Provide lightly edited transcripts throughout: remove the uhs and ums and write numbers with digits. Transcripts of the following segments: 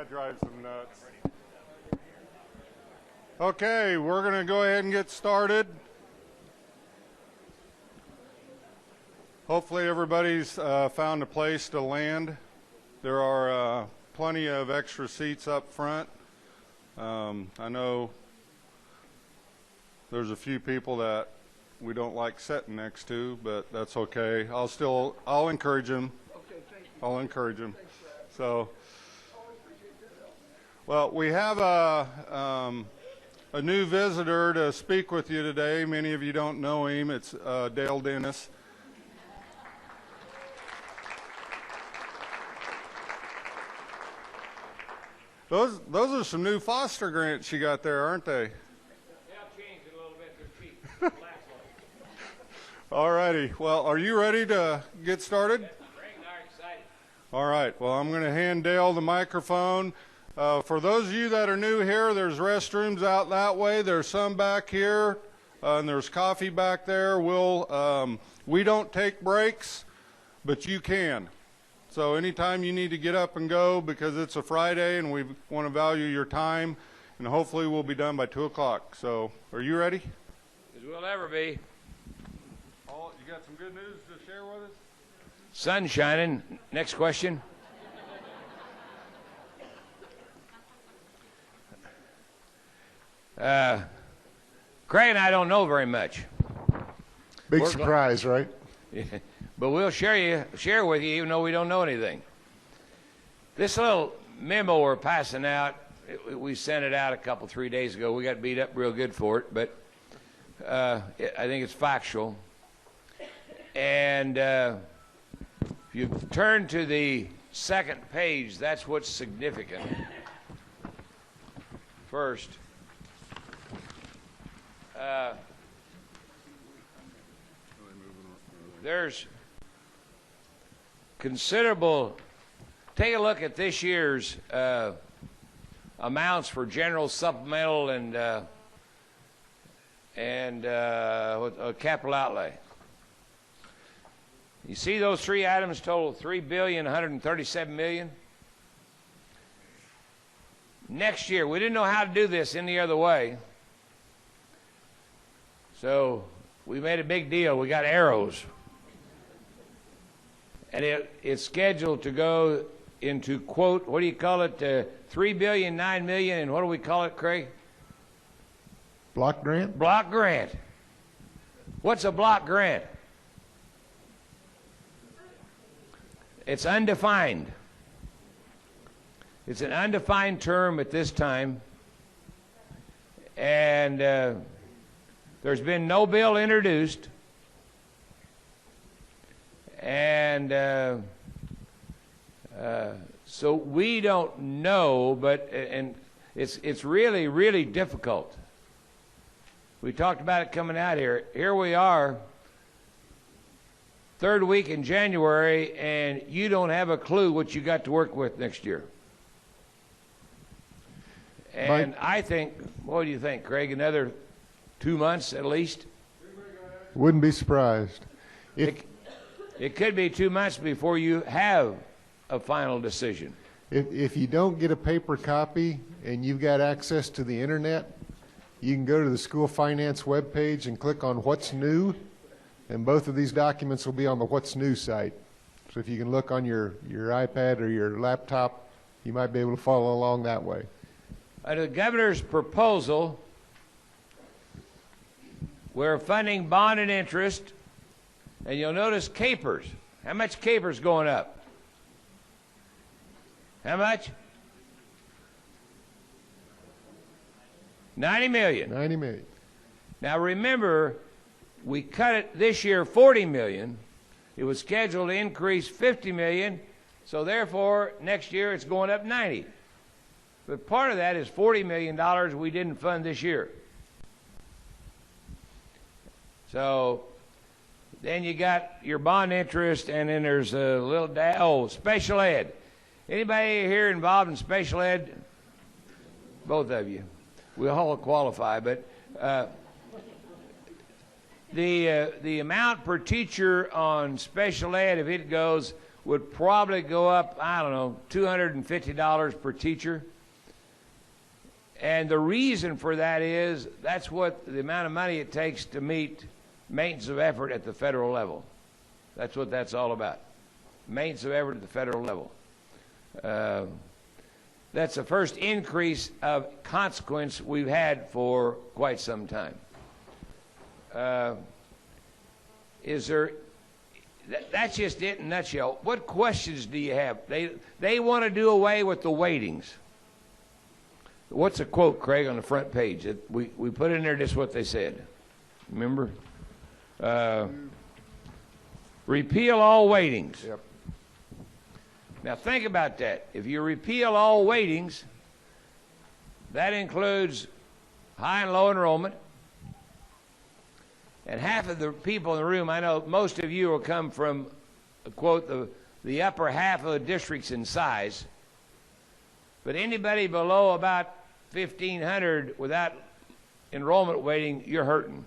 That drives them nuts. Okay, we're going to go ahead and get started. Hopefully everybody's found a place to land. There are plenty of extra seats up front. I know there's a few people that we don't like sitting next to, but that's okay. I'll encourage them. Okay, thank you. I'll encourage them. Thanks, Brad. So, well, we have a new visitor to speak with you today. Many of you don't know him. It's Dale Dennis. Those are some new foster grants you got there, aren't they? They'll change it a little bit. They're cheap. All righty. Well, are you ready to get started? Yes, Greg and I are excited. All right. Well, I'm going to hand Dale the microphone. For those of you that are new here, there's restrooms out that way. There's some back here, and there's coffee back there. We don't take breaks, but you can. So anytime you need to get up and go because it's a Friday and we want to value your time, and hopefully we'll be done by 2 o'clock. So are you ready? As we'll ever be. Paul, you got some good news to share with us? Sun shining. Next question. Craig and I don't know very much. Big surprise, right? But we'll share with you even though we don't know anything. This little memo we're passing out, we sent it out 3 days ago. We got beat up real good for it, but I think it's factual. And if you turn to the second page, that's what's significant. First, there's considerable. Take a look at this year's amounts for general, supplemental, and capital outlay. You see those three items total $3,137 million. Next year, we didn't know how to do this any other way, so we made a big deal. We got arrows. And it's scheduled to go into, quote, what do you call it, $3 billion, $9 million, and what do we call it, Craig? Block grant? Block grant. What's a block grant? It's undefined. It's an undefined term at this time, and there's been no bill introduced. And so we don't know, but it's really, really difficult. We talked about it coming out here. Here we are, third week in January, and you don't have a clue what you got to work with next year. And Mike? I think, what do you think, Craig? Another 2 months at least? Wouldn't be surprised. It could be 2 months before you have a final decision. If you don't get a paper copy and you've got access to the internet, you can go to the school finance webpage and click on What's New, and both of these documents will be on the What's New site. So if you can look on your iPad or your laptop, you might be able to follow along that way. Under the governor's proposal, we're funding bond and interest. And you'll notice capers. How much capers going up? How much? 90 million. 90 million. Now remember, we cut it this year 40 million. It was scheduled to increase 50 million. So therefore, next year it's going up 90. But part of that is $40 million we didn't fund this year. So then you got your bond interest, and then there's a little special ed. Anybody here involved in special ed? Both of you. We all qualify, but the amount per teacher on special ed, if it goes, would probably go up, I don't know, $250 per teacher. And the reason for that is that's what the amount of money it takes to meet maintenance of effort at the federal level. That's what that's all about. Maintenance of effort at the federal level. That's the first increase of consequence we've had for quite some time. That's just it in a nutshell. What questions do you have? They want to do away with the weightings. What's a quote, Craig, on the front page? We put in there just what they said. Remember? Repeal all weightings. Yep. Now think about that. If you repeal all weightings, that includes high and low enrollment. And half of the people in the room, I know most of you will come from, quote, the upper half of the districts in size. But anybody below about 1,500 without enrollment weighting, you're hurting.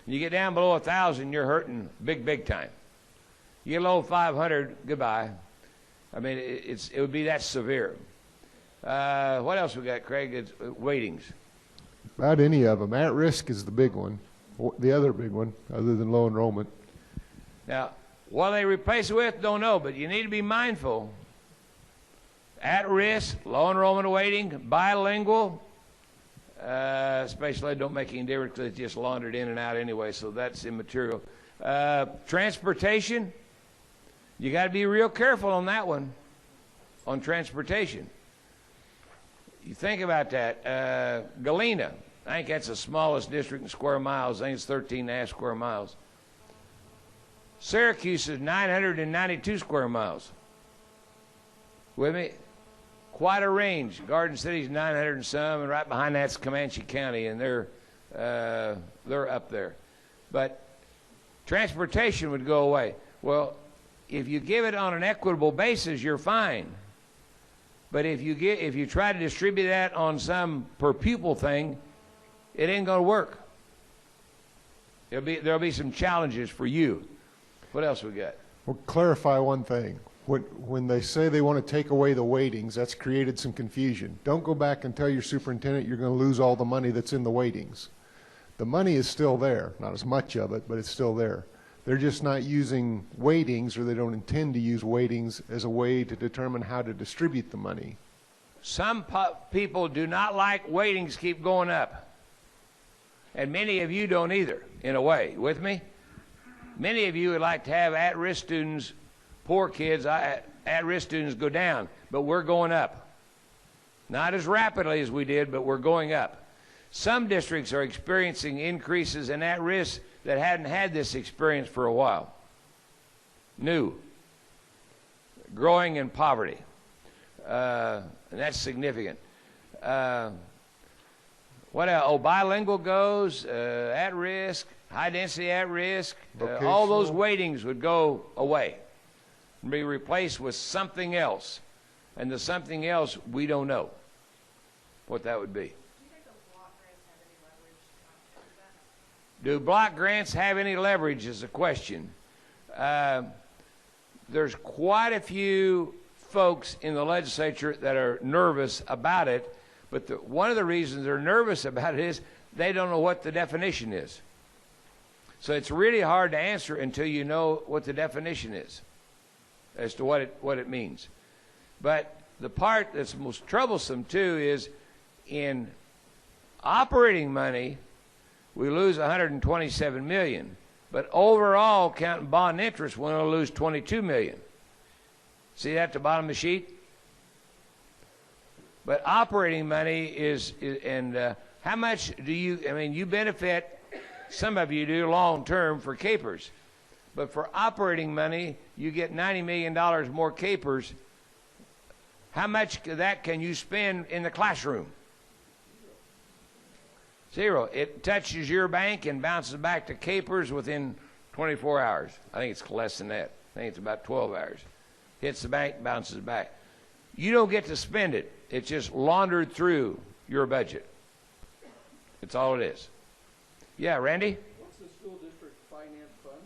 You get down below 1,000, you're hurting big time. You get below 500, goodbye. I mean, it would be that severe. What else we got, Craig? It's weightings. About any of them. At risk is the big one, the other big one, other than low enrollment. Now, what they replace it with, don't know, but you need to be mindful. At risk, low enrollment weighting, bilingual, especially don't make any difference because it's just laundered in and out anyway, so that's immaterial. Transportation, you got to be real careful on that one, on transportation. You think about that. Galena, I think that's the smallest district in square miles. I think it's 13.5 square miles. Syracuse is 992 square miles. With me? Quite a range. Garden City's 900 and some, and right behind that's Comanche County, and they're up there. But transportation would go away. Well, if you give it on an equitable basis, you're fine. But if you try to distribute that on some per pupil thing, it ain't going to work. There'll be some challenges for you. What else we got? Well, clarify one thing. When they say they want to take away the weightings, that's created some confusion. Don't go back and tell your superintendent you're going to lose all the money that's in the weightings. The money is still there, not as much of it, but it's still there. They're just not using weightings, or they don't intend to use weightings as a way to determine how to distribute the money. Some people do not like weightings keep going up. And many of you don't either, in a way. With me? Many of you would like to have at-risk students, poor kids, at-risk students go down, but we're going up. Not as rapidly as we did, but we're going up. Some districts are experiencing increases in at-risk that hadn't had this experience for a while. New. Growing in poverty. And that's significant. What else? Oh, bilingual goes, at-risk, high-density at-risk. All those weightings would go away and be replaced with something else. And the something else, we don't know what that would be. Do block grants have any leverage is the question. There's quite a few folks in the legislature that are nervous about it, but one of the reasons they're nervous about it is they don't know what the definition is. So it's really hard to answer until you know what the definition is as to what it means. But the part that's most troublesome too is in operating money, we lose $127 million. But overall, counting bond interest, we're going to lose $22 million. See that at the bottom of the sheet? But operating money is how much do you benefit, some of you do long-term for capers. But for operating money, you get $90 million more capers. How much of that can you spend in the classroom? Zero. It touches your bank and bounces back to capers within 24 hours. I think it's less than that. I think it's about 12 hours. Hits the bank, bounces back. You don't get to spend it. It's just laundered through your budget. That's all it is. Yeah, Randy? What's the school district finance fund?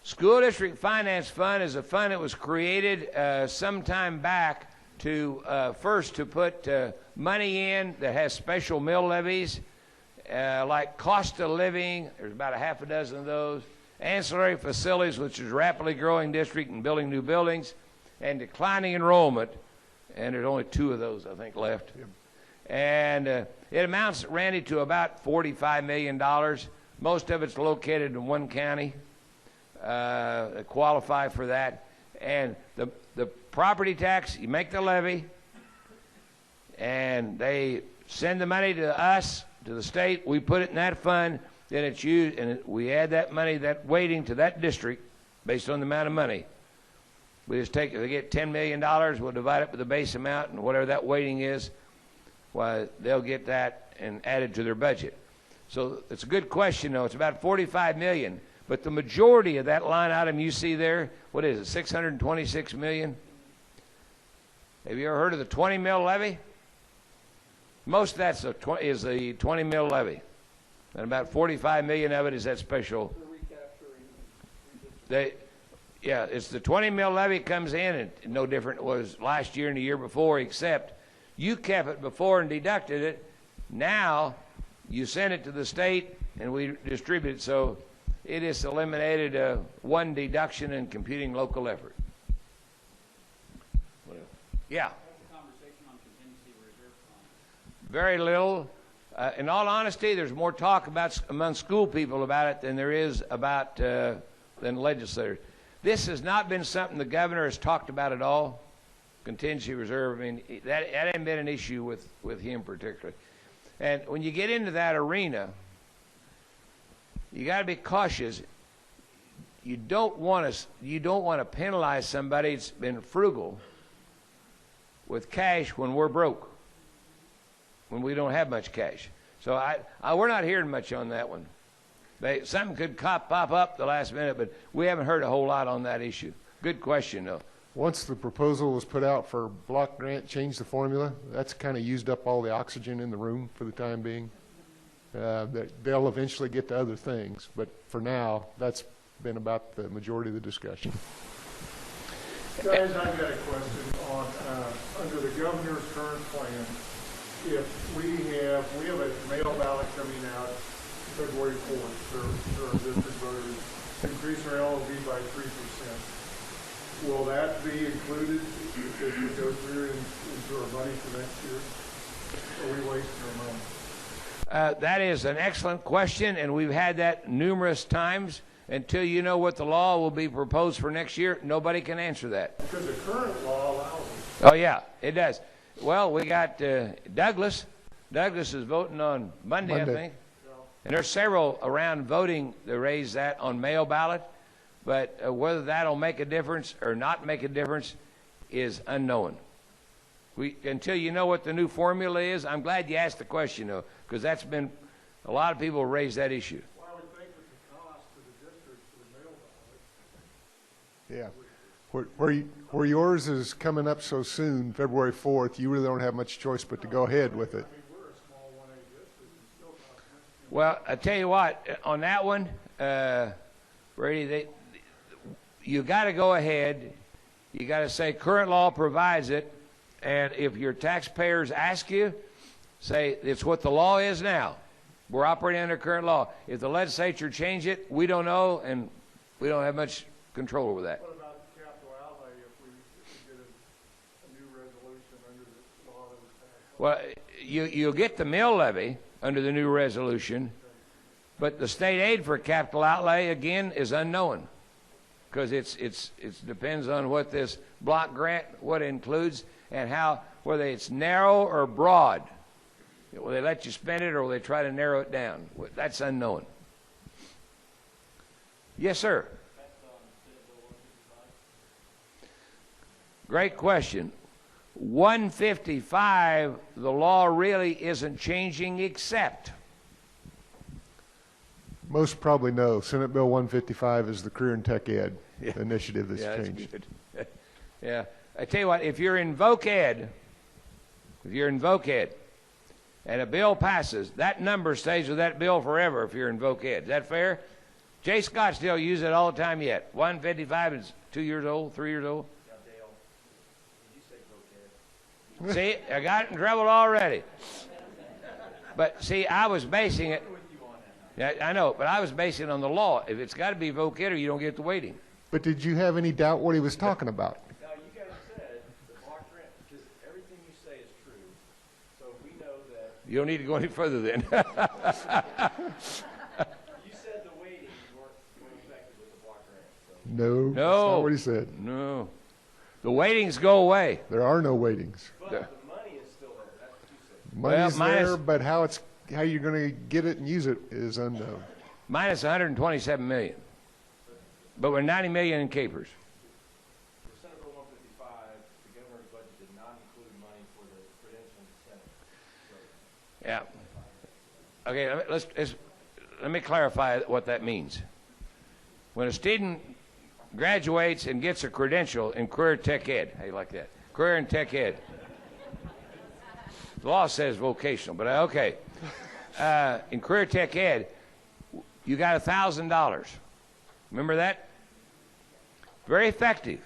School District Finance Fund is a fund that was created some time back to first to put money in that has special mill levies, like cost of living. There's about a half a dozen of those. Ancillary facilities, which is a rapidly growing district and building new buildings, and declining enrollment. And there's only 2 of those, I think, left. Yep. And it amounts, Randy, to about $45 million. Most of it's located in one county that qualify for that. And the property tax, you make the levy, and they send the money to us, to the state. We put it in that fund. Then it's used, and we add that money, that weighting to that district based on the amount of money. We just take, if they get $10 million, we'll divide it with the base amount, and whatever that weighting is, well, they'll get that and add it to their budget. So it's a good question, though. It's about $45 million, but the majority of that line item you see there, what is it, $626 million? Have you ever heard of the 20 mil levy? Most of that's is the 20 mil levy. And about 45 million of it is that special. Yeah, it's the 20 mil levy comes in, and no different it was last year and the year before, except you kept it before and deducted it. Now you send it to the state and we distribute it. So it has eliminated one deduction in computing local effort. Yeah. What's the conversation on contingency reserve fund? Very little. In all honesty, there's more talk about among school people about it than there is about than legislators. This has not been something the governor has talked about at all. Contingency reserve. I mean, that hasn't been an issue with him particularly. And when you get into that arena, you got to be cautious. You don't want to penalize somebody that's been frugal with cash when we're broke, when we don't have much cash. So we're not hearing much on that one. Something could pop up the last minute, but we haven't heard a whole lot on that issue. Good question, though. Once the proposal was put out for block grant, change the formula, that's kind of used up all the oxygen in the room for the time being. They'll eventually get to other things, but for now, that's been about the majority of the discussion. Guys, I've got a question on, under the governor's current plan, if we have a mail ballot coming out February 4th for our district voters, increase our LOV by 3%. Will that be included if we go through into our money for next year? Or are we wasting our money? That is an excellent question, and we've had that numerous times. Until you know what the law will be proposed for next year, nobody can answer that. Because the current law allows it. Oh, yeah, it does. Well, we got Douglas. Douglas is voting on Monday, I think. And there's several around voting to raise that on mail ballot. But whether that'll make a difference or not make a difference is unknown. Until you know what the new formula is, I'm glad you asked the question, though, because that's been, a lot of people raise that issue. Well, I would think with the cost to the district for the mail ballot. Yeah. Where yours is coming up so soon, February 4th, you really don't have much choice but to go ahead with it. I mean, we're a small 1A district and still cost much. Well, I tell you what, on that one, Brady, you got to go ahead. You got to say current law provides it, and if your taxpayers ask you, say it's what the law is now. We're operating under current law. If the legislature change it, we don't know, and we don't have much control over that. What about the capital outlay if we get a new resolution under the law that was passed? Well, you'll get the mill levy under the new resolution, but the state aid for capital outlay, again, is unknown, because it depends on what this block grant, what it includes, and how, whether it's narrow or broad. Will they let you spend it, or will they try to narrow it down? That's unknown. Yes, sir. Great question. 155, the law really isn't changing, except Most probably no. Senate Bill 155 is the Career and Tech Ed initiative that's changed. That's good. Yeah. I tell you what, if you're in voc ed, and a bill passes, that number stays with that bill forever if you're in voc ed. Is that fair? Jay Scott still uses it all the time yet. 155 is 2 years old, 3 years old. Now, Dale, did you say vocab? See, I got in trouble already. But see, I was basing it. Yeah, I know, but I was basing it on the law. If it's got to be vocator, you don't get the weighting. But did you have any doubt what he was talking about? Now, you guys said the block grant, because everything you say is true. So we know that You don't need to go any further then. you said the weightings weren't affected with the block grant. So No. That's No. not what he said. No. The weightings go away. There are no weightings. but the money is still there. That's what you said. Money's minus- there, but how you're going to get it and use it is unknown. Minus 127 million. But we're 90 million in capers. For Senate Bill 155, the governor's budget did not include money for the credentialing Senate. Yeah. Okay, let me clarify what that means. When a student graduates and gets a credential in career tech ed, how you like that? Career and tech ed. The law says vocational, but okay. In career tech ed, you got $1,000. Remember that? Very effective.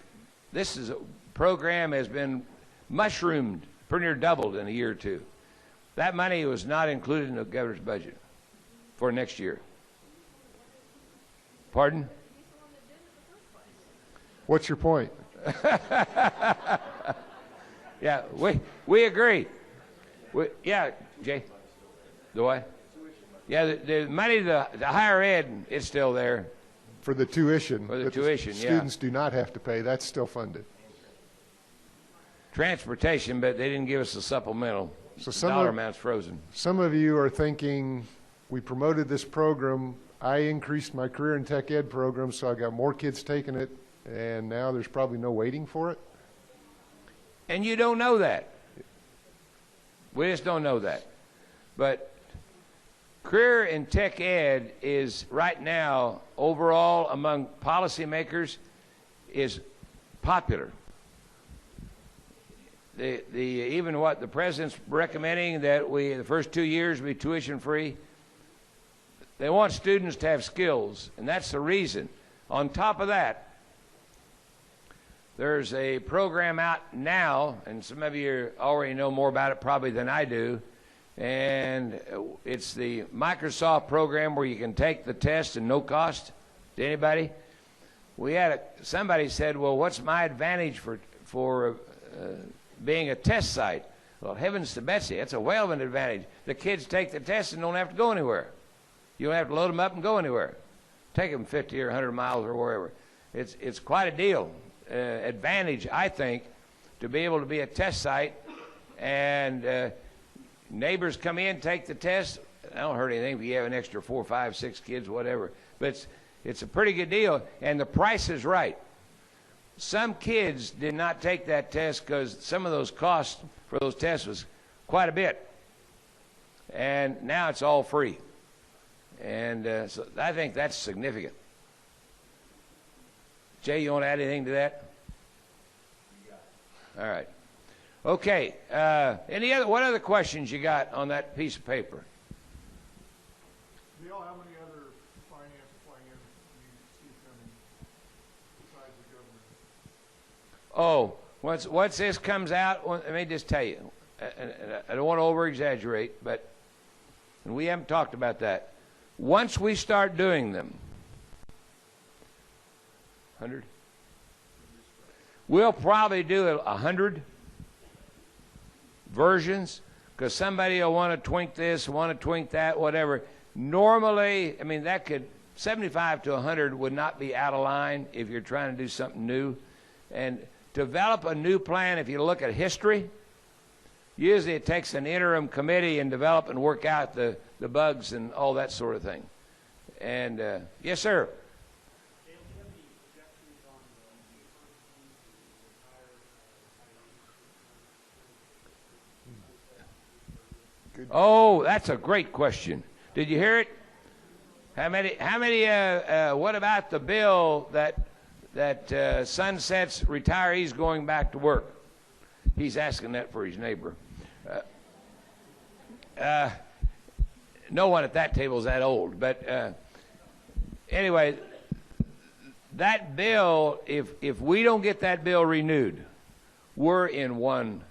This is a program has been mushroomed, pretty near doubled in a year or two. That money was not included in the governor's budget for next year. Pardon? What's your point? Yeah, we agree. Yeah, Jay. The what? Yeah, the money, the higher ed is still there. For the tuition. For the that tuition, yeah. Students do not have to pay. That's still funded. Transportation, but they didn't give us a supplemental. So The dollar amount's frozen. Some of you are thinking, we promoted this program, I increased my career in tech ed program, so I got more kids taking it, and now there's probably no waiting for it? And you don't know that. We just don't know that. But career in tech ed is right now, overall among policymakers, is popular. Even what the president's recommending that the first 2 years be tuition free, they want students to have skills, and that's the reason. On top of that, there's a program out now, and some of you already know more about it probably than I do, and it's the Microsoft program where you can take the test and no cost to anybody. Somebody said, well, what's my advantage for being a test site? Well, heavens to Betsy, that's a whale of an advantage. The kids take the test and don't have to go anywhere. You don't have to load them up and go anywhere. Take them 50 or 100 miles or wherever. It's quite a deal. Advantage, I think, to be able to be a test site, and neighbors come in, take the test. I don't hurt anything if you have an extra 4, 5, 6 kids, whatever. But it's a pretty good deal, and the price is right. Some kids did not take that test because some of those costs for those tests was quite a bit. And now it's all free. And so I think that's significant. Jay, you want to add anything to that? All right. Okay. What other questions you got on that piece of paper? Neil, how many other finance plans do you see coming besides the government? Oh, once this comes out, let me just tell you, I don't want to over-exaggerate, but and we haven't talked about that. Once we start doing them, 100? We'll probably do 100 versions, because somebody will want to twink this, want to twink that, whatever. Normally, I mean, 75 to 100 would not be out of line if you're trying to do something new. And develop a new plan, if you look at history, usually it takes an interim committee and develop and work out the bugs and all that sort of thing. And, yes, sir. Oh, that's a great question. Did you hear it? What about the bill that sunsets retirees going back to work? He's asking that for his neighbor. No one at that table is that old, but anyway, that bill, if we don't get that bill renewed, we're in one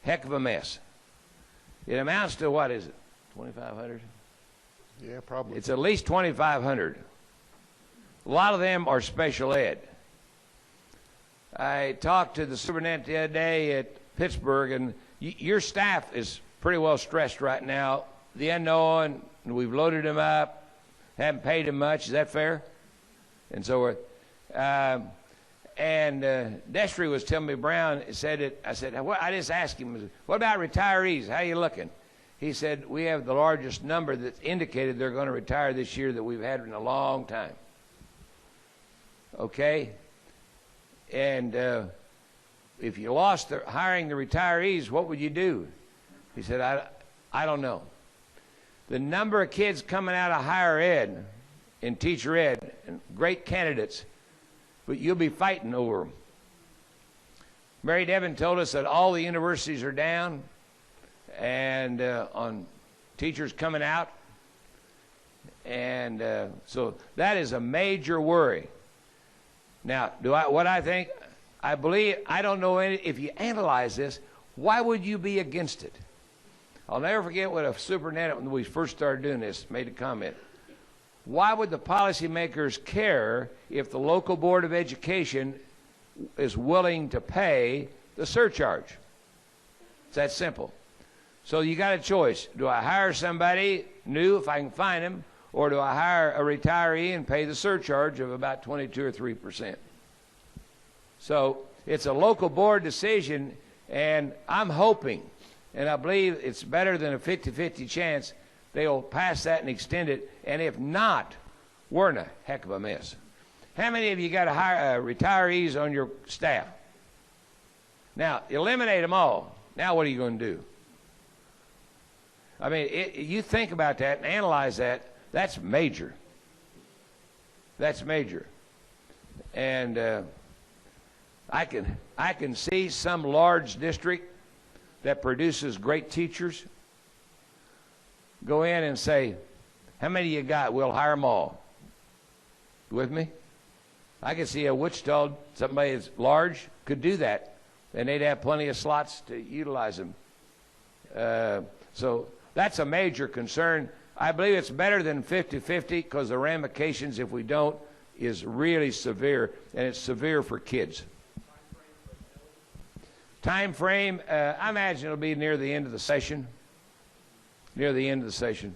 heck of a mess. It amounts to, what is it, 2,500? Yeah, probably. It's at least 2,500. A lot of them are special ed. I talked to the superintendent the other day at Pittsburgh, and your staff is pretty well stressed right now. The unknown, and we've loaded them up, haven't paid them much. Is that fair? And so forth. Destry was telling me, Brown said it. I said, well, I just asked him, what about retirees? How are you looking? He said, we have the largest number that's indicated they're going to retire this year that we've had in a long time. Okay? And if you lost hiring the retirees, what would you do? He said, I don't know. The number of kids coming out of higher ed and teacher ed, and great candidates, but you'll be fighting over them. Mary Devon told us that all the universities are down and on teachers coming out. And so that is a major worry. Now, what I think, I believe, I don't know if you analyze this, why would you be against it? I'll never forget what a superintendent, when we first started doing this, made a comment. Why would the policymakers care if the local board of education is willing to pay the surcharge? It's that simple. So you got a choice. Do I hire somebody new if I can find them, or do I hire a retiree and pay the surcharge of about 22 or 3%? So it's a local board decision, and I'm hoping, and I believe it's better than a 50-50 chance, they'll pass that and extend it, and if not, we're in a heck of a mess. How many of you got to hire retirees on your staff? Now, eliminate them all. Now what are you going to do? I mean, you think about that and analyze that. That's major. That's major. And I can see some large district that produces great teachers go in and say, how many you got? We'll hire them all. You with me? I can see a Wichita, somebody that's large, could do that, and they'd have plenty of slots to utilize them. So that's a major concern. I believe it's better than 50-50 because the ramifications, if we don't, is really severe, and it's severe for kids. Time frame, I imagine it'll be near the end of the session. Near the end of the session.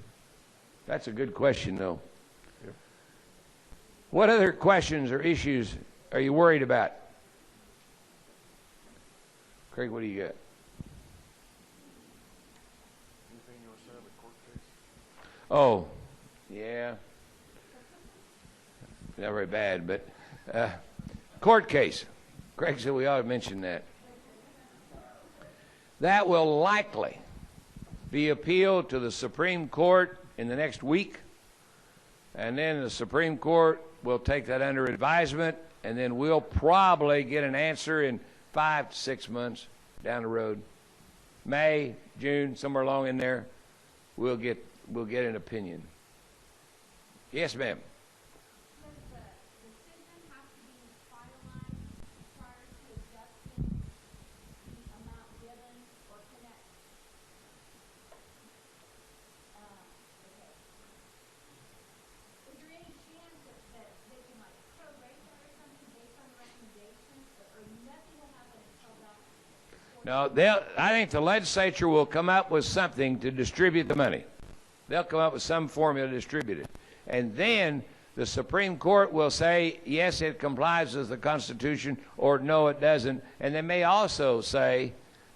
That's a good question, though. Yep. What other questions or issues are you worried about? Craig, what do you got? Anything you want to say on the court case? Oh, yeah. Not very bad, but court case. Craig said we ought to mention that. That will likely be appealed to the Supreme Court in the next week, and then the Supreme Court will take that under advisement, and then we'll probably get an answer in 5 to 6 months down the road. May, June, somewhere along in there, we'll get an opinion. Yes, ma'am. No, I think the legislature will come up with something to distribute the money. They'll come up with some formula to distribute it. And then the Supreme Court will say, yes, it complies with the Constitution, or no, it doesn't. And they may also say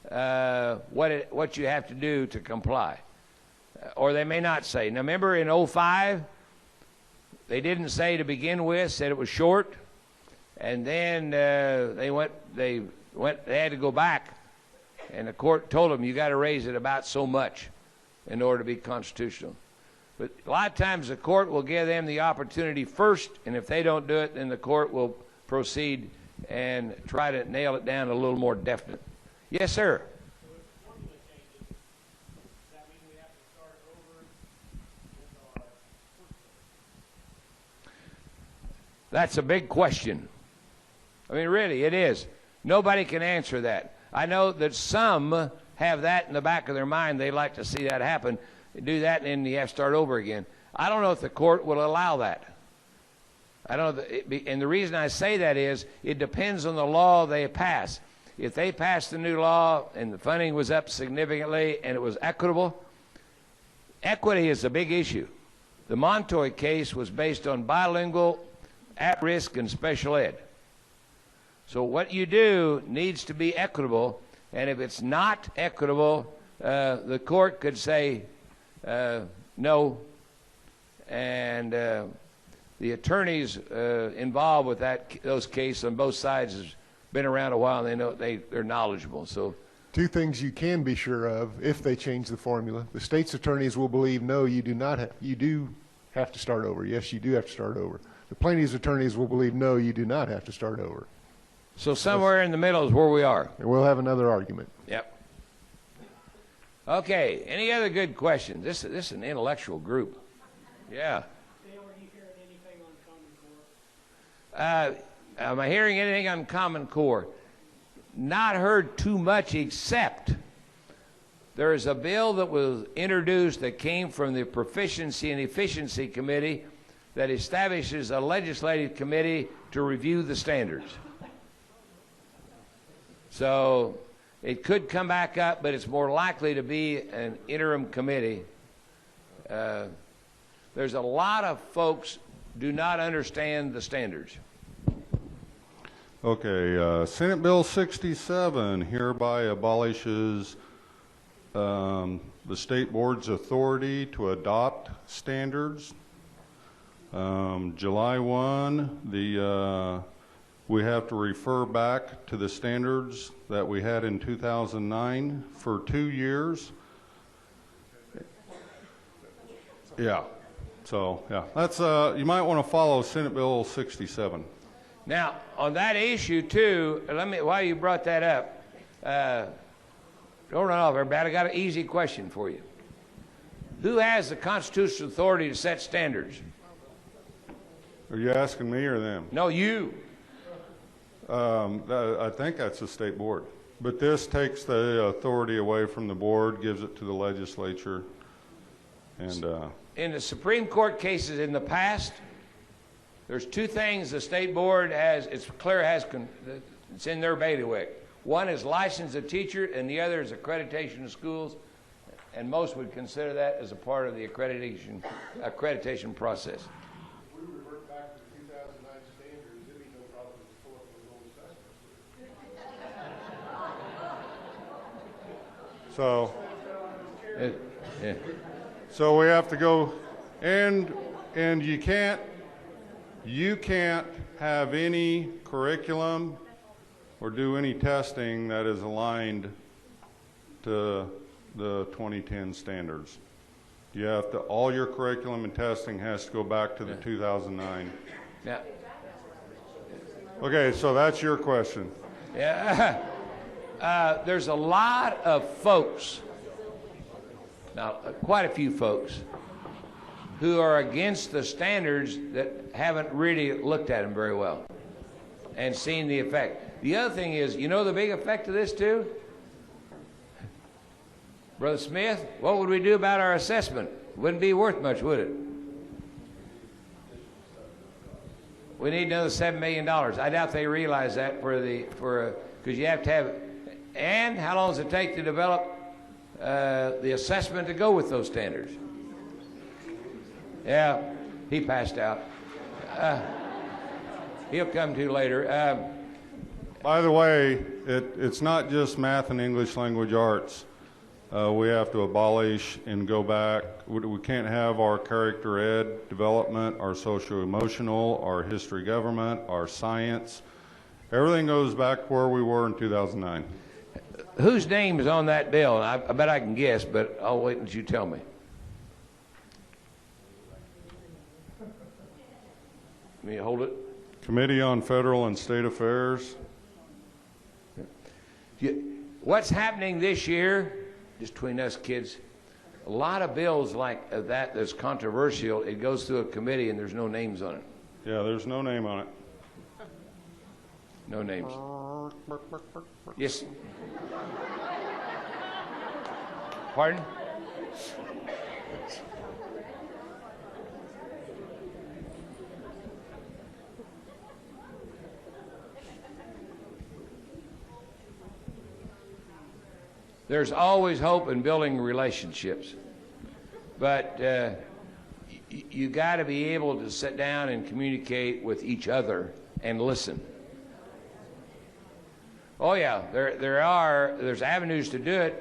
what you have to do to comply. Or they may not say. Now, remember in 2005, they didn't say to begin with, said it was short. And then they had to go back. And the court told them, you got to raise it about so much in order to be constitutional. But a lot of times the court will give them the opportunity first, and if they don't do it, then the court will proceed and try to nail it down a little more definite. Yes, sir. So if formula changes, does that mean we have to start over with our court That's a big question. I mean, really, it is. Nobody can answer that. I know that some have that in the back of their mind. They like to see that happen. Do that, and then you have to start over again. I don't know if the court will allow that. I don't know, and the reason I say that is it depends on the law they pass. If they passed the new law and the funding was up significantly and it was equitable, equity is a big issue. The Montoy case was based on bilingual, at-risk, and special ed. So what you do needs to be equitable, and if it's not equitable, the court could say no, and the attorneys involved with those cases on both sides has been around a while, and they know they're knowledgeable. So, two things you can be sure of if they change the formula: the state's attorneys will believe no, you do not. You do have to start over. Yes, you do have to start over. The plaintiff's attorneys will believe no, you do not have to start over. So somewhere in the middle is where we are. And we'll have another argument. Yep. Okay. Any other good questions? This is an intellectual group. Yeah. Dale, are you hearing anything on Common Core? Am I hearing anything on Common Core? Not heard too much, except there is a bill that was introduced that came from the Proficiency and Efficiency Committee that establishes a legislative committee to review the standards. So it could come back up, but it's more likely to be an interim committee. There's a lot of folks do not understand the standards. Okay, Senate Bill 67 hereby abolishes the state board's authority to adopt standards. July 1, we have to refer back to the standards that we had in 2009 for 2 years. Yeah, so yeah, that's you might want to follow Senate Bill 67. Now, on that issue too, while you brought that up, don't run off, everybody. I got an easy question for you. Who has the constitutional authority to set standards? Are you asking me or them? No, you. I think that's the state board. But this takes the authority away from the board, gives it to the legislature. And in the Supreme Court cases in the past, there's two things the state board has, it's in their bailiwick. One is license of teacher, and the other is accreditation of schools. And most would consider that as a part of the accreditation process. If we revert back to the 2009 standards, it'd be no problem to pull up those old assessments. so we have to go, and you can't have any curriculum or do any testing that is aligned to the 2010 standards. You have to, all your curriculum and testing has to go back to the 2009. Yeah. Okay, so that's your question. Yeah. There's a lot of folks, now quite a few folks, who are against the standards that haven't really looked at them very well and seen the effect. The other thing is, you know the big effect of this too? Brother Smith, what would we do about our assessment? Wouldn't be worth much, would it? We need another $7 million. I doubt they realize that because you have to have, and how long does it take to develop the assessment to go with those standards? Yeah, he passed out. He'll come to later. By the way, it's not just math and English language arts. We have to abolish and go back. We can't have our character ed development, our socio-emotional, our history government, our science. Everything goes back where we were in 2009. Whose name is on that bill? I bet I can guess, but I'll wait until you tell me. Let me hold it. Committee on Federal and State Affairs. What's happening this year, just between us kids, a lot of bills like that that's controversial, it goes through a committee and there's no names on it. Yeah, there's no name on it. No names. Yes. Pardon? There's always hope in building relationships, but you got to be able to sit down and communicate with each other and listen. Oh yeah, there's avenues to do it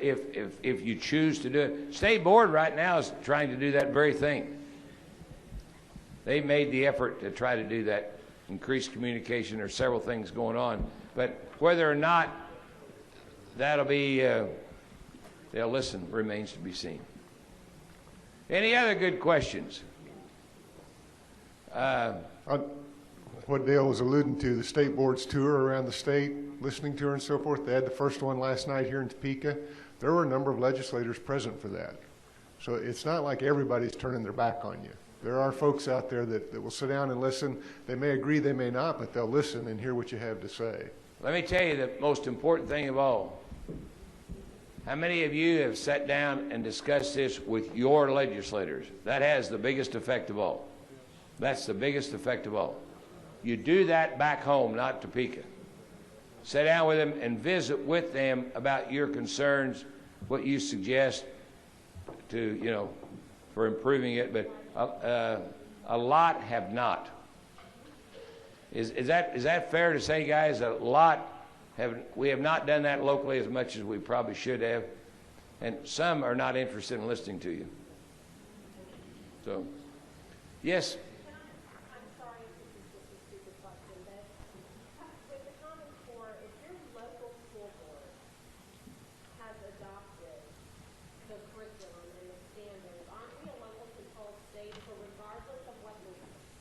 if you choose to do it. State board right now is trying to do that very thing. They made the effort to try to do that, increase communication. There's several things going on, but whether or not that'll be they'll listen remains to be seen. Any other good questions? What Dale was alluding to, the state board's tour around the state, listening to her and so forth. They had the first one last night here in Topeka. There were a number of legislators present for that. So it's not like everybody's turning their back on you. There are folks out there that will sit down and listen. They may agree, they may not, but they'll listen and hear what you have to say. Let me tell you the most important thing of all. How many of you have sat down and discussed this with your legislators? That has the biggest effect of all. That's the biggest effect of all. You do that back home, not Topeka. Sit down with them and visit with them about your concerns, what you suggest to, for improving it, but a lot have not. Is that fair to say, guys? A lot we have not done that locally as much as we probably should have, and some are not interested in listening to you. So, yes. I'm sorry if this is just a stupid question, but with the Common Core, if your local school board has adopted the curriculum and the standards, aren't we a local controlled state? So regardless of what the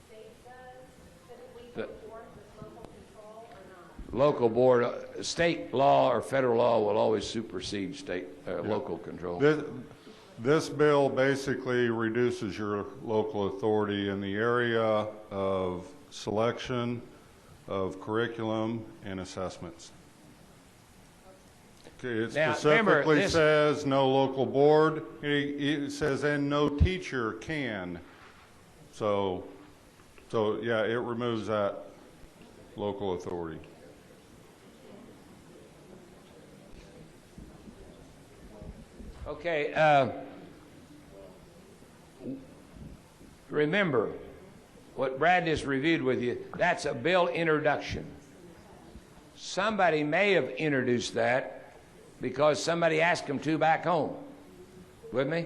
state does, couldn't we go forth with local control or not? Local board, state law or federal law will always supersede state local control. This bill basically reduces your local authority in the area of selection, of curriculum, and assessments. Okay, it Now, specifically says no local board. It says and no teacher can. So yeah, it removes that local authority. Okay, remember what Brad just reviewed with you, that's a bill introduction. Somebody may have introduced that because somebody asked them to back home. With me?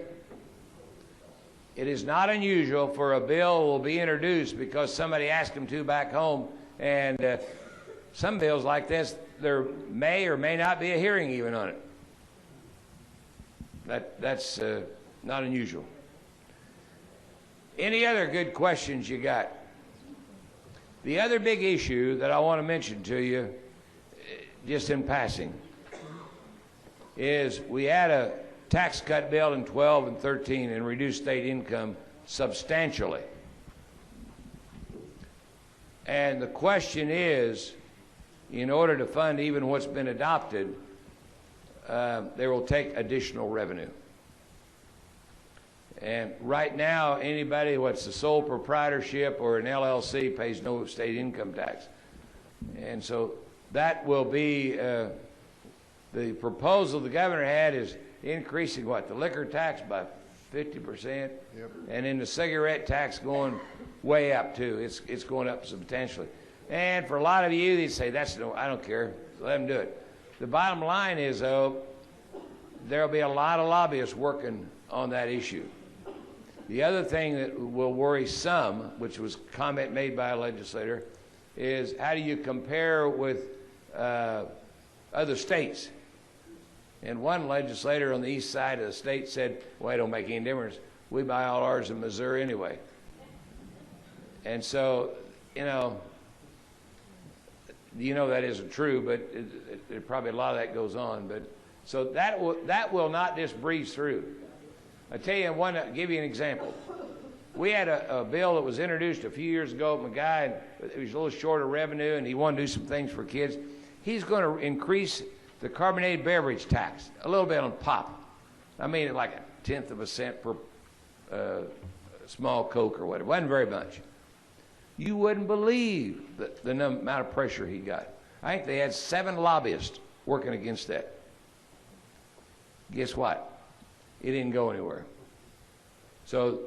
It is not unusual for a bill will be introduced because somebody asked them to back home, and some bills like this, there may or may not be a hearing even on it. That's not unusual. Any other good questions you got? The other big issue that I want to mention to you, just in passing, is we had a tax cut bill in 12 and 13 and reduced state income substantially. And the question is, in order to fund even what's been adopted, they will take additional revenue. And right now, anybody what's a sole proprietorship or an LLC pays no state income tax. And so that will be, the proposal the governor had is increasing what? The liquor tax by 50%. Yep. And then the cigarette tax going way up too. It's going up substantially. And for a lot of you, they say, I don't care, let them do it. The bottom line is, though, there'll be a lot of lobbyists working on that issue. The other thing that will worry some, which was a comment made by a legislator, is how do you compare with other states? And one legislator on the east side of the state said, well, it don't make any difference. We buy all ours in Missouri anyway. And so, that isn't true, but there probably a lot of that goes on. But so that will not just breeze through. I tell you, give you an example. we had a bill that was introduced a few years ago from a guy, and it was a little short of revenue, and he wanted to do some things for kids. He's going to increase the carbonated beverage tax a little bit on pop. I mean, like 1/10 of a cent per small Coke or whatever. It wasn't very much. You wouldn't believe the amount of pressure he got. I think they had 7 lobbyists working against that. Guess what? It didn't go anywhere. So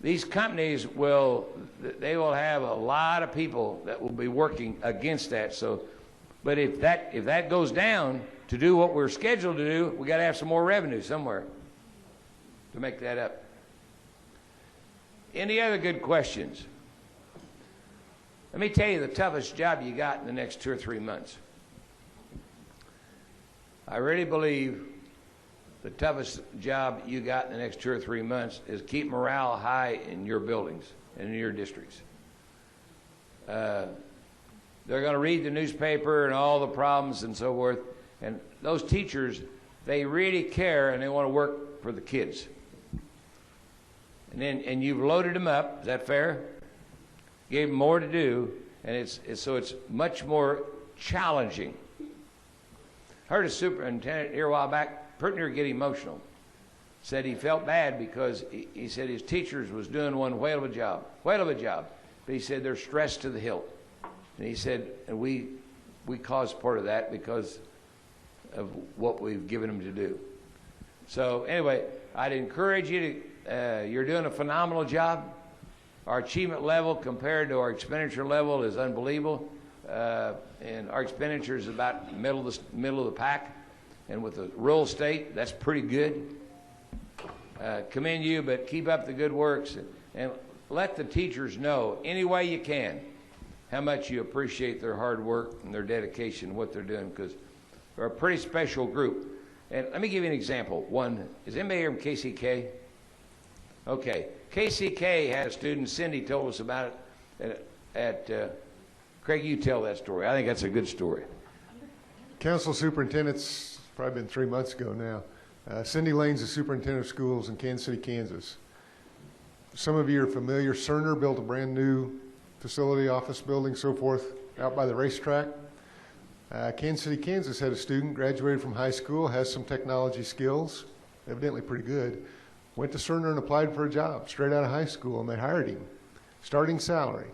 these companies will have a lot of people that will be working against that. So, but if that goes down to do what we're scheduled to do, we got to have some more revenue somewhere to make that up. Any other good questions? Let me tell you the toughest job you got in the next 2 or 3 months. I really believe the toughest job you got in the next 2 or 3 months is keep morale high in your buildings and in your districts. They're going to read the newspaper and all the problems and so forth. And those teachers, they really care and they want to work for the kids. And you've loaded them up. Is that fair? Gave them more to do, and so it's much more challenging. Heard a superintendent here a while back, pretty near get emotional. Said he felt bad because he said his teachers was doing one whale of a job. But he said they're stressed to the hilt. And he said, and we caused part of that because of what we've given them to do. So anyway, I'd encourage you to, you're doing a phenomenal job. Our achievement level compared to our expenditure level is unbelievable. And our expenditure is about middle of the pack. And with the rural state, that's pretty good. Commend you, but keep up the good works. And let the teachers know, any way you can, how much you appreciate their hard work and their dedication, what they're doing, because they're a pretty special group. And let me give you an example. One, is anybody here from KCK? Okay. KCK had a student, Cindy told us about it Craig, you tell that story. I think that's a good story. Council superintendent's probably been 3 months ago now. Cindy Lane's the superintendent of schools in Kansas City, Kansas. Some of you are familiar. Cerner built a brand new facility, office building, so forth, out by the racetrack. Kansas City, Kansas had a student, graduated from high school, has some technology skills, evidently pretty good. Went to Cerner and applied for a job straight out of high school, and they hired him. Starting salary,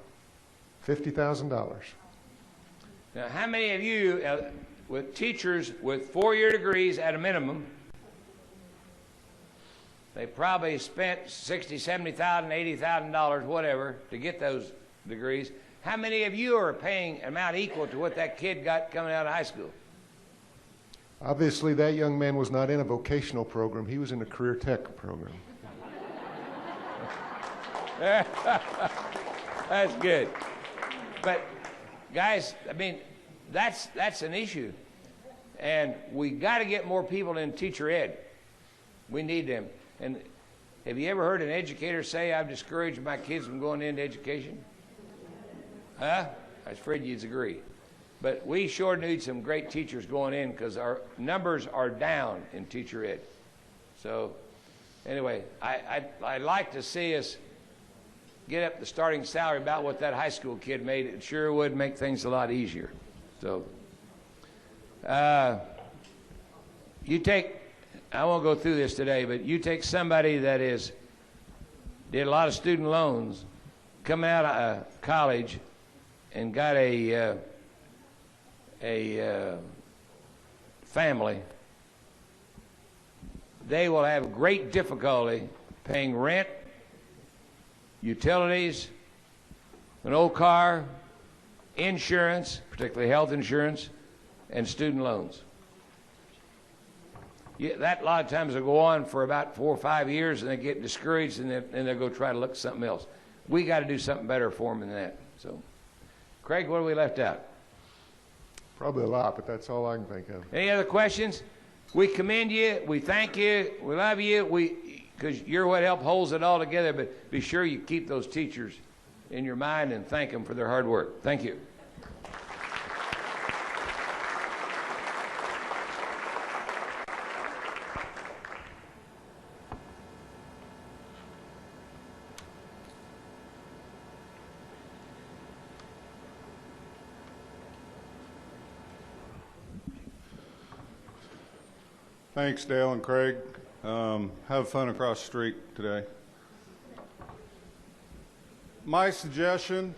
$50,000. Now, how many of you, with teachers with 4-year degrees at a minimum, they probably spent $60,000, $70,000, $80,000, whatever, to get those degrees. How many of you are paying an amount equal to what that kid got coming out of high school? Obviously, that young man was not in a vocational program. He was in a career tech program. That's good. But, guys, I mean, that's an issue. And we got to get more people in teacher ed. We need them. And have you ever heard an educator say, I've discouraged my kids from going into education? Huh? I was afraid you'd agree. But we sure need some great teachers going in because our numbers are down in teacher ed. So anyway, I'd like to see us get up the starting salary about what that high school kid made. It sure would make things a lot easier. So you take, I won't go through this today, but you take somebody that did a lot of student loans, coming out of college and got a family, they will have great difficulty paying rent, utilities, an old car, insurance, particularly health insurance, and student loans. That a lot of times will go on for about 4 or 5 years, and they get discouraged, and they'll go try to look at something else. We got to do something better for them than that. So, Craig, what have we left out? Probably a lot, but that's all I can think of. Any other questions? We commend you. We thank you. We love you. Because you're what helped holds it all together. But be sure you keep those teachers in your mind and thank them for their hard work. Thank you. Thanks, Dale and Craig. Have fun across the street today. My suggestion,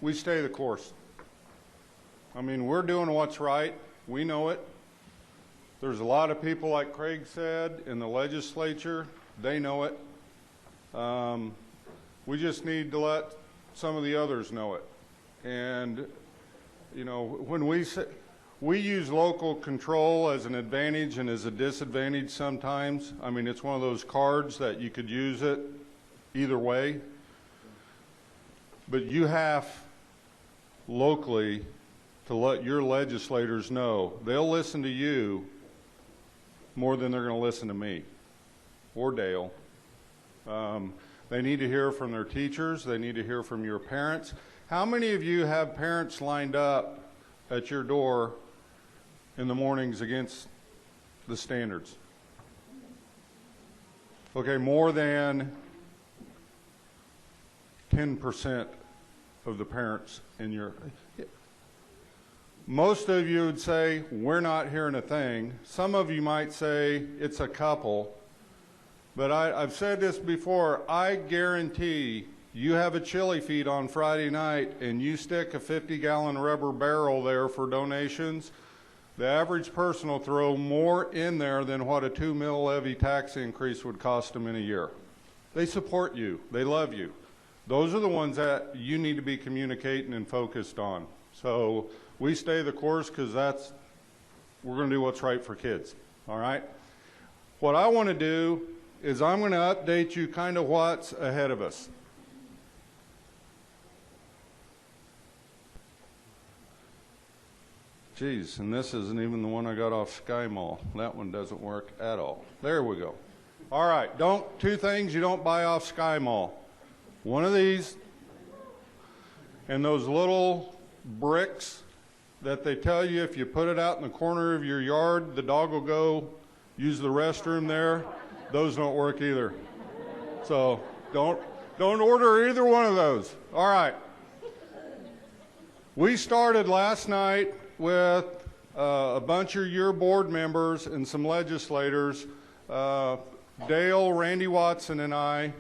we stay the course. I mean, we're doing what's right. We know it. There's a lot of people, like Craig said, in the legislature. They know it. We just need to let some of the others know it. And, you know, when we use local control as an advantage and as a disadvantage sometimes. I mean, it's one of those cards that you could use it either way. But you have locally to let your legislators know they'll listen to you more than they're going to listen to me or Dale. They need to hear from their teachers. They need to hear from your parents. How many of you have parents lined up at your door in the mornings against the standards? Okay, more than 10% of the parents in your... Most of you would say, we're not hearing a thing. Some of you might say, it's a couple. But I've said this before, I guarantee you have a chili feed on Friday night and you stick a 50-gallon rubber barrel there for donations, the average person will throw more in there than what a 2 mil levy tax increase would cost them in a year. They support you. They love you. Those are the ones that you need to be communicating and focused on. So we stay the course because we're going to do what's right for kids. All right? What I want to do is I'm going to update you kind of what's ahead of us. Geez, and this isn't even the one I got off Sky Mall. That one doesn't work at all. There we go. All right, two things you don't buy off Sky Mall. One of these and those little bricks that they tell you if you put it out in the corner of your yard, the dog will go use the restroom there. Those don't work either. So don't order either one of those. All right. We started last night with a bunch of your board members and some legislators, Dale, Randy Watson, and I.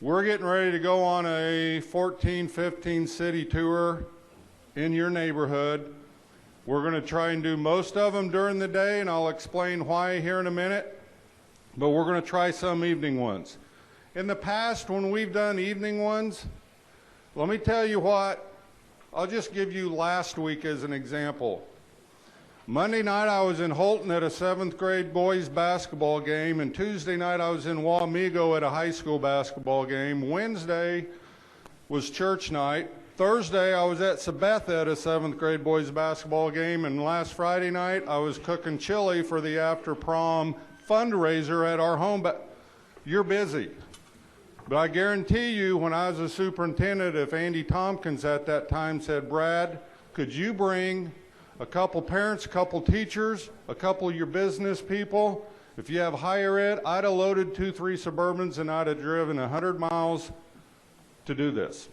We're getting ready to go on a 14, 15 city tour in your neighborhood. We're going to try and do most of them during the day, and I'll explain why here in a minute. But we're going to try some evening ones. In the past, when we've done evening ones, let me tell you what, I'll just give you last week as an example. Monday night I was in Holton at a 7th grade boys basketball game, and Tuesday night I was in Wamego at a high school basketball game. Wednesday was church night. Thursday I was at Sabetha at a 7th grade boys basketball game, and last Friday night I was cooking chili for the after prom fundraiser at our home. But you're busy. But I guarantee you, when I was a superintendent, if Andy Tompkins at that time said, Brad, could you bring a couple parents, a couple teachers, a couple of your business people? If you have higher ed, I'd have loaded 2-3 Suburbans and I'd have driven 100 miles to do this.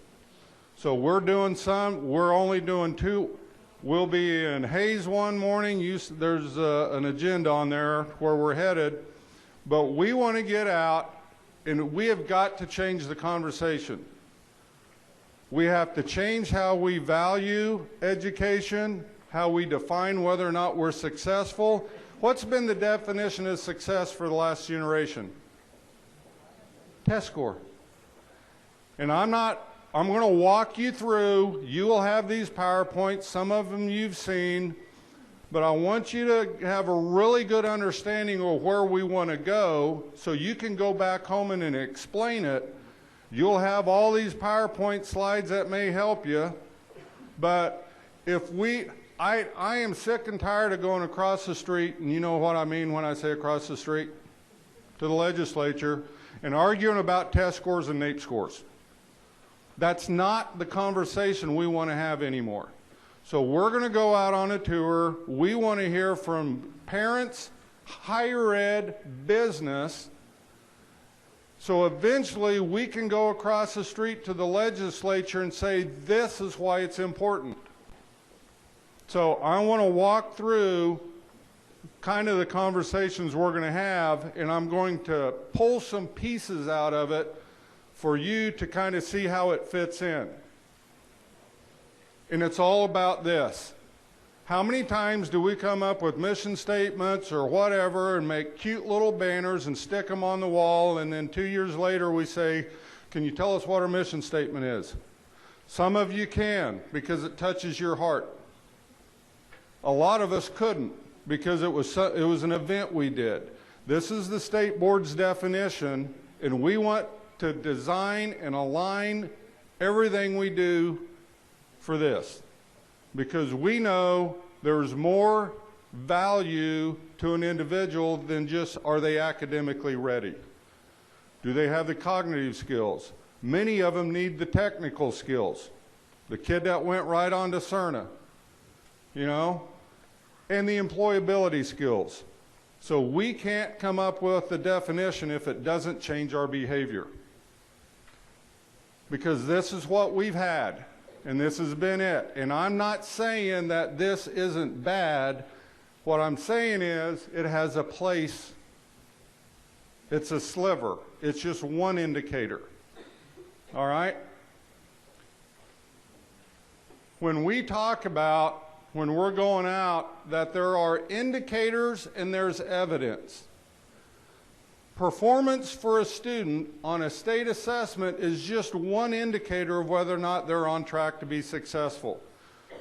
So we're doing some, we're only doing 2. We'll be in Hayes one morning. There's an agenda on there where we're headed. But we want to get out, and we have got to change the conversation. We have to change how we value education, how we define whether or not we're successful. What's been the definition of success for the last generation? Test score. And I'm going to walk you through. You will have these PowerPoints. Some of them you've seen. But I want you to have a really good understanding of where we want to go so you can go back home and explain it. You'll have all these PowerPoint slides that may help you. But I am sick and tired of going across the street, and you know what I mean when I say across the street, to the legislature, and arguing about test scores and NAEP scores. That's not the conversation we want to have anymore. So we're going to go out on a tour. We want to hear from parents, higher ed, business. So eventually we can go across the street to the legislature and say, this is why it's important. So I want to walk through kind of the conversations we're going to have, and I'm going to pull some pieces out of it for you to kind of see how it fits in. And it's all about this. How many times do we come up with mission statements or whatever and make cute little banners and stick them on the wall, and then 2 years later we say, can you tell us what our mission statement is? Some of you can, because it touches your heart. A lot of us couldn't, because it was an event we did. This is the state board's definition, and we want to design and align everything we do for this, because we know there's more value to an individual than just, are they academically ready? Do they have the cognitive skills? Many of them need the technical skills. The kid that went right on to CERNA, you know, and the employability skills. So we can't come up with the definition if it doesn't change our behavior. Because this is what we've had, and this has been it. And I'm not saying that this isn't bad. What I'm saying is it has a place. It's a sliver. It's just one indicator. All right? When we talk about, when we're going out, that there are indicators and there's evidence. Performance for a student on a state assessment is just one indicator of whether or not they're on track to be successful.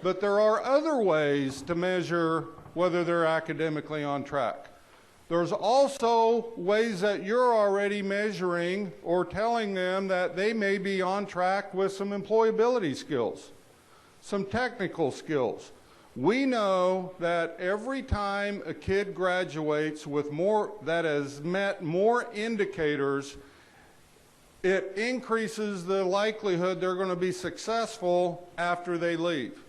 But there are other ways to measure whether they're academically on track. There's also ways that you're already measuring or telling them that they may be on track with some employability skills, some technical skills. We know that every time a kid graduates with more, that has met more indicators, it increases the likelihood they're going to be successful after they leave.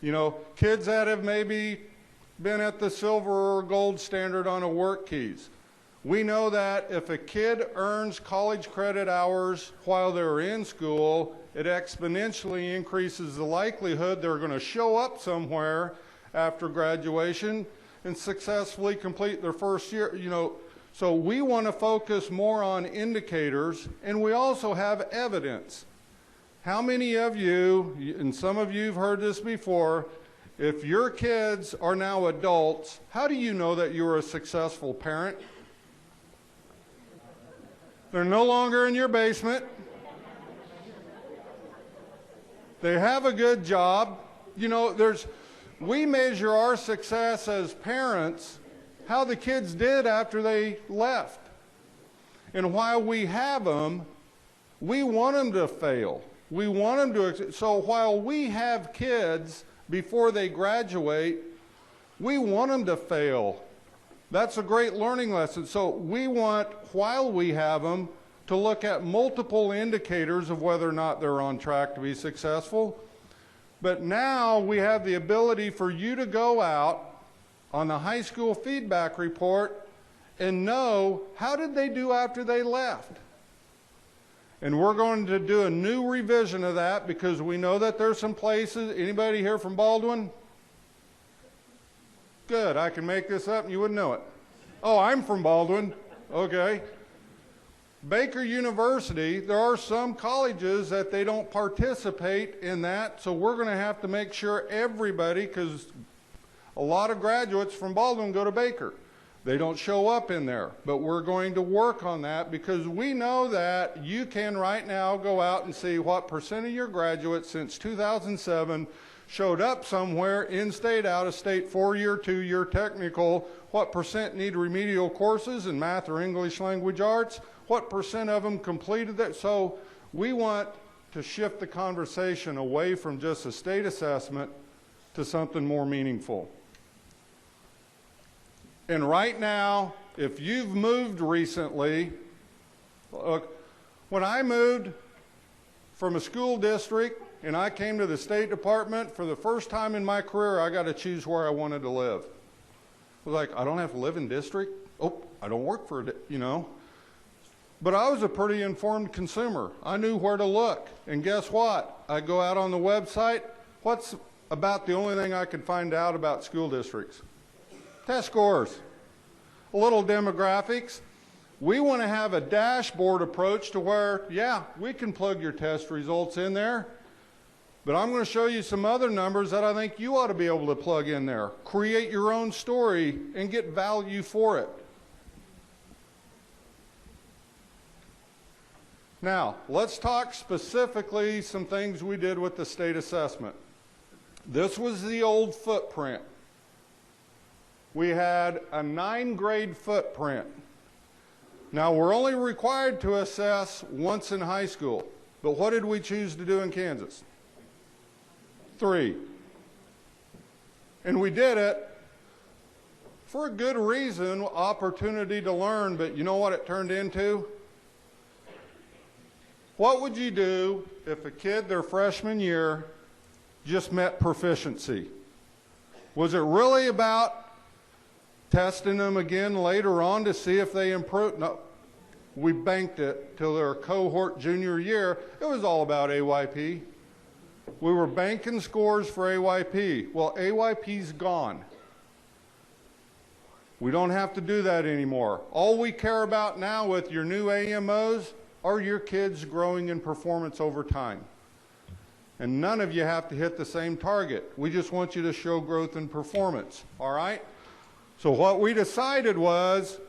You know, kids that have maybe been at the silver or gold standard on a work keys. We know that if a kid earns college credit hours while they're in school, it exponentially increases the likelihood they're going to show up somewhere after graduation and successfully complete their first year. You know, so we want to focus more on indicators, and we also have evidence. How many of you, and some of you have heard this before, if your kids are now adults, how do you know that you're a successful parent? They're no longer in your basement. They have a good job. You know, we measure our success as parents, how the kids did after they left. And while we have them, we want them to fail. We want them to, so while we have kids before they graduate, we want them to fail. That's a great learning lesson. So we want, while we have them, to look at multiple indicators of whether or not they're on track to be successful. But now we have the ability for you to go out on the high school feedback report and know, how did they do after they left? And we're going to do a new revision of that, because we know that there's some places. Anybody here from Baldwin? Good, I can make this up and you wouldn't know it. Oh, I'm from Baldwin. Okay. Baker University, there are some colleges that they don't participate in that, so we're going to have to make sure everybody, because a lot of graduates from Baldwin go to Baker. They don't show up in there, but we're going to work on that, because we know that you can right now go out and see what percent of your graduates since 2007 showed up somewhere, in-state, out-of-state, 4-year, 2-year technical, what percent need remedial courses in math or English language arts, what percent of them completed that. So we want to shift the conversation away from just a state assessment to something more meaningful. And right now, if you've moved recently, look, when I moved from a school district and I came to the State Department, for the first time in my career, I got to choose where I wanted to live. I was like, I don't have to live in district. Oh, I don't work for it, you know. But I was a pretty informed consumer. I knew where to look. And guess what? I go out on the website. What's about the only thing I could find out about school districts? Test scores. A little demographics. We want to have a dashboard approach to where, yeah, we can plug your test results in there, but I'm going to show you some other numbers that I think you ought to be able to plug in there. Create your own story and get value for it. Now, let's talk specifically some things we did with the state assessment. This was the old footprint. We had a 9-grade footprint. Now, we're only required to assess once in high school, but what did we choose to do in Kansas? 3. And we did it for a good reason, opportunity to learn, but you know what it turned into? What would you do if a kid their freshman year just met proficiency? Was it really about testing them again later on to see if they improved? No. We banked it till their cohort junior year. It was all about AYP. We were banking scores for AYP. Well, AYP's gone. We don't have to do that anymore. All we care about now with your new AMOs are your kids growing in performance over time. And none of you have to hit the same target. We just want you to show growth in performance, all right? So what we decided was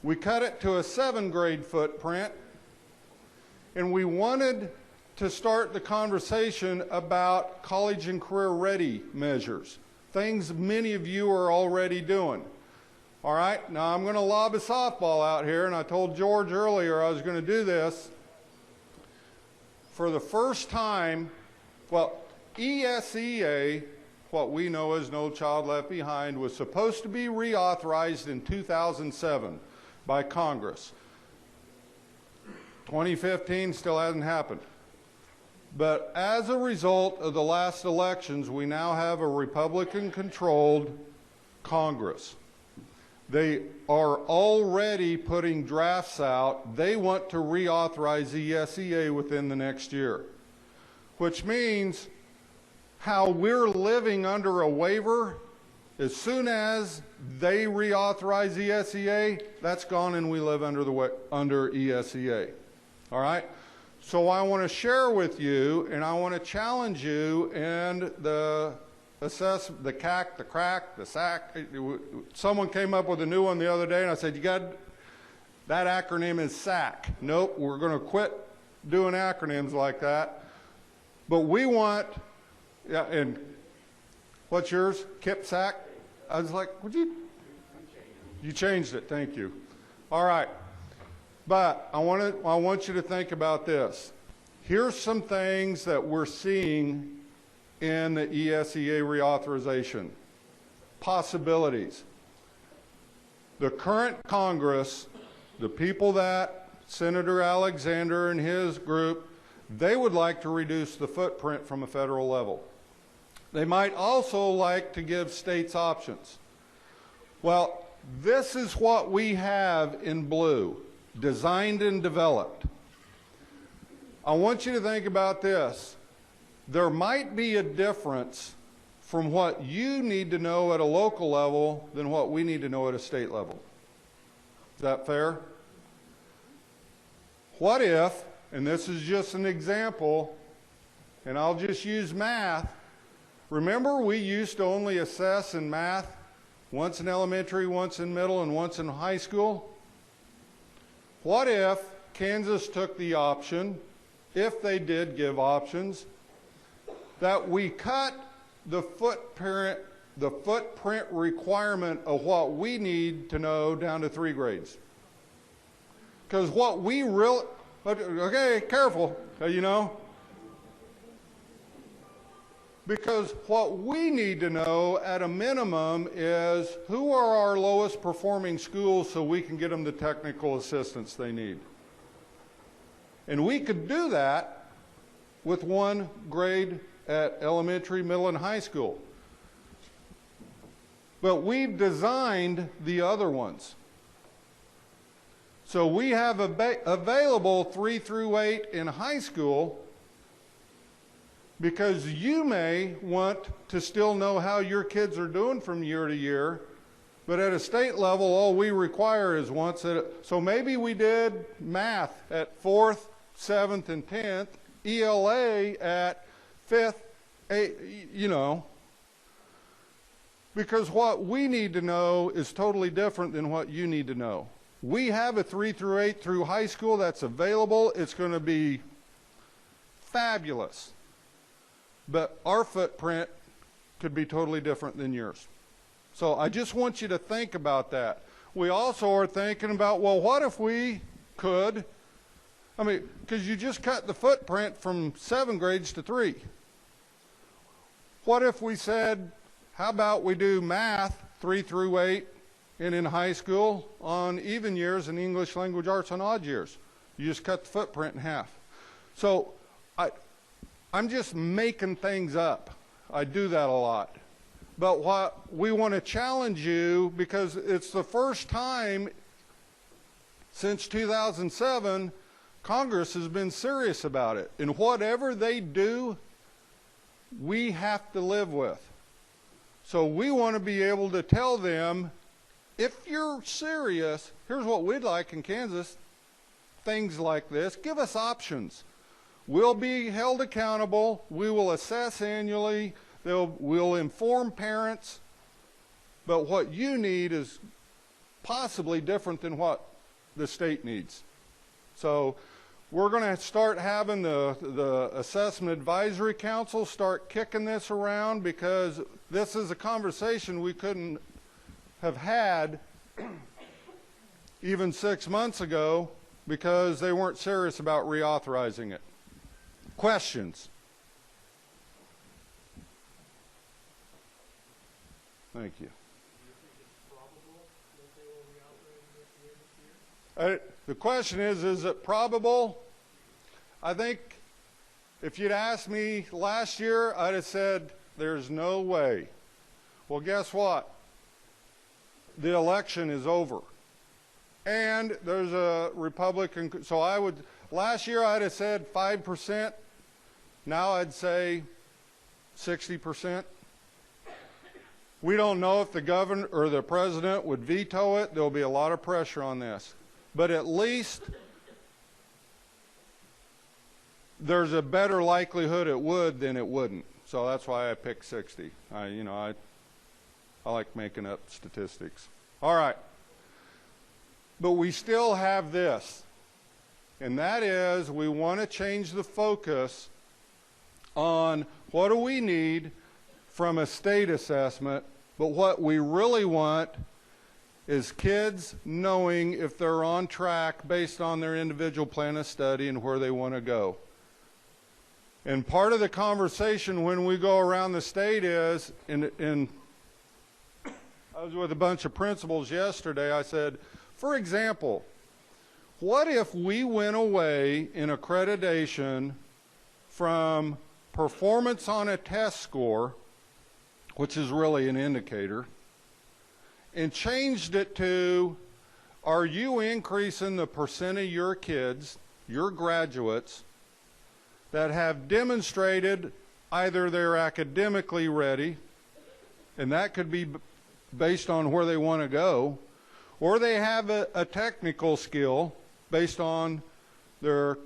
we cut it to a 7-grade footprint, and we wanted to start the conversation about college and career ready measures, things many of you are already doing. All right, now I'm going to lob a softball out here, and I told George earlier I was going to do this. For the first time, well, ESEA, what we know as No Child Left Behind, was supposed to be reauthorized in 2007 by Congress. 2015 still hasn't happened. But as a result of the last elections, we now have a Republican-controlled Congress. They are already putting drafts out. They want to reauthorize ESEA within the next year, which means how we're living under a waiver, as soon as they reauthorize ESEA, that's gone and we live under ESEA. All right? So I want to share with you, and I want to challenge you and the CAC, the crack, the SAC. Someone came up with a new one the other day, and I said, that acronym is SAC. Nope, we're going to quit doing acronyms like that. But we want, yeah, and what's yours? Kip SAC? I was like, you changed it, thank you. All right. But I want you to think about this. Here's some things that we're seeing in the ESEA reauthorization. Possibilities. The current Congress, the people that Senator Alexander and his group, they would like to reduce the footprint from a federal level. They might also like to give states options. Well, this is what we have in blue, designed and developed. I want you to think about this. There might be a difference from what you need to know at a local level than what we need to know at a state level. Is that fair? What if, and this is just an example, and I'll just use math. Remember, we used to only assess in math once in elementary, once in middle, and once in high school? What if Kansas took the option, if they did give options, that we cut the footprint requirement of what we need to know down to 3 grades? Because what we really, okay, careful, you know. Because what we need to know at a minimum is who are our lowest performing schools so we can get them the technical assistance they need. And we could do that with 1 grade at elementary, middle, and high school. But we've designed the other ones. So we have available 3 through 8 in high school, because you may want to still know how your kids are doing from year to year, But at a state level, all we require is once so maybe we did math at 4th, 7th, and 10th, ELA at 5th, 8th, you know. Because what we need to know is totally different than what you need to know. We have a 3 through 8 through high school that's available. It's going to be fabulous. But our footprint could be totally different than yours. So I just want you to think about that. We also are thinking about, well, what if we could, I mean, because you just cut the footprint from 7 grades to 3. What if we said, how about we do math 3 through 8 and in high school on even years and English language arts on odd years? You just cut the footprint in half. So I'm just making things up. I do that a lot. But what we want to challenge you, because it's the first time since 2007 Congress has been serious about it. And whatever they do, we have to live with. So we want to be able to tell them, if you're serious, here's what we'd like in Kansas, things like this. Give us options. We'll be held accountable. We will assess annually. We'll inform parents. But what you need is possibly different than what the state needs. So we're going to start having the Assessment Advisory Council start kicking this around, because this is a conversation we couldn't have had even 6 months ago because they weren't serious about reauthorizing it. Questions? Thank you. The question is it probable? I think if you'd asked me last year, I'd have said, there's no way. Well, guess what? The election is over. And there's a Republican, so last year I'd have said 5%. Now I'd say 60%. We don't know if the governor or the president would veto it. There'll be a lot of pressure on this. But at least there's a better likelihood it would than it wouldn't. So that's why I picked 60. I like making up statistics. All right. But we still have this. And that is, we want to change the focus on what do we need from a state assessment, but what we really want is kids knowing if they're on track based on their individual plan of study and where they want to go. And part of the conversation when we go around the state is, I was with a bunch of principals yesterday, I said, for example, what if we went away in accreditation from performance on a test score, which is really an indicator, and changed it to, are you increasing the percent of your kids, your graduates, that have demonstrated either they're academically ready, and that could be based on where they want to go, or they have a technical skill based on their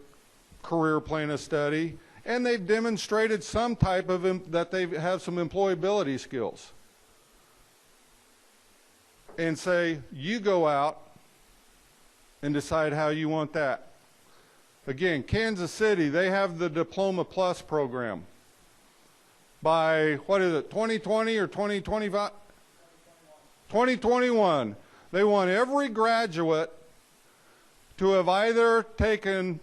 career plan of study, and they've demonstrated some type of, that they have some employability skills. And say, you go out and decide how you want that. Again, Kansas City, they have the Diploma Plus program. By, 2020 or 2025? 2021. They want every graduate to have either taken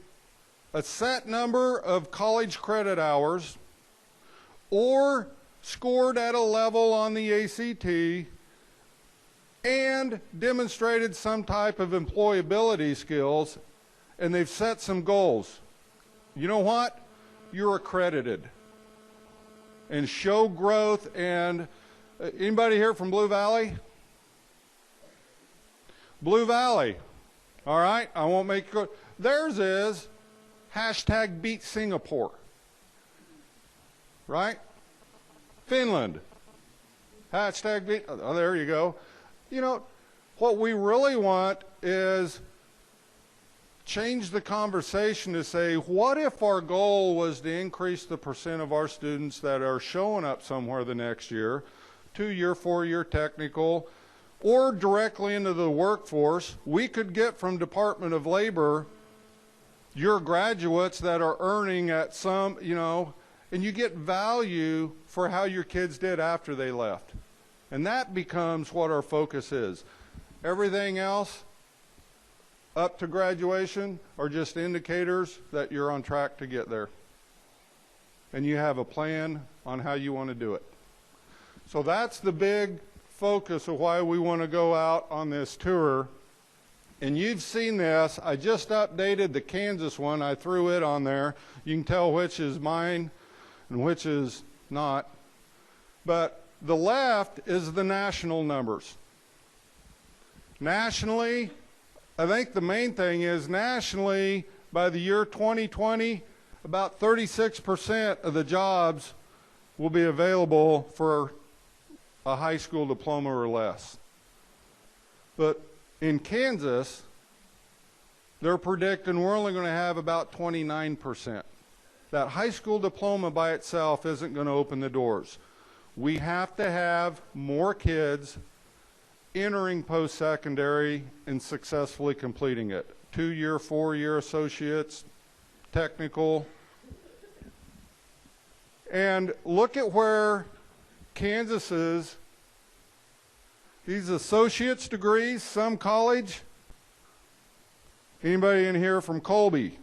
a set number of college credit hours or scored at a level on the ACT and demonstrated some type of employability skills, and they've set some goals. You know what? You're accredited. And show growth. And anybody here from Blue Valley? Blue Valley. All right, I won't make it. Theirs is hashtag beat Singapore. Right? Finland. Hashtag beat, oh, there you go. You know, what we really want is change the conversation to say, what if our goal was to increase the percent of our students that are showing up somewhere the next year, 2-year, 4-year technical, or directly into the workforce? We could get from Department of Labor your graduates that are earning at some, you know, and you get value for how your kids did after they left. And that becomes what our focus is. Everything else up to graduation are just indicators that you're on track to get there. And you have a plan on how you want to do it. So that's the big focus of why we want to go out on this tour. And you've seen this. I just updated the Kansas one. I threw it on there. You can tell which is mine and which is not. But the left is the national numbers. Nationally, I think the main thing is nationally, by the year 2020, about 36% of the jobs will be available for a high school diploma or less. But in Kansas, they're predicting we're only going to have about 29%. That high school diploma by itself isn't going to open the doors. We have to have more kids entering post-secondary and successfully completing it. 2-year, 4-year associates, technical. And look at where Kansas is. These associate's degrees, some college. Anybody in here from Colby?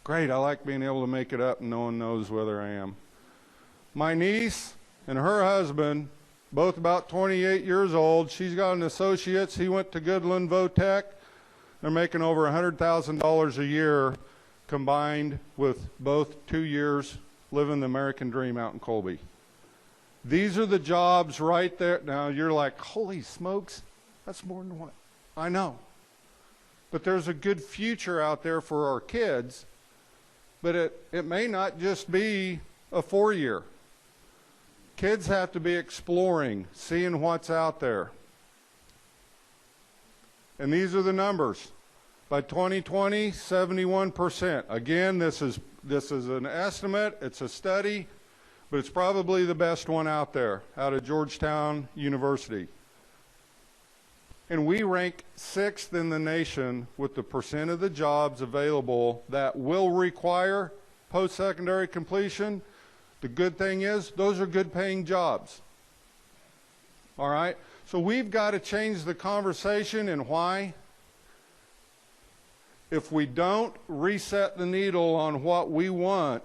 Great, I like being able to make it up and no one knows whether I am. My niece and her husband, both about 28 years old. She's got an associate's. He went to Goodland Votech. They're making over $100,000 a year combined with both 2 years living the American dream out in Colby. These are the jobs right there. Now you're like, holy smokes, that's more than what? I know. But there's a good future out there for our kids, but it may not just be a 4-year. Kids have to be exploring, seeing what's out there. And these are the numbers. By 2020, 71%. Again, this is an estimate, it's a study, but it's probably the best one out there, out of Georgetown University. And we rank 6th in the nation with the percent of the jobs available that will require post-secondary completion. The good thing is, those are good paying jobs. All right? So we've got to change the conversation, and why? If we don't reset the needle on what we want,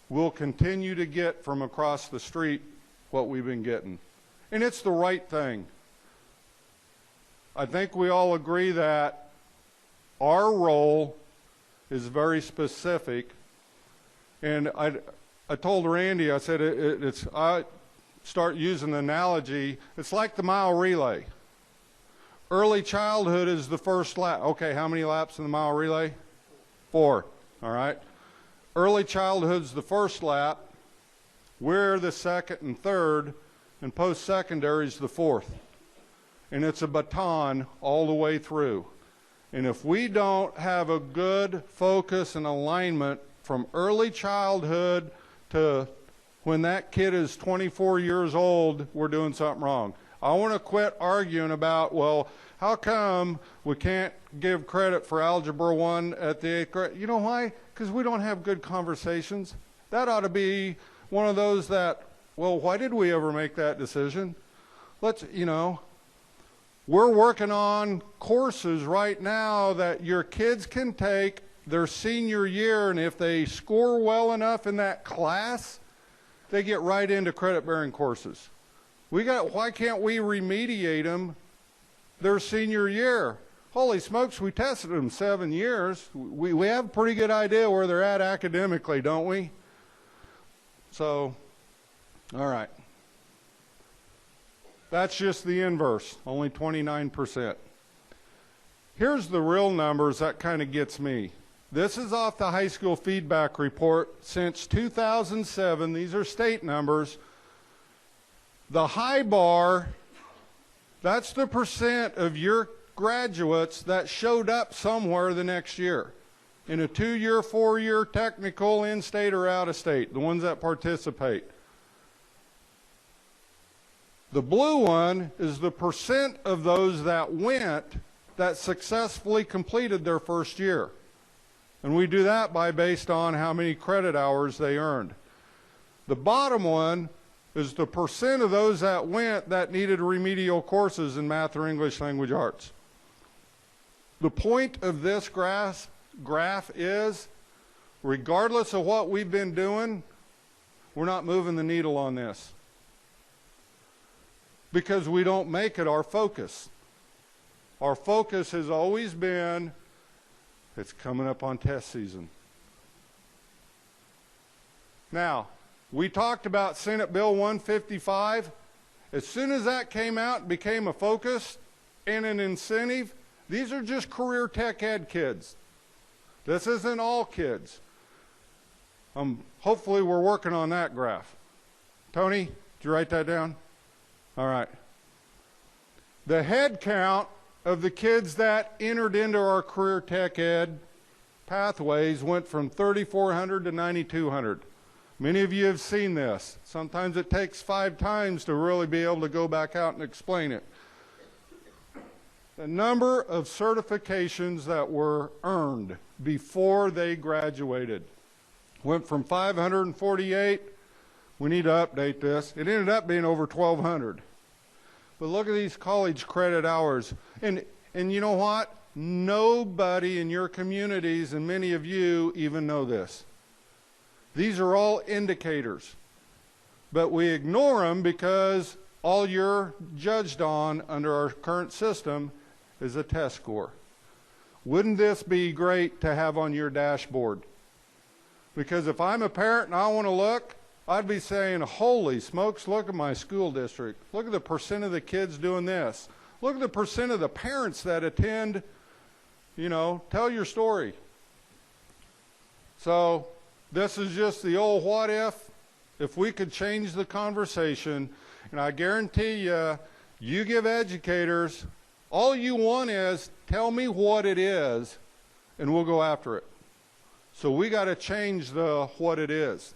we'll continue to get from across the street what we've been getting. And it's the right thing. I think we all agree that our role is very specific. And I told Randy, I said, I start using the analogy, it's like the mile relay. Early childhood is the first lap. Okay, how many laps in the mile relay? 4, all right? Early childhood's the first lap. We're the second and third, and post-secondary is the 4th. And it's a baton all the way through. And if we don't have a good focus and alignment from early childhood to when that kid is 24 years old, we're doing something wrong. I want to quit arguing about, well, how come we can't give credit for Algebra 1 at the 8th grade? You know why? Because we don't have good conversations. That ought to be one of those that, well, why did we ever make that decision? Let's, you know, we're working on courses right now that your kids can take their senior year, and if they score well enough in that class, they get right into credit-bearing courses. Why can't we remediate them their senior year? Holy smokes, we tested them 7 years. We have a pretty good idea where they're at academically, don't we? So, all right. That's just the inverse, only 29%. Here's the real numbers that kind of gets me. This is off the high school feedback report. Since 2007, these are state numbers, The high bar, that's the percent of your graduates that showed up somewhere the next year in a 2-year, 4-year technical, in-state or out-of-state, the ones that participate. The blue one is the percent of those that went that successfully completed their first year. And we do that by based on how many credit hours they earned. The bottom one is the percent of those that went that needed remedial courses in math or English language arts. The point of this graph is, regardless of what we've been doing, we're not moving the needle on this. Because we don't make it our focus. Our focus has always been, it's coming up on test season. Now, we talked about Senate Bill 155. As soon as that came out and became a focus and an incentive, these are just career tech ed kids. This isn't all kids. Hopefully we're working on that graph. Tony, did you write that down? All right. The head count of the kids that entered into our career tech ed pathways went from 3,400 to 9,200. Many of you have seen this. Sometimes it takes 5 times to really be able to go back out and explain it. The number of certifications that were earned before they graduated went from 548. We need to update this. It ended up being over 1,200. But look at these college credit hours. And you know what? Nobody in your communities, and many of you even know this. These are all indicators. But we ignore them because all you're judged on under our current system is a test score. Wouldn't this be great to have on your dashboard? Because if I'm a parent and I want to look, I'd be saying, holy smokes, look at my school district. Look at the percent of the kids doing this. Look at the percent of the parents that attend, tell your story. So this is just the old what if we could change the conversation. And I guarantee you give educators, all you want is tell me what it is and we'll go after it. So we got to change the what it is.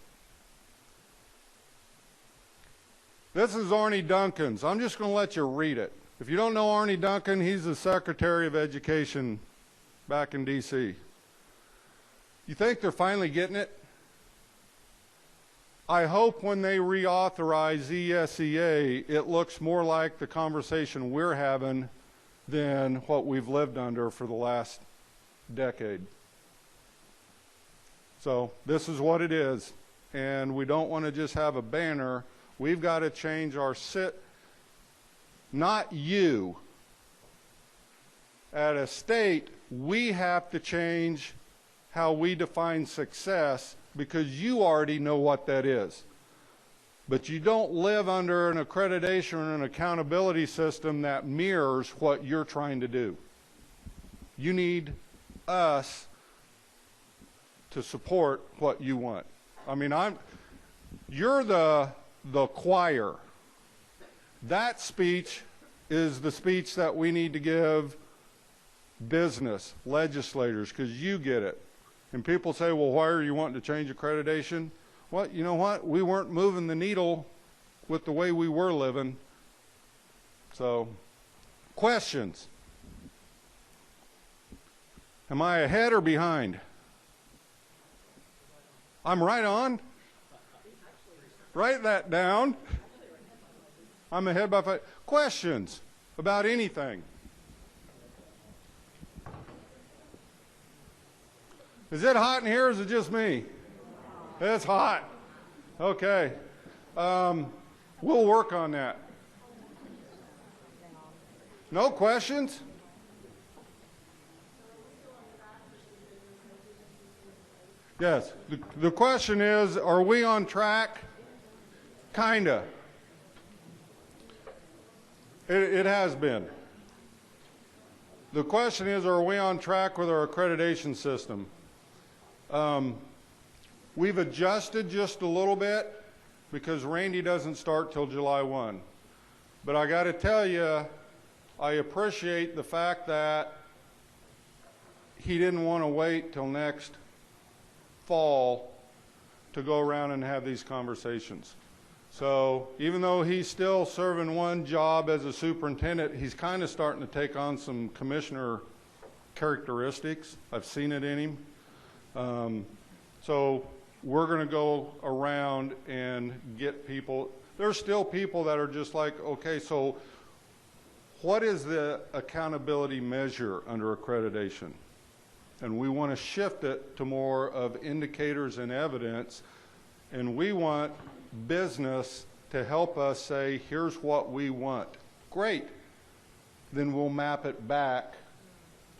This is Arnie Duncan's. I'm just going to let you read it. If you don't know Arnie Duncan, he's the Secretary of Education back in D.C. You think they're finally getting it? I hope when they reauthorize ESEA, it looks more like the conversation we're having than what we've lived under for the last decade. So this is what it is. And we don't want to just have a banner. We've got to change our not you. At a state, we have to change how we define success because you already know what that is. But you don't live under an accreditation or an accountability system that mirrors what you're trying to do. You need us to support what you want. I mean, you're the choir. That speech is the speech that we need to give business, legislators, because you get it. And people say, well, why are you wanting to change accreditation? Well, you know what? We weren't moving the needle with the way we were living. So, questions? Am I ahead or behind? I'm right on. Write that down. I'm ahead by 5. Questions about anything? Is it hot in here or is it just me? It's hot. Okay. We'll work on that. No questions? Yes. The question is, are we on track? Kinda. It has been. The question is, are we on track with our accreditation system? We've adjusted just a little bit. because Randy doesn't start till July 1. But I got to tell you, I appreciate the fact that he didn't want to wait till next fall to go around and have these conversations. So even though he's still serving one job as a superintendent, he's kind of starting to take on some commissioner characteristics. I've seen it in him. So we're going to go around and get people. There's still people that are just like, okay, so what is the accountability measure under accreditation? And we want to shift it to more of indicators and evidence, and we want business to help us say, here's what we want. Great. Then we'll map it back,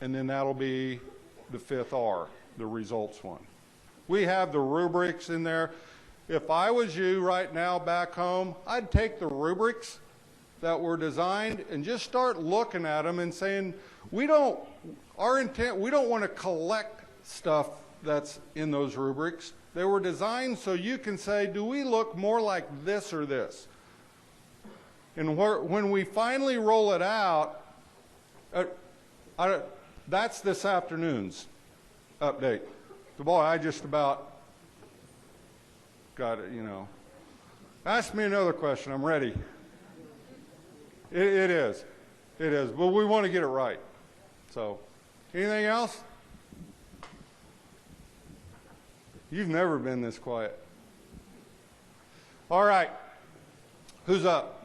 and then that'll be the 5th R, the results one. We have the rubrics in there. If I was you right now back home, I'd take the rubrics that were designed and just start looking at them and saying, our intent, we don't want to collect stuff that's in those rubrics. They were designed so you can say, do we look more like this or this? And when we finally roll it out, that's this afternoon's update. Boy, I just about got it, you know. Ask me another question. I'm ready. It is. It is. But we want to get it right. So, anything else? You've never been this quiet. All right. Who's up?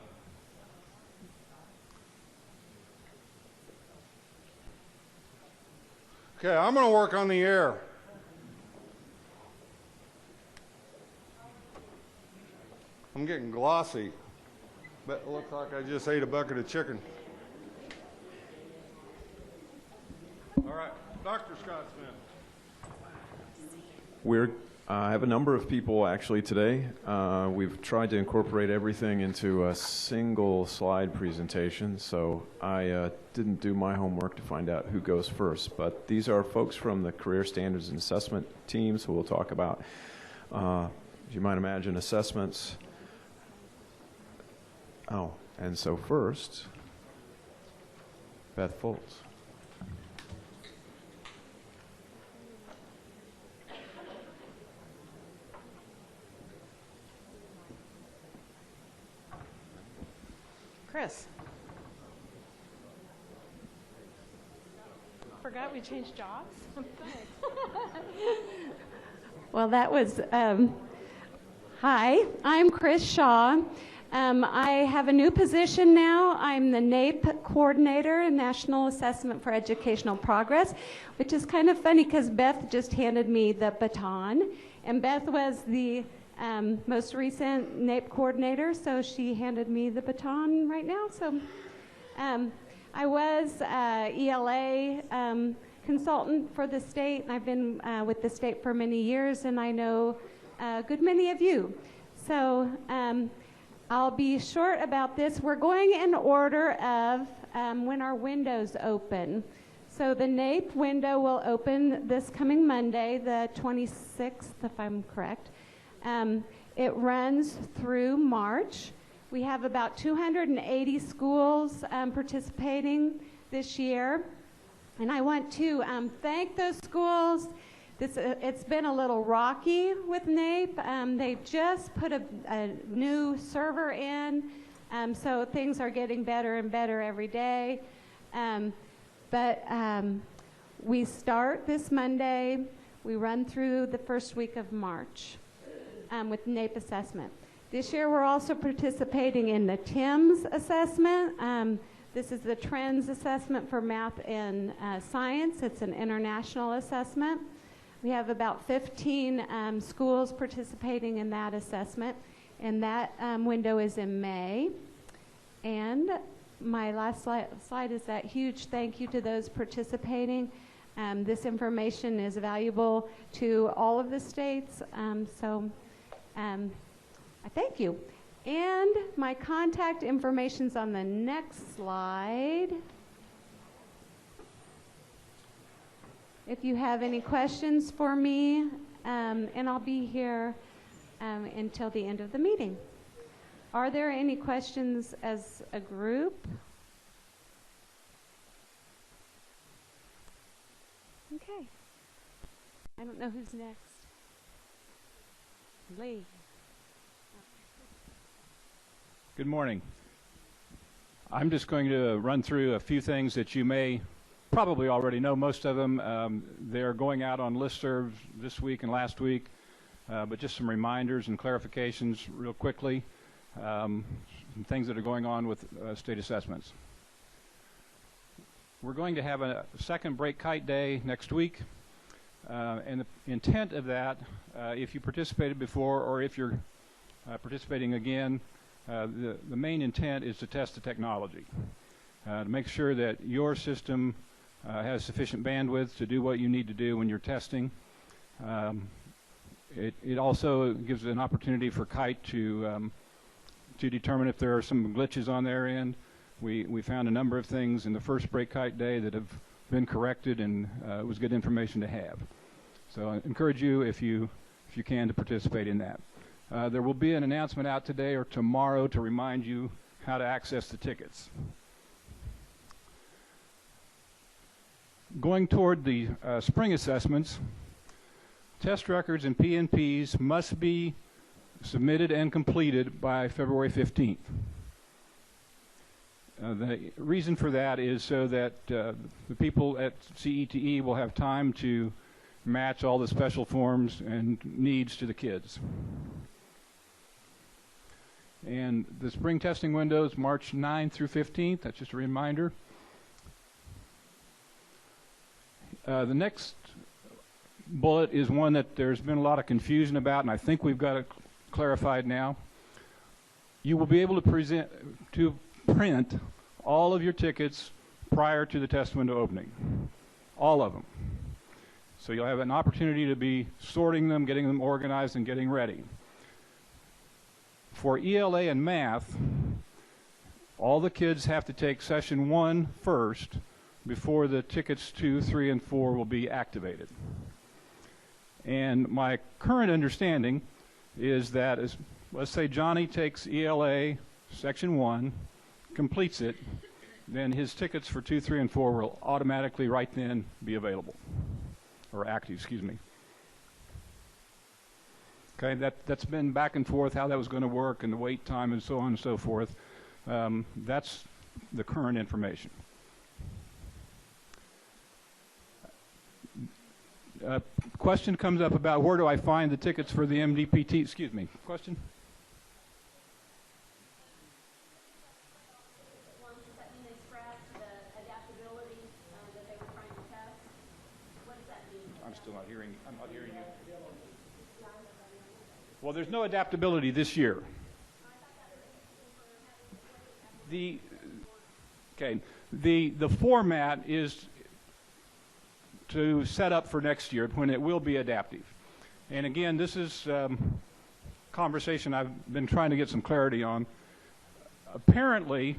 Okay, I'm going to work on the air. I'm getting glossy, but it looks like I just ate a bucket of chicken. All right, Dr. Scott Smith. I have a number of people actually today. We've tried to incorporate everything into a single slide presentation, so I didn't do my homework to find out who goes first. But these are folks from the Career Standards and Assessment teams who will talk about, as you might imagine, assessments. Oh, and so first, Beth Foltz. Chris. Forgot we changed jobs? Well, that was, hi, I'm Chris Shaw. I have a new position now. I'm the NAEP coordinator in National Assessment for Educational Progress, which is kind of funny because Beth just handed me the baton, and Beth was the most recent NAEP coordinator, so she handed me the baton right now. So I was ELA consultant for the state, and I've been with the state for many years, and I know a good many of you. So I'll be short about this. We're going in order of when our windows open. So the NAEP window will open this coming Monday, the 26th, if I'm correct. It runs through March. We have about 280 schools participating this year. And I want to thank those schools. It's been a little rocky with NAEP. They've just put a new server in, so things are getting better and better every day. But we start this Monday. We run through the first week of March with NAEP assessment. This year we're also participating in the TIMS assessment. This is the Trends Assessment for Math and Science. It's an international assessment. We have about 15 schools participating in that assessment, and that window is in May. And my last slide is that huge thank you to those participating. This information is valuable to all of the states, so I thank you. And my contact information's on the next slide. If you have any questions for me, and I'll be here until the end of the meeting. Are there any questions as a group? Okay. I don't know who's next. Lee. Good morning. I'm just going to run through a few things that you may probably already know. Most of them, they're going out on listservs this week and last week, but just some reminders and clarifications real quickly, some things that are going on with state assessments. We're going to have a second break kite day next week, and the intent of that, if you participated before or if you're participating again, the main intent is to test the technology, to make sure that your system has sufficient bandwidth to do what you need to do when you're testing. It also gives an opportunity for kite to determine if there are some glitches on their end. We found a number of things in the first break kite day that have been corrected, and it was good information to have. So I encourage you, if you can, to participate in that. There will be an announcement out today or tomorrow to remind you how to access the tickets. Going toward the spring assessments, test records and PNPs must be submitted and completed by February 15th. The reason for that is so that the people at CETE will have time to match all the special forms and needs to the kids. And the spring testing window is March 9th through 15th. That's just a reminder. The next bullet is one that there's been a lot of confusion about, and I think we've got it clarified now. You will be able to print all of your tickets prior to the test window opening. All of them. So you'll have an opportunity to be sorting them, getting them organized, and getting ready. For ELA and math, all the kids have to take session 1 first before the tickets 2, 3, and 4 will be activated. And my current understanding is that, let's say Johnny takes ELA section 1, completes it, then his tickets for 2, 3, and 4 will automatically right then be available, or active, excuse me. Okay, that's been back and forth how that was going to work and the wait time and so on and so forth. That's the current information. Question comes up about where do I find the tickets for the MDPT? Excuse me. Question? I'm still not hearing. I'm not hearing you. Well, there's no adaptability this year. The format is to set up for next year when it will be adaptive. And again, this is conversation I've been trying to get some clarity on. Apparently,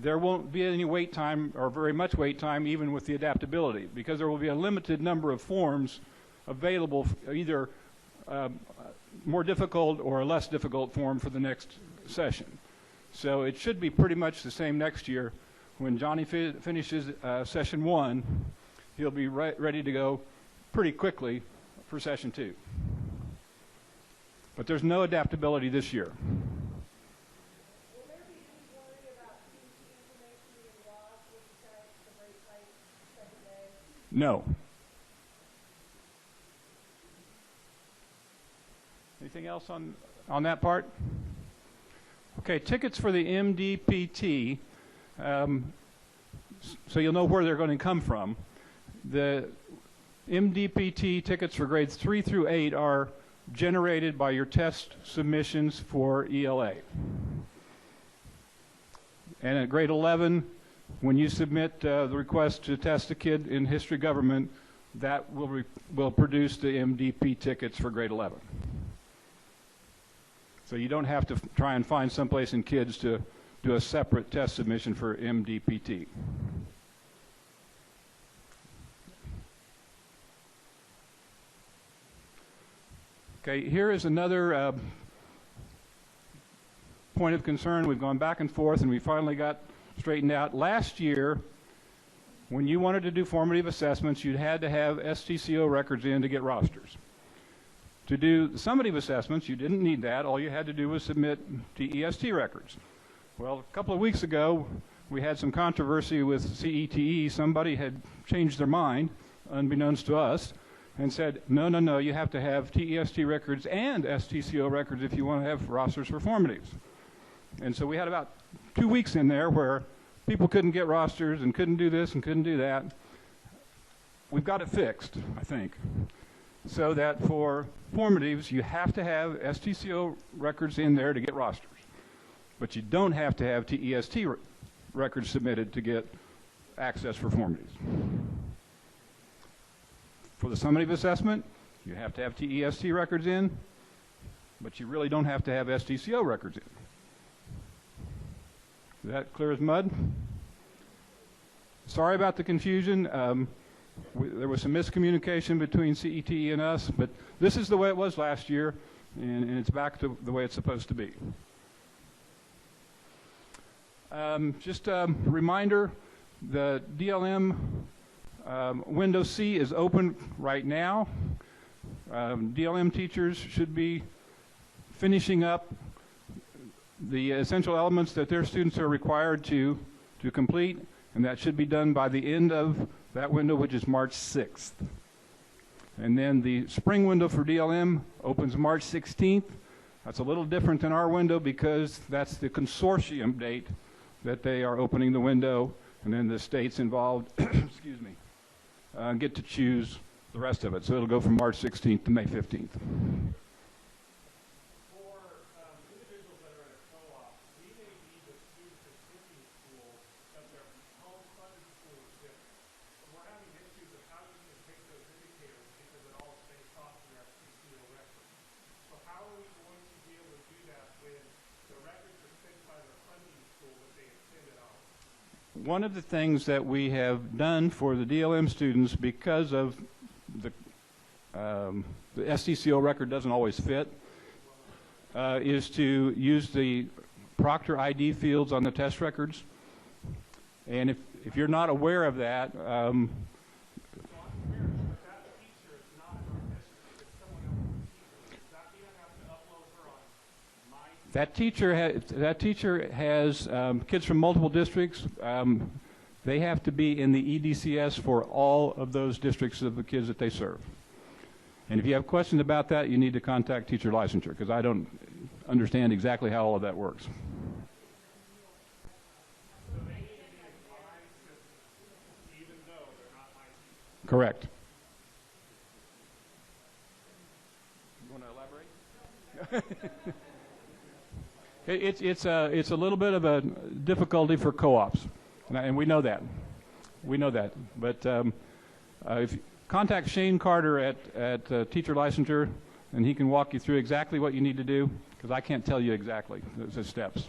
there won't be any wait time or very much wait time even with the adaptability, because there will be a limited number of forms available, either more difficult or a less difficult form for the next session. So it should be pretty much the same next year. When Johnny finishes session 1, he'll be ready to go pretty quickly for session 2. But there's no adaptability this year. Will there be any worry about information being lost with respect to the break site second day? No. Anything else on that part? Okay, tickets for the MDPT, so you'll know where they're going to come from. The MDPT tickets for grades 3 through 8 are generated by your test submissions for ELA. And at grade 11, when you submit the request to test a kid in history government, that will produce the MDP tickets for grade 11. So you don't have to try and find someplace in kids to do a separate test submission for MDPT. Okay, here is another point of concern. We've gone back and forth, and we finally got straightened out. Last year, when you wanted to do formative assessments, you had to have STCO records in to get rosters. To do summative assessments, you didn't need that. All you had to do was submit TEST records. Well, a couple of weeks ago, we had some controversy with CETE. Somebody had changed their mind, unbeknownst to us, and said, no, no, no, you have to have TEST records and STCO records if you want to have rosters for formatives. And so we had about 2 weeks in there where people couldn't get rosters and couldn't do this and couldn't do that. We've got it fixed, I think, so that for formatives, you have to have STCO records in there to get rosters. But you don't have to have TEST records submitted to get access for formatives. For the summative assessment, you have to have TEST records in, but you really don't have to have STCO records in. Is that clear as mud? Sorry about the confusion. There was some miscommunication between CETE and us, but this is the way it was last year, and it's back to the way it's supposed to be. Just a reminder, the DLM Window C is open right now. DLM teachers should be finishing up the essential elements that their students are required to complete, and that should be done by the end of that window, which is March 6th. And then the spring window for DLM opens March 16th. That's a little different than our window because that's the consortium date that they are opening the window, and then the states involved excuse me, get to choose the rest of it. So it'll go from March 16th to May 15th. One of the things that we have done for the DLM students, because of the STCO record doesn't always fit, is to use the Proctor ID fields on the test records. And if you're not aware of that, that teacher has kids from multiple districts. They have to be in the EDCS for all of those districts of the kids that they serve. And if you have questions about that, you need to contact teacher licensure, because I don't understand exactly how all of that works. Correct. You want to elaborate? It's a little bit of a difficulty for co-ops, and we know that. We know that. But if you contact Shane Carter at Teacher Licensure, and he can walk you through exactly what you need to do, because I can't tell you exactly the steps.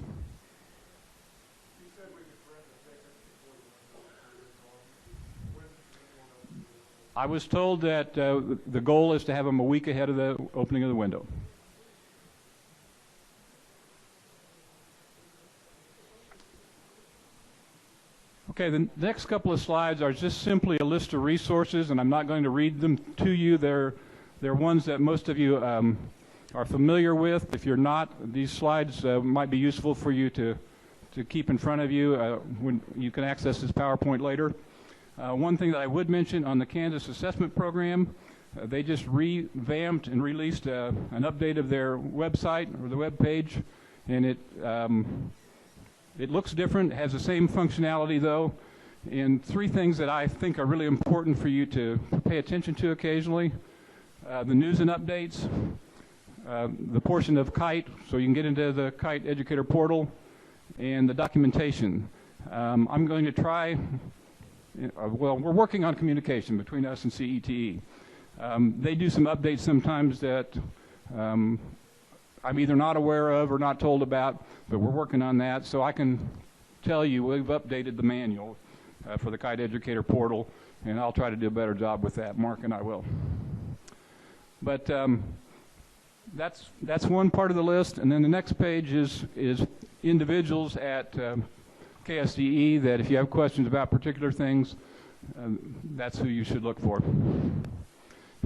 I was told that the goal is to have them a week ahead of the opening of the window. Okay, the next couple of slides are just simply a list of resources, and I'm not going to read them to you. They're ones that most of you are familiar with. If you're not, these slides might be useful for you to keep in front of you when you can access this PowerPoint later. One thing that I would mention on the Kansas Assessment Program, they just revamped and released an update of their website or the web page, and it looks different, has the same functionality though, and three things that I think are really important for you to pay attention to occasionally. The news and updates, the portion of KITE, so you can get into the KITE Educator Portal, and the documentation. I'm going to try, well, we're working on communication between us and CETE. They do some updates sometimes that I'm either not aware of or not told about, but we're working on that. So I can tell you we've updated the manual for the KITE Educator Portal, and I'll try to do a better job with that. Mark and I will. But that's one part of the list, and then the next page is individuals at KSDE that if you have questions about particular things, that's who you should look for.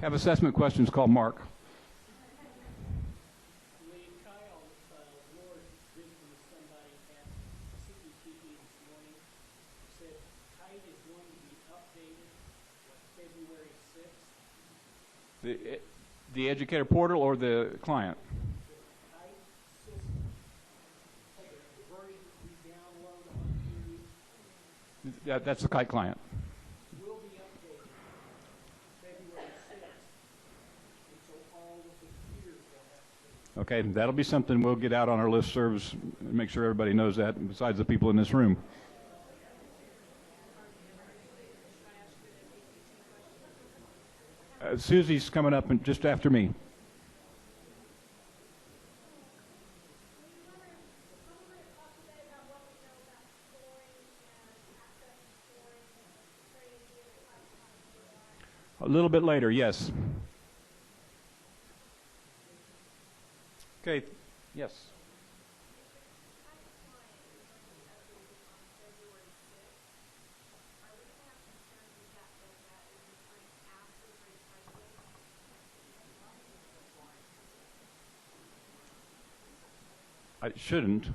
Have assessment questions, call Mark. Lee, Kyle Lord visited with somebody at CETE this morning. Said height is going to be updated February 6th. The educator portal or the client? The height system. Take a break, re-download on you. That's the kite client. Will be updated February 6th. And so all of the computers will have to. Okay, that'll be something we'll get out on our listservs, make sure everybody knows that, besides the people in this room. Susie's coming up just after me. A little bit later, yes. Okay, yes. I shouldn't.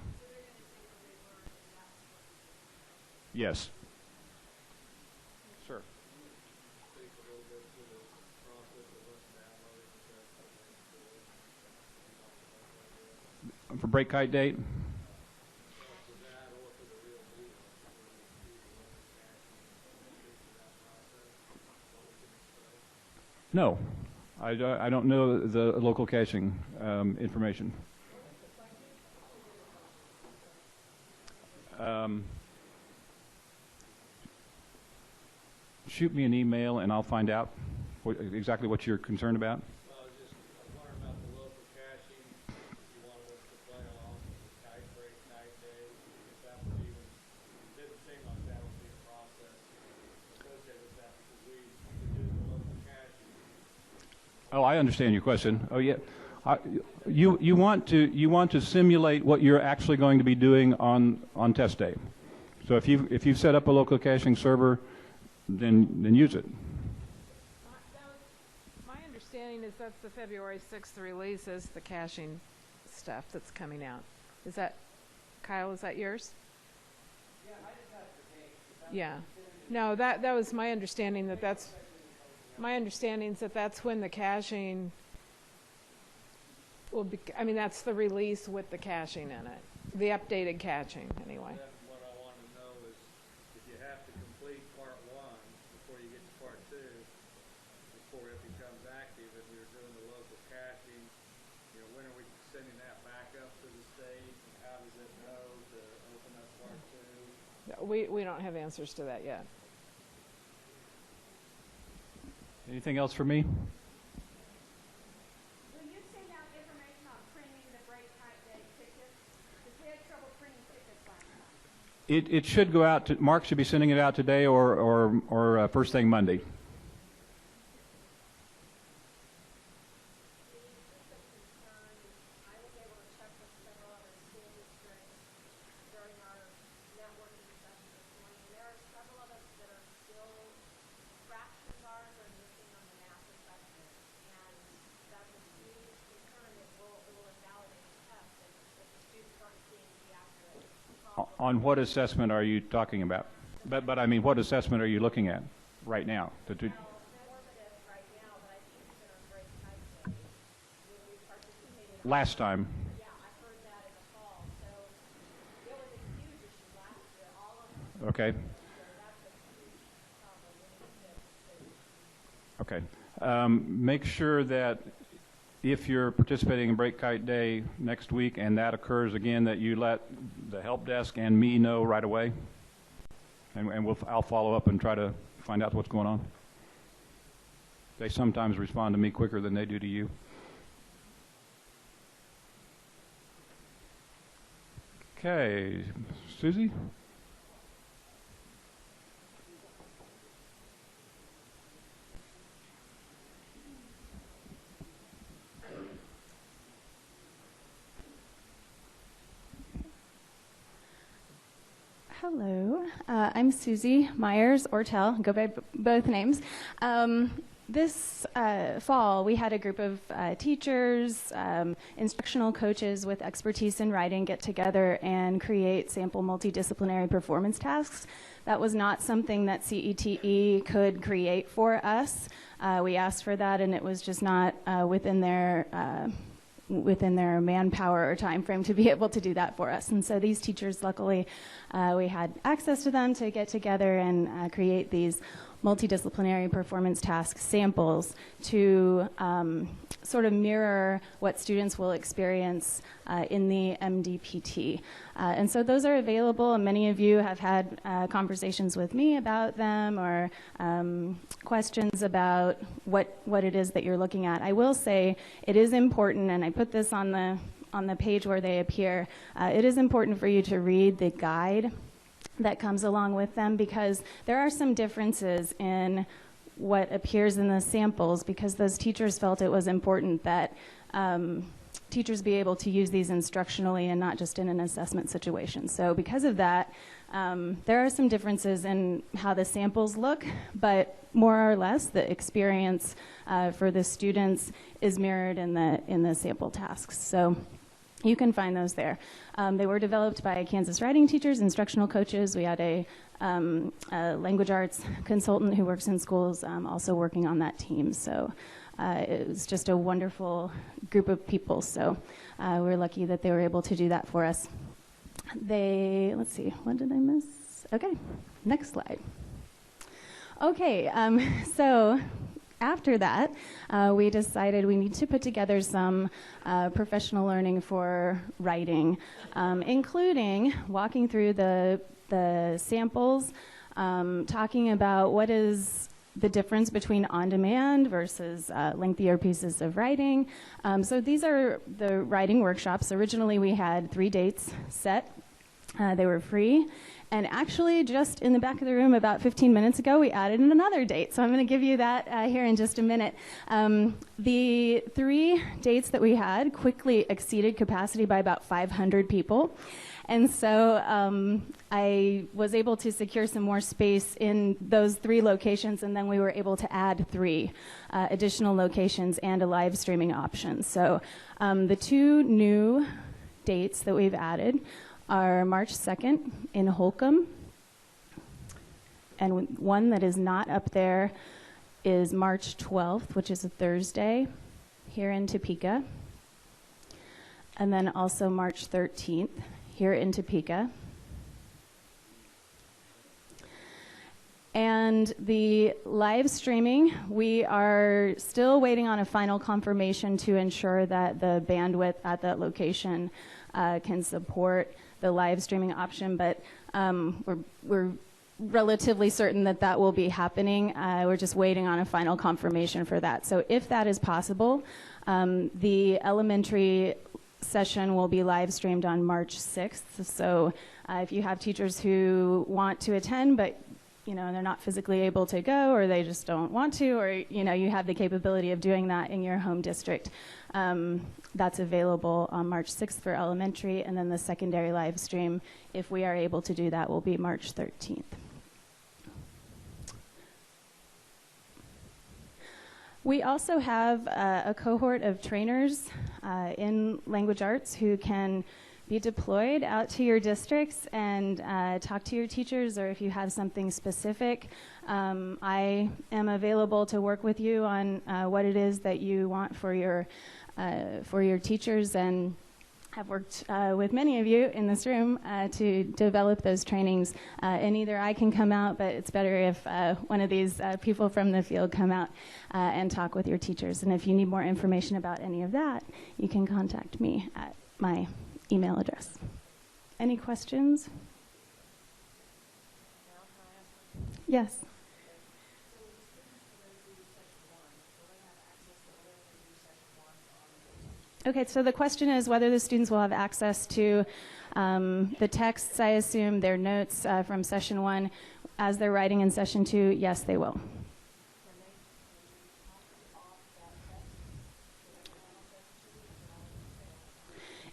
Yes. Sir. For break kite date? No. I don't know the local caching information. Shoot me an email and I'll find out exactly what you're concerned about. Well, I'm wondering about the local caching. If you want us to play along with the kite break night day, if that would even, it didn't seem like that would be a process associated with that because we do the local caching. Oh, I understand your question. Oh, yeah. You want to simulate what you're actually going to be doing on test day. So if you've set up a local caching server, then use it. My understanding is that's the February 6th release is the caching stuff that's coming out. Is that, Kyle, is that yours? Yeah, I just got the date. Yeah. No, that was my understanding my understanding is that's when the caching will be, I mean, that's the release with the caching in it. The updated caching, anyway. Then what I want to know is if you have to complete part 1 before you get to part 2, before it becomes active and you're doing the local caching, you know, when are we sending that back up to the state? How does it know to open up part 2? We don't have answers to that yet. Anything else for me? Will you send out information on printing the break kite day tickets? Because we had trouble printing tickets last time. It should go out. Mark should be sending it out today or first thing Monday. I was able to check with several other school districts during our networking session this morning. There are several of us that are still, fractions of ours are missing on the math assessment. And that's a huge concern. It will invalidate the test if the students aren't seeing the accurate. On what assessment are you talking about? But I mean, what assessment are you looking at right now? Formative right now, but I think it's in our break kite day. We participated. Last time. Yeah, I heard that in the fall. So it was a huge issue last year. All of us. Okay. So that's a huge problem. We need to Okay. Make sure that if you're participating in Break Kite Day next week and that occurs again, that you let the help desk and me know right away. And I'll follow up and try to find out what's going on. They sometimes respond to me quicker than they do to you. Okay, Susie? Hello, I'm Susie Myers Ortel, go by both names. This fall, we had a group of teachers, instructional coaches with expertise in writing get together and create sample multidisciplinary performance tasks. That was not something that CETE could create for us. We asked for that, and it was just not within their manpower or time frame to be able to do that for us. And so these teachers, luckily, we had access to them to get together and create these multidisciplinary performance task samples to sort of mirror what students will experience in the MDPT. And so those are available, and many of you have had conversations with me about them or questions about what it is that you're looking at. I will say it is important, and I put this on the page where they appear, it is important for you to read the guide that comes along with them, because there are some differences in what appears in the samples, because those teachers felt it was important that teachers be able to use these instructionally and not just in an assessment situation. So because of that, there are some differences in how the samples look, but more or less the experience for the students is mirrored in the sample tasks. So you can find those there. They were developed by Kansas writing teachers, instructional coaches. We had a language arts consultant who works in schools also working on that team. So it was just a wonderful group of people. So we're lucky that they were able to do that for us. Let's see, what did I miss? Okay, next slide. Okay, so after that, we decided we need to put together some professional learning for writing, including walking through the samples, talking about what is the difference between on-demand versus lengthier pieces of writing. So these are the writing workshops. Originally, we had 3 dates set. They were free. And actually, just in the back of the room about 15 minutes ago, we added in another date. So I'm going to give you that here in just a minute. The 3 dates that we had quickly exceeded capacity by about 500 people. And so I was able to secure some more space in those 3 locations, and then we were able to add 3 additional locations and a live streaming option. So the 2 new dates that we've added are March 2nd in Holcomb, and one that is not up there is March 12th, which is a Thursday, here in Topeka, and then also March 13th here in Topeka. And the live streaming, we are still waiting on a final confirmation to ensure that the bandwidth at that location can support the live streaming option, but we're relatively certain that that will be happening. We're just waiting on a final confirmation for that. So if that is possible, the elementary session will be live streamed on March 6th. So if you have teachers who want to attend, but they're not physically able to go, or they just don't want to, or you have the capability of doing that in your home district, that's available on March 6th for elementary, and then the secondary live stream, if we are able to do that, will be March 13th. We also have a cohort of trainers in language arts who can be deployed out to your districts and talk to your teachers, or if you have something specific, I am available to work with you on what it is that you want for your teachers, and have worked with many of you in this room to develop those trainings. And either I can come out, but it's better if one of these people from the field come out and talk with your teachers. And if you need more information about any of that, you can contact me at my email address. Any questions? Yes. Okay, so the question is whether the students will have access to the texts, I assume, their notes from session 1 as they're writing in session 2. Yes, they will.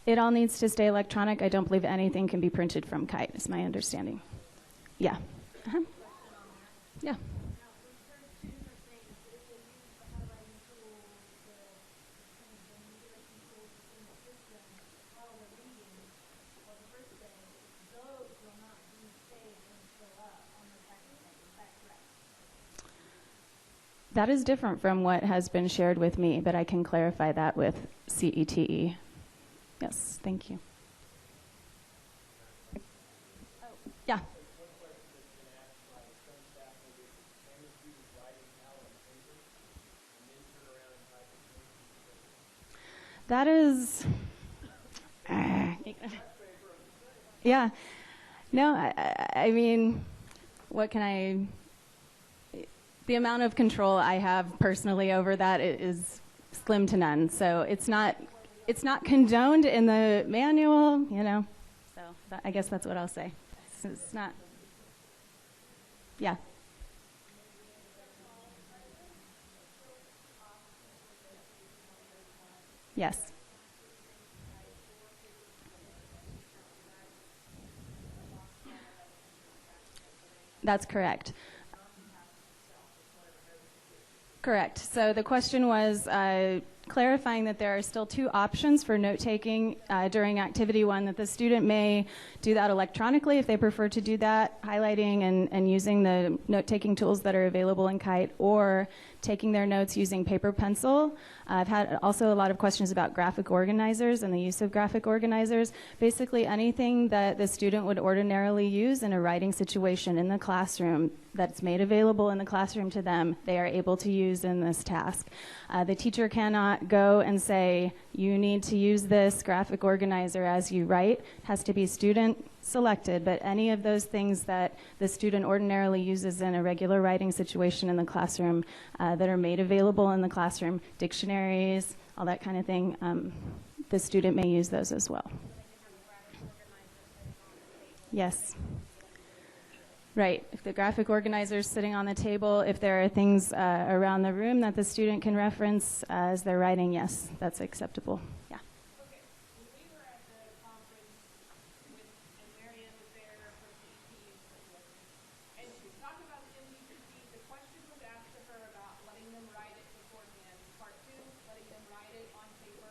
It all needs to stay electronic. I don't believe anything can be printed from Kite, is my understanding. Yeah. Uh-huh. Yeah. That is different from what has been shared with me, but I can clarify that with CETE. Yes, thank you. Oh, yeah. That is, yeah. No, I mean, what can I, the amount of control I have personally over that is slim to none. So it's not condoned in the manual, you know. So I guess that's what I'll say. It's not, yeah. Yes. That's correct. Correct. So the question was clarifying that there are still two options for note-taking during Activity 1, that the student may do that electronically if they prefer to do that, highlighting and using the note-taking tools that are available in KITE, or taking their notes using paper pencil. I've had also a lot of questions about graphic organizers and the use of graphic organizers. Basically anything that the student would ordinarily use in a writing situation in the classroom that's made available in the classroom to them, they are able to use in this task. The teacher cannot go and say, you need to use this graphic organizer as you write. It has to be student selected, but any of those things that the student ordinarily uses in a regular writing situation in the classroom that are made available in the classroom, dictionaries, all that kind of thing, the student may use those as well. Yes. Right. If the graphic organizer is sitting on the table, if there are things around the room that the student can reference as they're writing, yes, that's acceptable. Yeah. Okay. When we were at the conference and Marianne was there for CEP, and she was talking about the MDPP, the question was asked to her about letting them write it beforehand. Part 2, letting them write it on paper.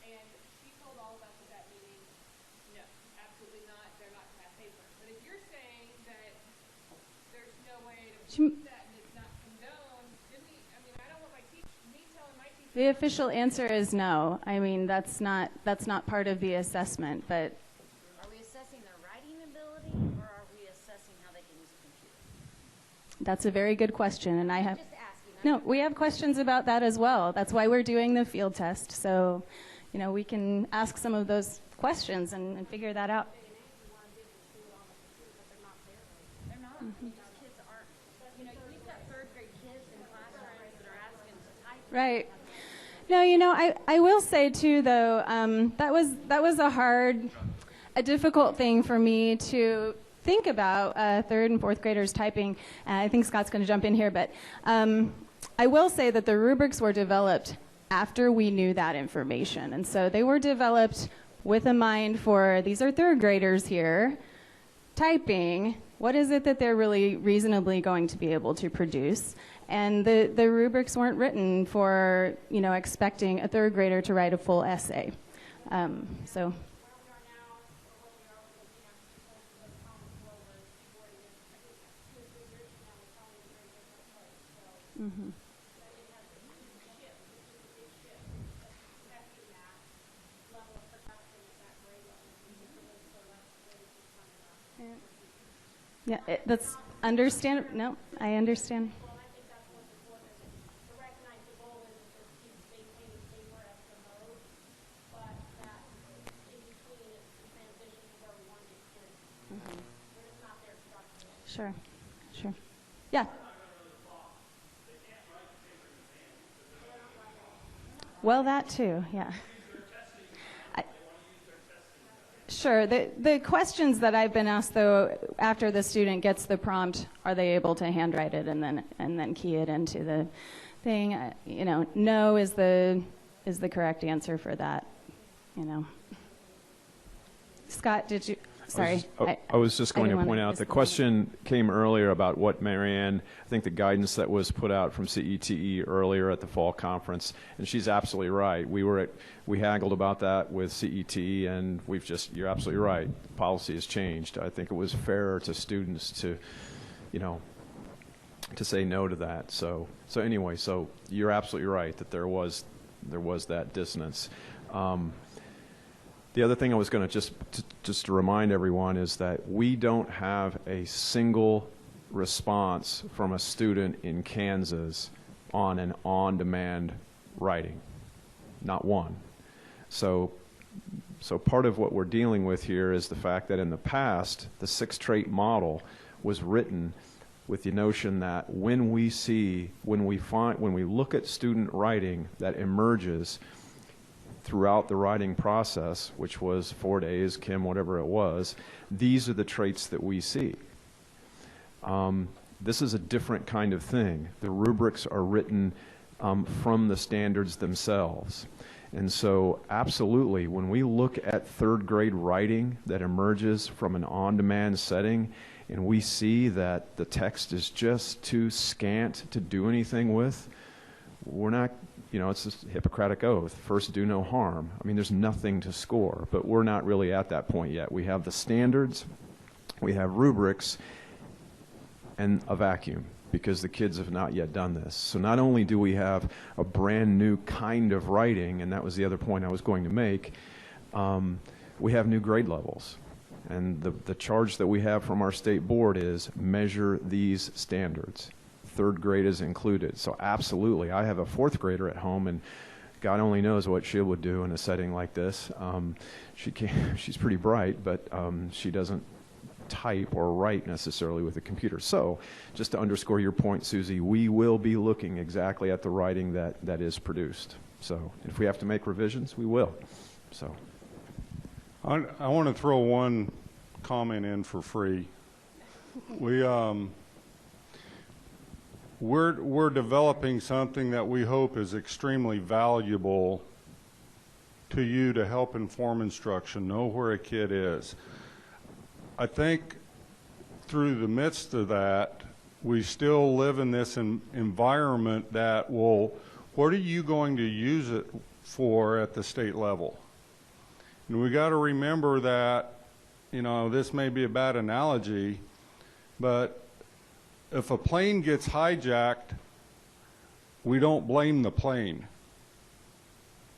And she told all of us at that meeting, no, absolutely not. They're not going to have paper. But if you're saying that there's no way to prove that and it's not condoned, didn't we, I mean, I don't want me telling my teacher. The official answer is no. I mean, that's not part of the assessment, but. Are we assessing their writing ability, or are we assessing how they can use a computer? That's a very good question, and I have. Just asking. No, we have questions about that as well. That's why we're doing the field test. So, you know, we can ask some of those questions and figure that out. They're not. These kids aren't. You know, we've got third grade kids in classrooms that are asking to type. Right. No, you know, I will say too, though, that was a difficult thing for me to think about third and fourth graders typing. I think Scott's going to jump in here, but I will say that the rubrics were developed after we knew that information, and so they were developed with a mind for, these are third graders here typing. What is it that they're really reasonably going to be able to produce? And the rubrics weren't written for, you know, expecting a third grader to write a full essay. So. Mm-hmm. Yeah, that's understand. No, I understand. Sure, sure. Yeah. Well, that too, yeah. Sure. The questions that I've been asked, though, after the student gets the prompt, are they able to handwrite it and then key it into the thing? You know, no is the correct answer for that. You know. Scott, Sorry. I was just going to didn't point wanna out, the question came earlier about what Marianne, I think the guidance that was put out from CETE earlier at the fall conference, and she's absolutely right. We haggled about that with CETE, and you're absolutely right. Policy has changed. I think it was fairer to students to, to say no to that. So anyway, so you're absolutely right that there was that dissonance. The other thing I was going to just to remind everyone is that we don't have a single response from a student in Kansas on an on-demand writing. Not one. So part of what we're dealing with here is the fact that in the past, the 6-trait model was written with the notion that when we look at student writing that emerges throughout the writing process, which was 4 days, Kim, whatever it was, these are the traits that we see. This is a different kind of thing. The rubrics are written from the standards themselves. And so absolutely, when we look at third grade writing that emerges from an on-demand setting, and we see that the text is just too scant to do anything with, we're not, it's a Hippocratic oath, first do no harm. I mean, there's nothing to score, but we're not really at that point yet. We have the standards, we have rubrics, and a vacuum, because the kids have not yet done this. So not only do we have a brand new kind of writing, and that was the other point I was going to make, we have new grade levels. And the charge that we have from our state board is measure these standards. Third grade is included. So absolutely, I have a 4th grader at home, and God only knows what she would do in a setting like this. She's pretty bright, but she doesn't type or write necessarily with a computer. So just to underscore your point, Susie, we will be looking exactly at the writing that is produced. So if we have to make revisions, we will. So I want to throw one comment in for free. We're developing something that we hope is extremely valuable to you to help inform instruction, know where a kid is. I think through the midst of that, we still live in this environment that, well, what are you going to use it for at the state level? And we got to remember that, this may be a bad analogy, but if a plane gets hijacked, we don't blame the plane.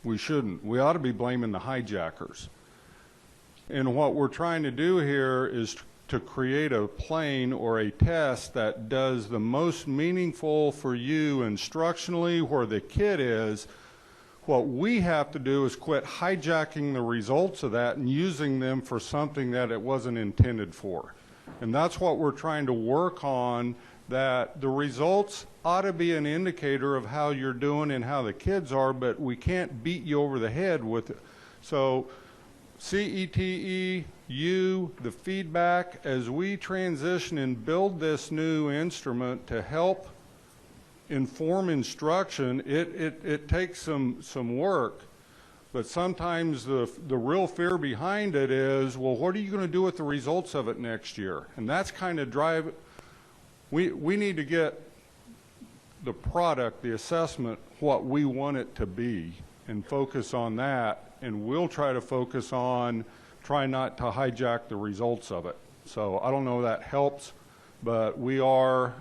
We shouldn't. We ought to be blaming the hijackers. And what we're trying to do here is to create a plane or a test that does the most meaningful for you instructionally where the kid is. What we have to do is quit hijacking the results of that and using them for something that it wasn't intended for. And that's what we're trying to work on, that the results ought to be an indicator of how you're doing and how the kids are, but we can't beat you over the head with it. So CETE, the feedback, as we transition and build this new instrument to help inform instruction, it takes some work, but sometimes the real fear behind it is, well, what are you going to do with the results of it next year? And that's kind of drive. We need to get the product, the assessment, what we want it to be, and focus on that, and we'll try to focus on try not to hijack the results of it. So I don't know if that helps, but we are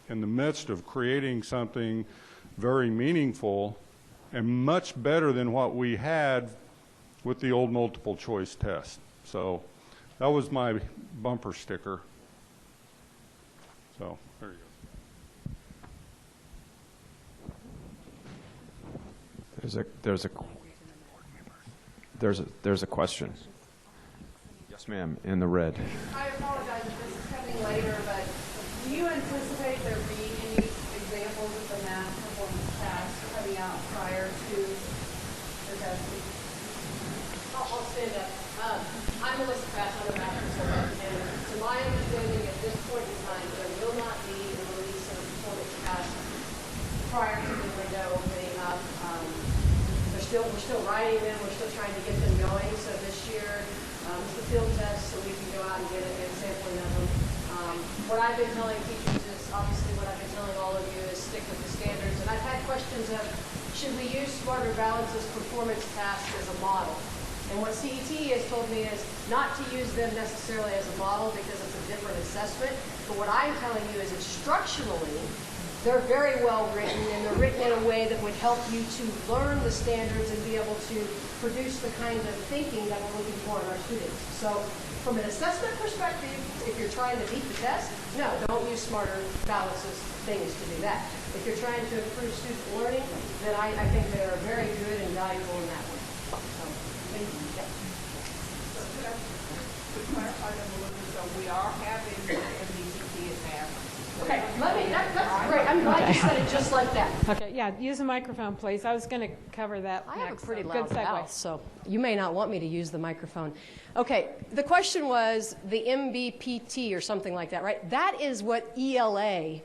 in the midst of creating something very meaningful and much better than what we had with the old multiple choice test. So that was my bumper sticker. So there you go. There's a question. Yes, ma'am, in the red. I apologize if this is coming later, but do you anticipate there being any examples of the math performance task coming out prior to the testing? I'll stand up. I'm Melissa Pratt, I'm a math consultant, and to my understanding at this point in time, there will not be a release of performance tasks prior to the window opening up. We're still writing them, we're still trying to get them going, so this year, it's the field test, so we out and get a sampling of them. What I've been telling teachers is, obviously what I've been telling all of you is stick with the standards. And I've had questions of, should we use Smarter Balance's performance tasks as a model? And what CET has told me is not to use them necessarily as a model because it's a different assessment. But what I'm telling you is instructionally, they're very well written, and they're written in a way that would help you to learn the standards and be able to produce the kind of thinking that we're looking for in our students. So from an assessment perspective, if you're trying to beat the test, no, don't use Smarter Balance's things to do that. If you're trying to improve student learning, then I think they are very good and valuable in that way. So, thank you. Yeah. So could I just clarify them a little bit? So we are having the MDPT in math. Okay, that's great. I'm glad you said it just like that. Okay, yeah, use the microphone, please. I was going to cover that I next. have a pretty so loud good segue. house, so you may not want me to use the microphone. Okay, the question was the MBPT or something like that, right? That is what ELA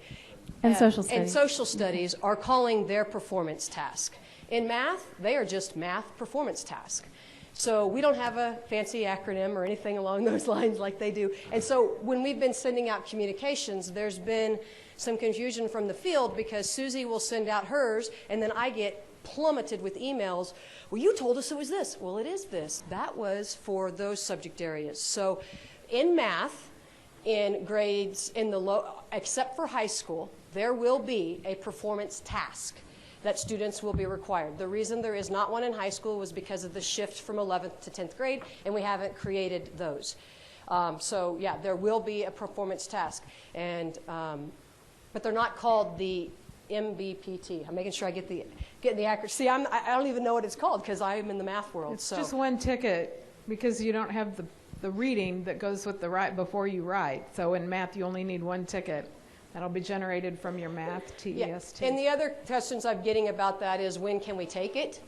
And social and studies. social studies are calling their performance task. In math, they are just math performance task. So we don't have a fancy acronym or anything along those lines like they do. And so when we've been sending out communications, there's been some confusion from the field because Susie will send out hers, and then I get plummeted with emails. Well, you told us it was this. Well, it is this. That was for those subject areas. So in math, in grades, in the low, except for high school, there will be a performance task that students will be required. The reason there is not one in high school was because of the shift from 11th to 10th grade, and we haven't created those. So yeah, there will be a performance task, and but they're not called the MBPT. I'm making sure I get the accuracy. I don't even know what it's called because I am in the math world. It's so. just one ticket because you don't have the reading that goes with the write before you write. So in math, you only need one ticket. That'll be generated from your math TEST. Yeah. And the other questions I'm getting about that is when can we take it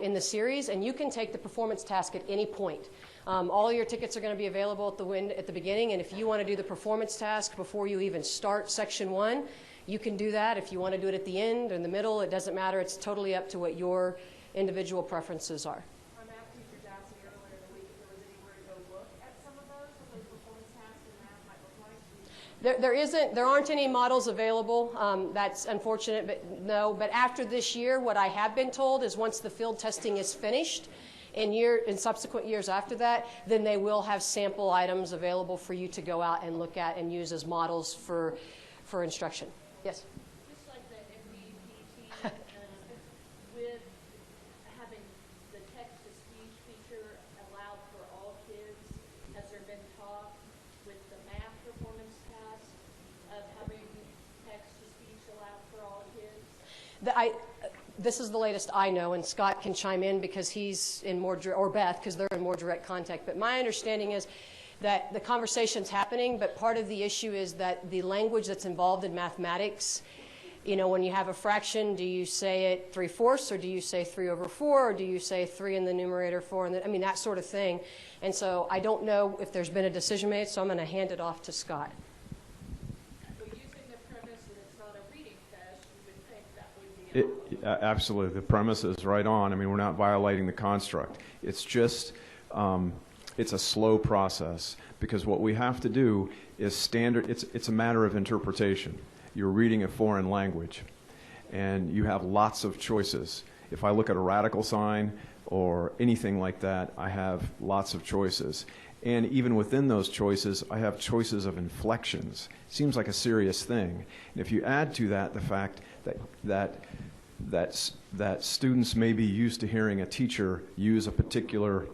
in the series? And you can take the performance task at any point. All your tickets are going to be available at the beginning, and if you want to do the performance task before you even start section 1, you can do that. If you want to do it at the end or in the middle, it doesn't matter. It's totally up to what your individual preferences are. Our math teachers asked me earlier in the week if there was anywhere to go look at some of those, what those performance tasks in math might look like. There aren't any models available. That's unfortunate, but no. But after this year, what I have been told is once the field testing is finished, in subsequent years after that, then they will have sample items available for you to go out and look at and use as models for instruction. Yes? Just like the MBPT, with having the text-to-speech feature allowed for all kids, has there been talk with the math performance task of having text-to-speech allowed for all kids? This is the latest I know, and Scott can chime in because he's in more, or Beth, because they're in more direct contact. But my understanding is that the conversation's happening, but part of the issue is that the language that's involved in mathematics, you know, when you have a fraction, do you say it 3/4, or do you say 3/4, or do you say 3 in the numerator, 4 in the, I mean, that sort of thing. And so I don't know if there's been a decision made, so I'm going to hand it off to Scott. Absolutely. The premise is right on. I mean, we're not violating the construct. It's just, it's a slow process because what we have to do is standard, it's a matter of interpretation. You're reading a foreign language and you have lots of choices. If I look at a radical sign or anything like that, I have lots of choices. And even within those choices, I have choices of inflections. It seems like a serious thing. And if you add to that the fact that students may be used to hearing a teacher use a particular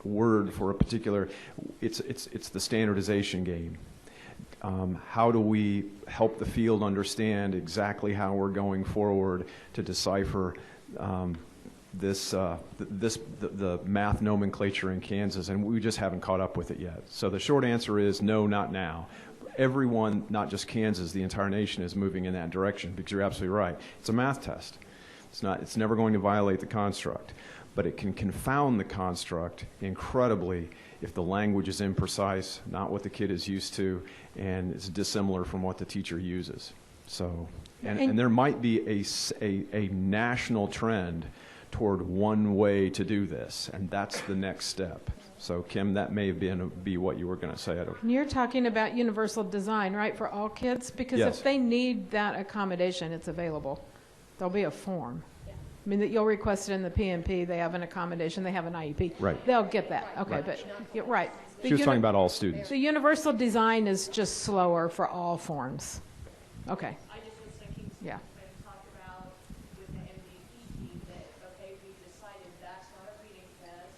word for a particular, it's the standardization game. How do we help the field understand exactly how we're going forward to decipher the math nomenclature in Kansas, and we just haven't caught up with it yet. So the short answer is no, not now. Everyone, not just Kansas, the entire nation is moving in that direction because you're absolutely right. It's a math test. It's never going to violate the construct, but it can confound the construct incredibly if the language is imprecise, not what the kid is used to, and it's dissimilar from what the teacher uses. So, and there might be a national trend toward one way to do this, and that's the next step. So, Kim, that may be what you were going to say. I don't. And you're talking about universal design, right, for all kids? Because Yes. if they need that accommodation, it's available. There'll be a form. I mean, that you'll request it in the PMP. They have an accommodation. They have an IEP. Right. They'll get that. Okay, Right. but you're right. The She was talking about all students. The universal design is just slower for all forms. Okay. I just was thinking, Yeah. and talk about with the MDPT that, okay, we decided that's not a reading test,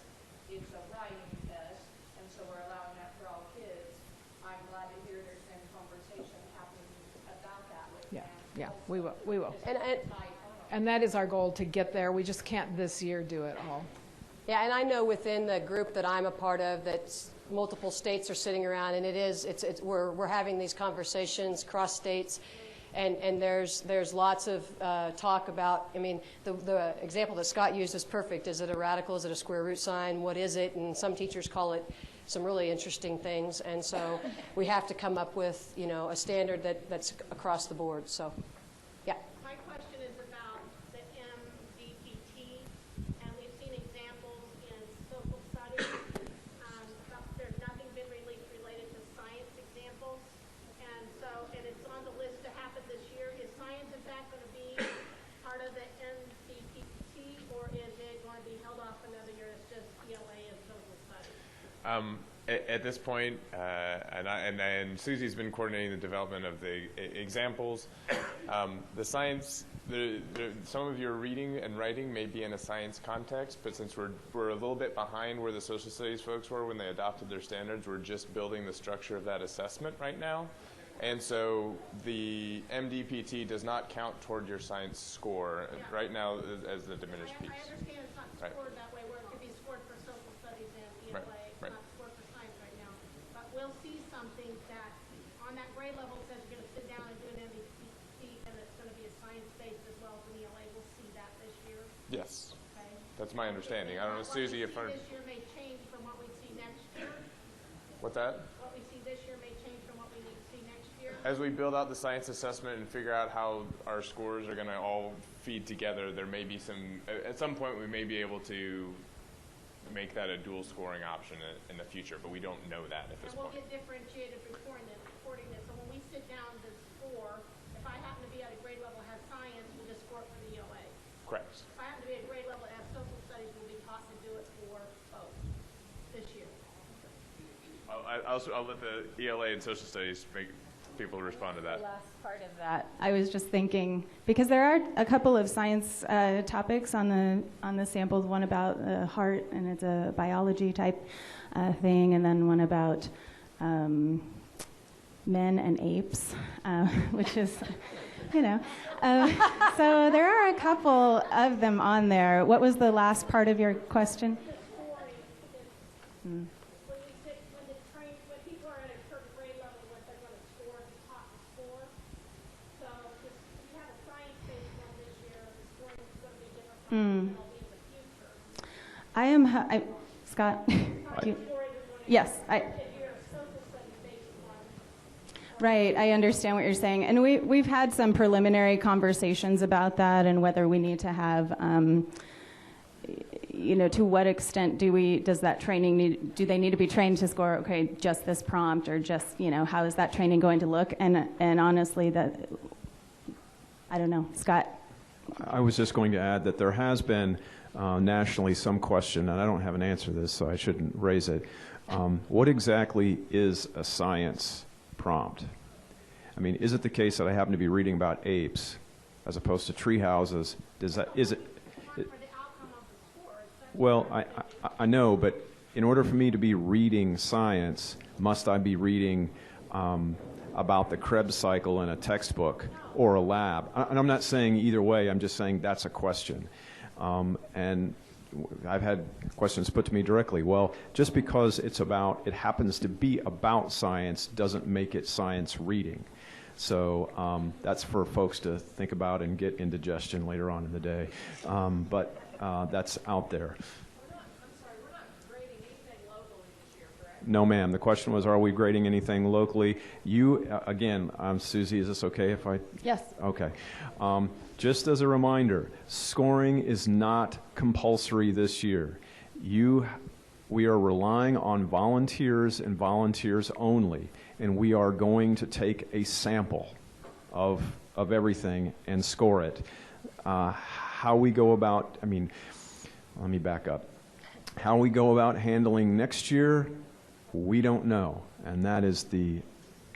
it's a writing test, and so we're allowing that for all kids. I'm glad to hear there's been conversation happening about that with Yeah. them. Yeah. We will. We will. And that is our goal, to get there. We just can't this year do it all. yeah, and I know within the group that I'm a part of that multiple states are sitting around, and we're having these conversations cross states, and there's lots of talk about. I mean, the example that Scott used is perfect. Is it a radical? Is it a square root sign? What is it? And some teachers call it some really interesting things, and so we have to come up with a standard that's across the board. So, yeah. My question is about the MDPT, and we've seen examples in social studies. There's nothing been released related to science examples, and it's on the list to happen this year. Is science, in fact, going to be part of the MDPT, or is it going to be held off another year? It's just ELA and social studies. At this point, and Susie's been coordinating the development of the examples. The science, some of your reading and writing may be in a science context, but since we're a little bit behind where the social studies folks were when they adopted their standards, we're just building the structure of that assessment right now. And so the MDPT does not count toward your science score right now as the diminished piece. I understand it's not Right. scored that way, where it could be scored for social studies and ELA. Right, It's right. not scored for science right now. But we'll see something that on that grade level says you're going to sit down and do an MDPT, and it's going to be a science-based as well as an ELA. We'll see that this year. Yes, Okay. that's my understanding. I don't know, Susie, if What we see this year may change from what we see next year. what's that? What we see this year may change from what we need to see next year. As we build out the science assessment and figure out how our scores are going to all feed together, there may be at some point we may be able to make that a dual scoring option in the future, but we don't know that at this And we'll point. get differentiated reporting this. So when we sit down to score, if I happen to be at a grade level that has science, we'll just score it for the ELA. Correct. If I happen to be at a grade level that has social studies, we'll be taught to do it for both this year. I'll let the ELA and social studies make people respond to that. The last part of that, I was just thinking, because there are a couple of science topics on the samples, one about the heart, and it's a biology type thing, and then one about men and apes, which is, so there are a couple of them on there. What was the last part of your question? Hmm. When people are at a certain grade level, what they're going to score, the top score. So if you have a science-based one this year, the scoring is going to be different from what it'll be in the future. Scott, yes, right, I understand what you're saying. And we've had some preliminary conversations about that and whether we need to have, to what extent does that training do they need to be trained to score, okay, just this prompt, or just, how is that training going to look? And honestly, I don't know. Scott? I was just going to add that there has been nationally some question, and I don't have an answer to this, so I shouldn't raise it. What exactly is a science prompt? I mean, is it the case that I happen to be reading about apes as opposed to tree houses? Well, I know, but in order for me to be reading science, must I be reading about the Krebs cycle in a textbook or a lab? And I'm not saying either way, I'm just saying that's a question. And I've had questions put to me directly. Well, just because it happens to be about science doesn't make it science reading. So that's for folks to think about and get indigestion later on in the day. But that's out there. No, ma'am. The question was, are we grading anything locally? Again, Susie, is this okay if I? Yes. Okay. Just as a reminder, scoring is not compulsory this year. You We are relying on volunteers and volunteers only, and we are going to take a sample of everything and score it. How we go about, let me back up. How we go about handling next year, we don't know, and that is the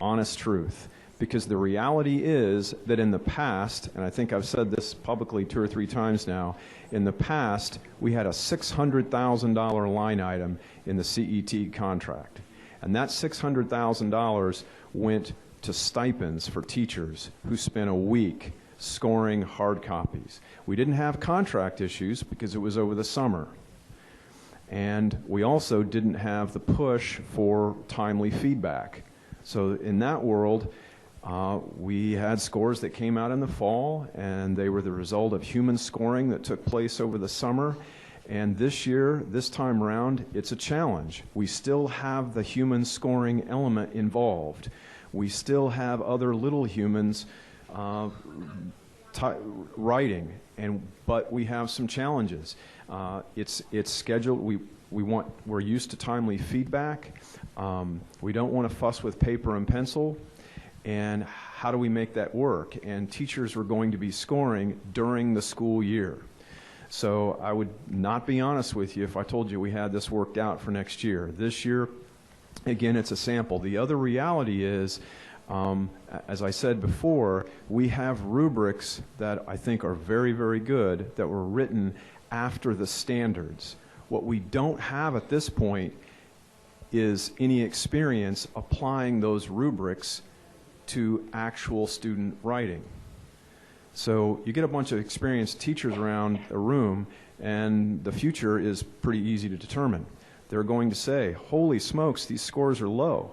honest truth. Because the reality is that in the past, and I think I've said this publicly 2 or 3 times now, in the past we had a $600,000 line item in the CET contract. And that $600,000 went to stipends for teachers who spent a week scoring hard copies. We didn't have contract issues because it was over the summer. And we also didn't have the push for timely feedback. So in that world, we had scores that came out in the fall, and they were the result of human scoring that took place over the summer. And this year, this time around, it's a challenge. We still have the human scoring element involved. We still have other little humans writing, but we have some challenges. It's scheduled. We're used to timely feedback. We don't want to fuss with paper and pencil. And how do we make that work? And teachers are going to be scoring during the school year. So I would not be honest with you if I told you we had this worked out for next year. This year, again, it's a sample. The other reality is, as I said before, we have rubrics that I think are very, very good that were written after the standards. What we don't have at this point is any experience applying those rubrics to actual student writing. So you get a bunch of experienced teachers around a room, and the future is pretty easy to determine. They're going to say, holy smokes, these scores are low.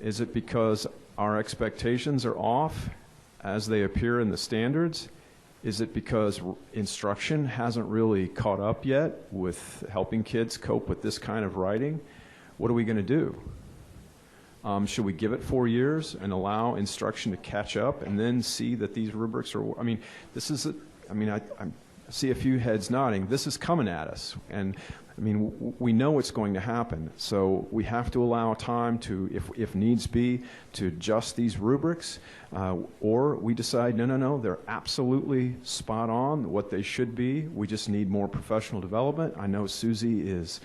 Is it because our expectations are off as they appear in the standards? Is it because instruction hasn't really caught up yet with helping kids cope with this kind of writing? What are we going to do? Should we give it 4 years and allow instruction to catch up and then see that these rubrics are, I see a few heads nodding. This is coming at us. And we know it's going to happen. So we have to allow time to, if needs be, to adjust these rubrics. Or we decide, no, they're absolutely spot on, what they should be. We just need more professional development. I know Susie is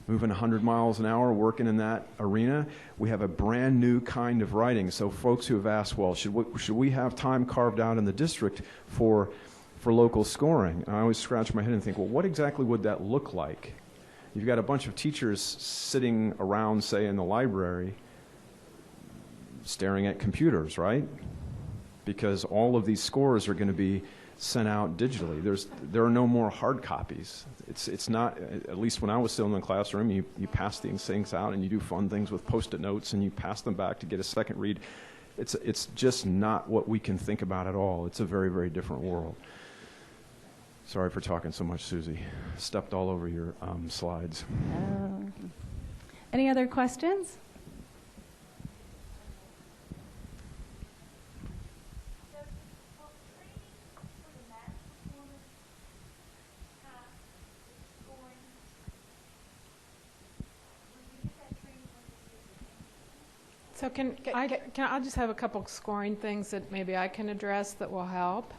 moving 100 miles an hour, working in that arena. We have a brand new kind of writing. So folks who have asked, well, should we have time carved out in the district for local scoring? And I always scratch my head and think, well, what exactly would that look like? You've got a bunch of teachers sitting around, say, in the library, staring at computers, right? Because all of these scores are going to be sent out digitally. There are no more hard copies. It's not, at least when I was still in the classroom, you pass these things out and you do fun things with Post-it notes and you pass them back to get a second read. It's just not what we can think about at all. It's a very, very different world. Sorry for talking so much, Susie. Stepped all over your slides. Any other questions? So I'll just have a couple scoring things that maybe I can address that will help.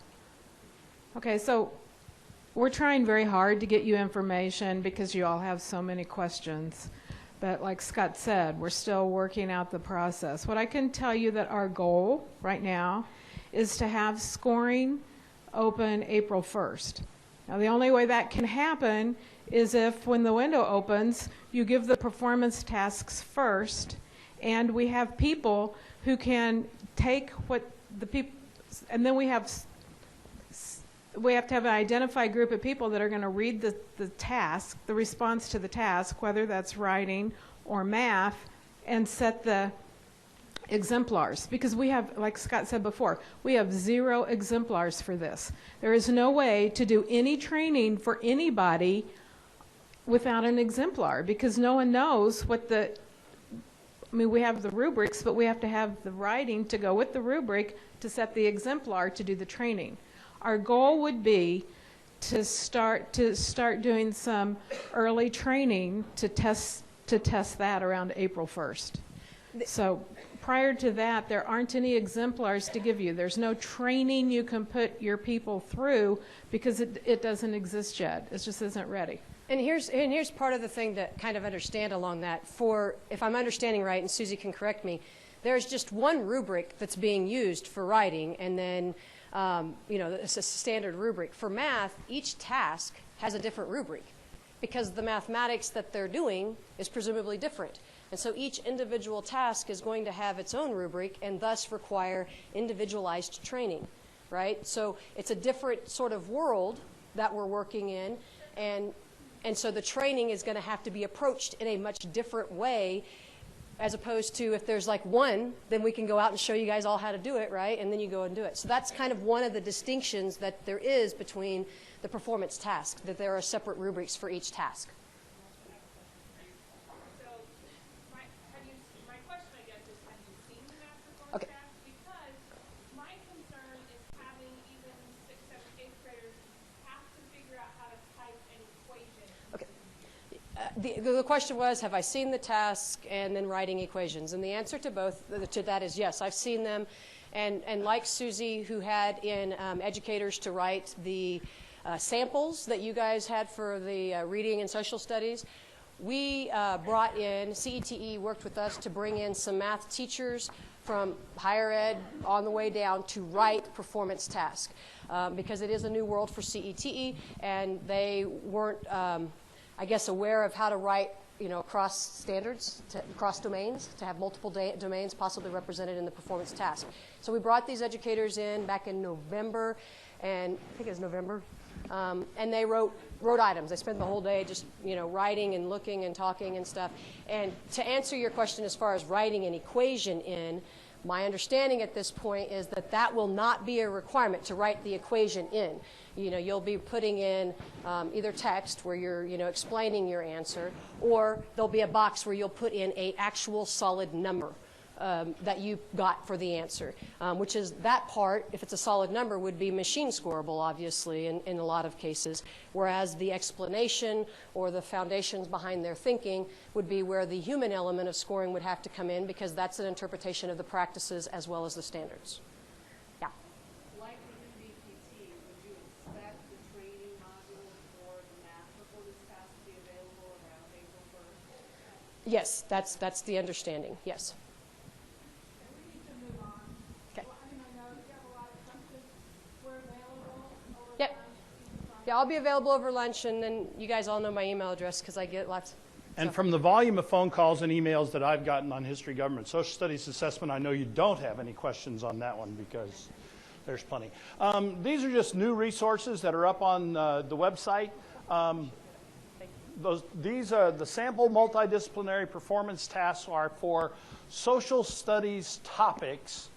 Okay, so we're trying very hard to get you information because you all have so many questions. But like Scott said, we're still working out the process. What I can tell you that our goal right now is to have scoring open April 1st. Now the only way that can happen is if when the window opens, you give the performance tasks first, and we have people who can take what the people, and then we have to have an identified group of people that are going to read the task, the response to the task, whether that's writing or math, and set the exemplars. Because we have, like Scott said before, we have 0 exemplars for this. There is no way to do any training for anybody without an exemplar, because no one knows what we have the rubrics, but we have to have the writing to go with the rubric to set the exemplar to do the training. Our goal would be to start doing some early training to test that around April 1st. So prior to that, there aren't any exemplars to give you. There's no training you can put your people through because it doesn't exist yet. It just isn't ready. And here's part of the thing to kind of understand along that. If I'm understanding right, and Susie can correct me, there's just one rubric that's being used for writing, and then it's a standard rubric. For math, each task has a different rubric because the mathematics that they're doing is presumably different. And so each individual task is going to have its own rubric and thus require individualized training, right? So it's a different sort of world that we're working in, and so the training is going to have to be approached in a much different way, as opposed to if there's like one, then we can go out and show you guys all how to do it, right? And then you go and do it. So that's kind of one of the distinctions that there is between the performance task, that there are separate rubrics for each task. So my question, I guess, is have you seen the math performance task? Because my concern is having even 6th, 7th, 8th graders have to figure out how to type an equation. Okay. The question was, have I seen the task and then writing equations? And the answer to that is yes, I've seen them. And like Susie, who had in educators to write the samples that you guys had for the reading and social studies, we brought in, CETE worked with us to bring in some math teachers from higher ed on the way down to write performance tasks because it is a new world for CETE, and they weren't I guess, aware of how to write, across standards, across domains, to have multiple domains possibly represented in the performance task. So we brought these educators in back in November, and I think it was November, and they wrote items. They spent the whole day just, writing and looking and talking and stuff. And to answer your question as far as writing an equation in, my understanding at this point is that will not be a requirement to write the equation in. You'll be putting in either text where you're, explaining your answer, or there'll be a box where you'll put in an actual solid number that you got for the answer, which is that part, if it's a solid number, would be machine scoreable, obviously, in a lot of cases, whereas the explanation or the foundations behind their thinking would be where the human element of scoring would have to come in, because that's an interpretation of the practices as well as the standards. Yeah. Like with MVPT, would you expect the training module for the math performance task to be available around April 1st? Yes, that's the understanding, yes. Yep. Yeah, I'll be available over lunch, and then you guys all know my email address because I get lots. And from the volume of phone calls and emails that I've gotten on history, government, social studies assessment, I know you don't have any questions on that one because there's plenty. These are just new resources that are up on the website. These are the sample multidisciplinary performance tasks are for social studies topics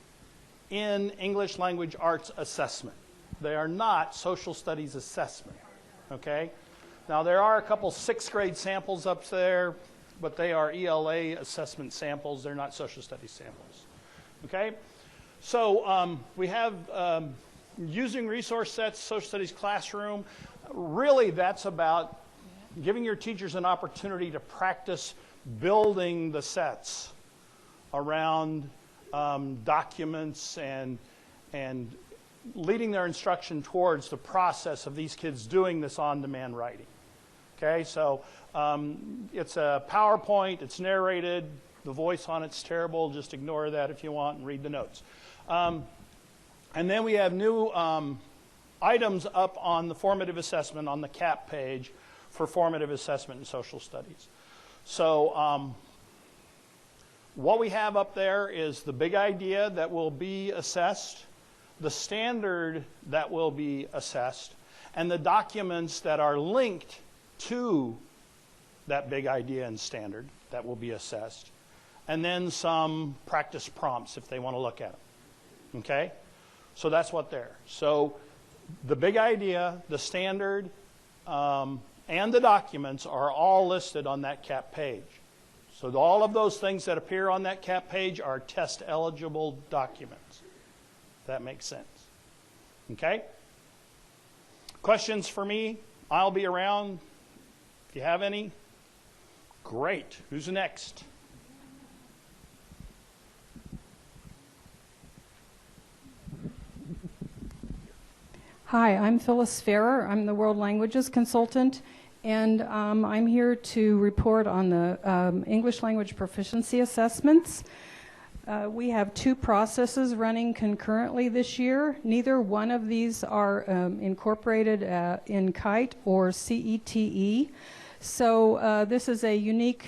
in English language arts assessment. They are not social studies assessment, okay? Now, there are a couple 6th grade samples up there, but they are ELA assessment samples. They're not social studies samples, okay? So we have using resource sets, social studies classroom. Really, that's about giving your teachers an opportunity to practice building the sets around documents and leading their instruction towards the process of these kids doing this on-demand writing. Okay, so it's a PowerPoint, it's narrated, the voice on it's terrible, just ignore that if you want and read the notes. And then we have new items up on the formative assessment on the CAP page for formative assessment in social studies. So what we have up there is the big idea that will be assessed, the standard that will be assessed, and the documents that are linked to that big idea and standard that will be assessed, and then some practice prompts if they want to look at them. Okay? So that's what there. So the big idea, the standard, and the documents are all listed on that CAP page. So all of those things that appear on that CAP page are test-eligible documents. That makes sense. Okay? Questions for me? I'll be around if you have any. Great. Who's next? Hi, I'm Phyllis Farrer. I'm the World Languages Consultant, and I'm here to report on the English language proficiency assessments. We have two processes running concurrently this year. Neither one of these are incorporated in KITE or CETE. So this is a unique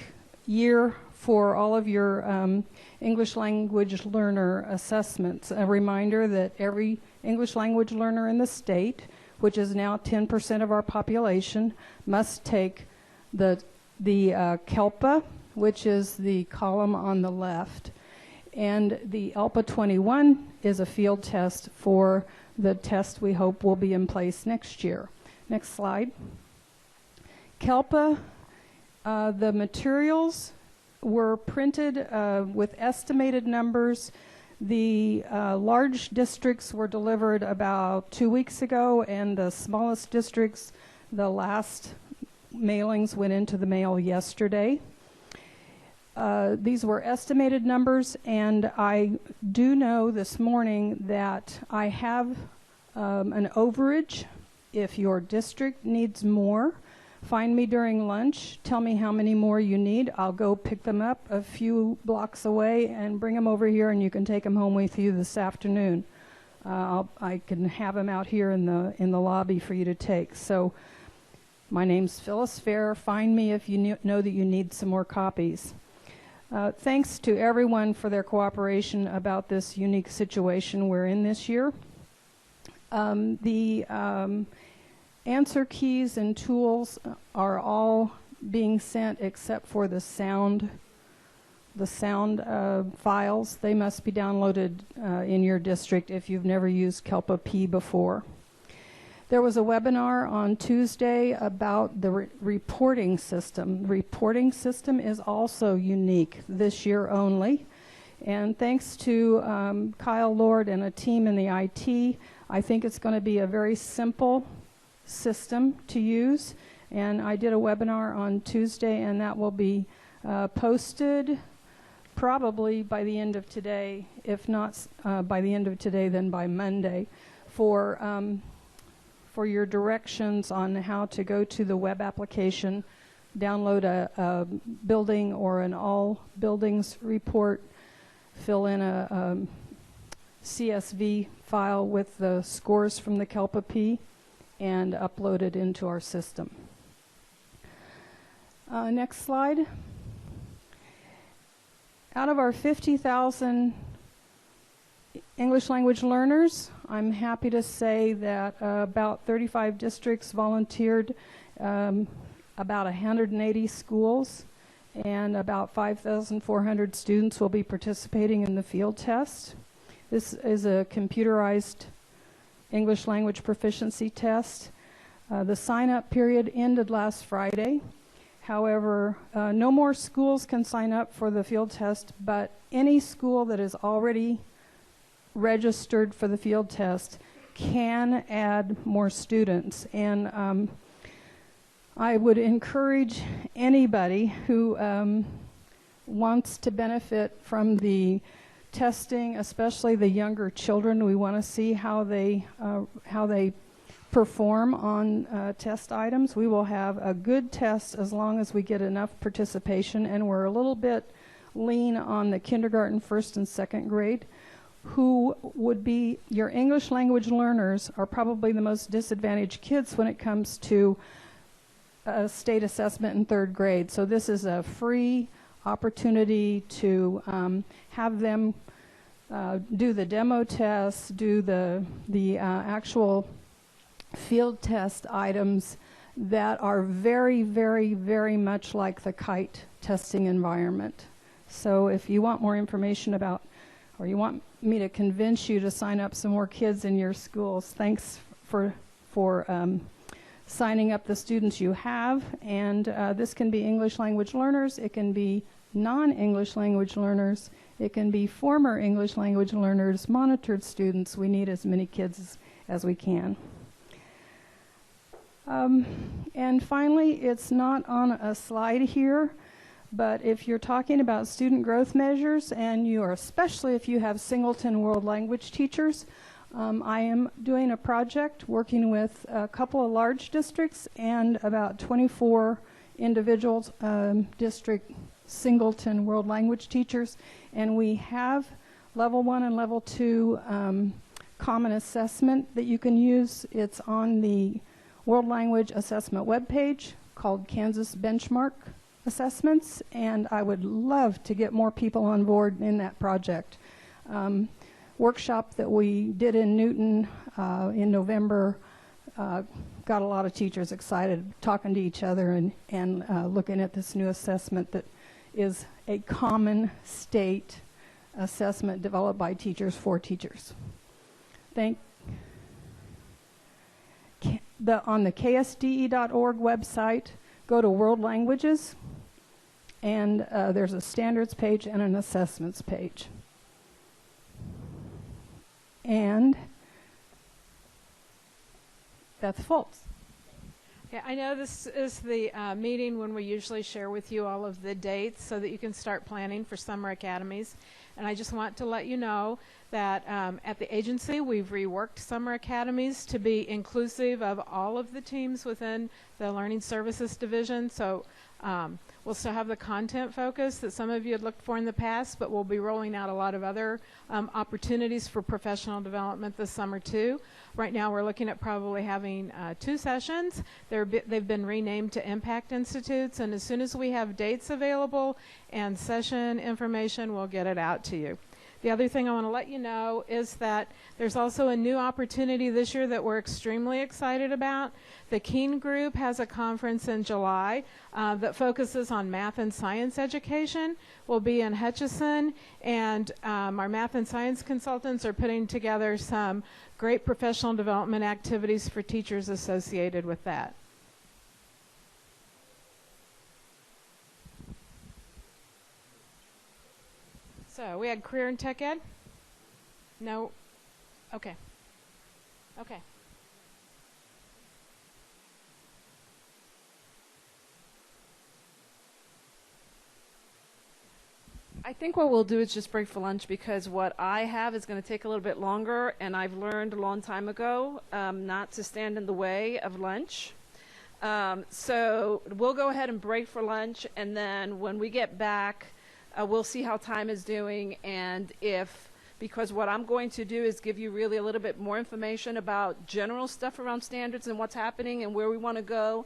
year for all of your English language learner assessments. A reminder that every English language learner in the state, which is now 10% of our population, must take the KELPA, which is the column on the left. And the ELPA 21 is a field test for the test we hope will be in place next year. Next slide. KELPA, the materials were printed with estimated numbers. The large districts were delivered about 2 weeks ago, and the smallest districts, the last mailings went into the mail yesterday. These were estimated numbers, and I do know this morning that I have an overage. If your district needs more, find me during lunch, tell me how many more you need. I'll go pick them up a few blocks away and bring them over here, and you can take them home with you this afternoon. I can have them out here in the lobby for you to take. So my name's Phyllis Fair. Find me if you know that you need some more copies. Thanks to everyone for their cooperation about this unique situation we're in this year. The answer keys and tools are all being sent except for the sound files. They must be downloaded in your district if you've never used KELPA P before. There was a webinar on Tuesday about the reporting system. The reporting system is also unique this year only. And thanks to Kyle Lord and a team in the IT, I think it's going to be a very simple system to use. And I did a webinar on Tuesday, and that will be posted probably by the end of today. If not by the end of today, then by Monday, for your directions on how to go to the web application, download a building or an all buildings report, fill in a CSV file with the scores from the KELPA P, and upload it into our system. Next slide. Out of our 50,000 English language learners, I'm happy to say that about 35 districts volunteered, about 180 schools, and about 5,400 students will be participating in the field test. This is a computerized English language proficiency test. The sign-up period ended last Friday. However, no more schools can sign up for the field test, but any school that is already registered for the field test can add more students. And I would encourage anybody who wants to benefit from the testing, especially the younger children. We want to see how they perform on test items. We will have a good test as long as we get enough participation, and we're a little bit lean on the kindergarten, first and second grade, who would be your English language learners are probably the most disadvantaged kids when it comes to state assessment in third grade. So this is a free opportunity to have them do the demo tests, do the actual field test items that are very, very, very much like the KITE testing environment. So if you want more information about, or you want me to convince you to sign up some more kids in your schools, thanks for signing up the students you have. And this can be English language learners, it can be non-English language learners, it can be former English language learners, monitored students. We need as many kids as we can. And finally, it's not on a slide here, but if you're talking about student growth measures, and you are, especially if you have Singleton World Language teachers, I am doing a project working with a couple of large districts and about 24 individual district Singleton World Language teachers, and we have level 1 and level 2 common assessment that you can use. It's on the World Language Assessment webpage called Kansas Benchmark Assessments, and I would love to get more people on board in that project. Workshop that we did in Newton in November got a lot of teachers excited, talking to each other and looking at this new assessment that is a common state assessment developed by teachers for teachers. On the KSDE.org website, go to World Languages, and there's a standards page and an assessments page. And Beth Fultz. Yeah, I know this is the meeting when we usually share with you all of the dates so that you can start planning for summer academies. And I just want to let you know that at the agency, we've reworked summer academies to be inclusive of all of the teams within the Learning Services Division. So we'll still have the content focus that some of you had looked for in the past, but we'll be rolling out a lot of other opportunities for professional development this summer too. Right now we're looking at probably having 2 sessions. They've been renamed to Impact Institutes, and as soon as we have dates available and session information, we'll get it out to you. The other thing I want to let you know is that there's also a new opportunity this year that we're extremely excited about. The Keene Group has a conference in July that focuses on math and science education. We'll be in Hutchinson, and our math and science consultants are putting together some great professional development activities for teachers associated with that. So we had career and tech ed? No? Okay. Okay. I think what we'll do is just break for lunch, because what I have is going to take a little bit longer, and I've learned a long time ago not to stand in the way of lunch. So we'll go ahead and break for lunch, and then when we get back, we'll see how time is doing, and because what I'm going to do is give you really a little bit more information about general stuff around standards and what's happening and where we want to go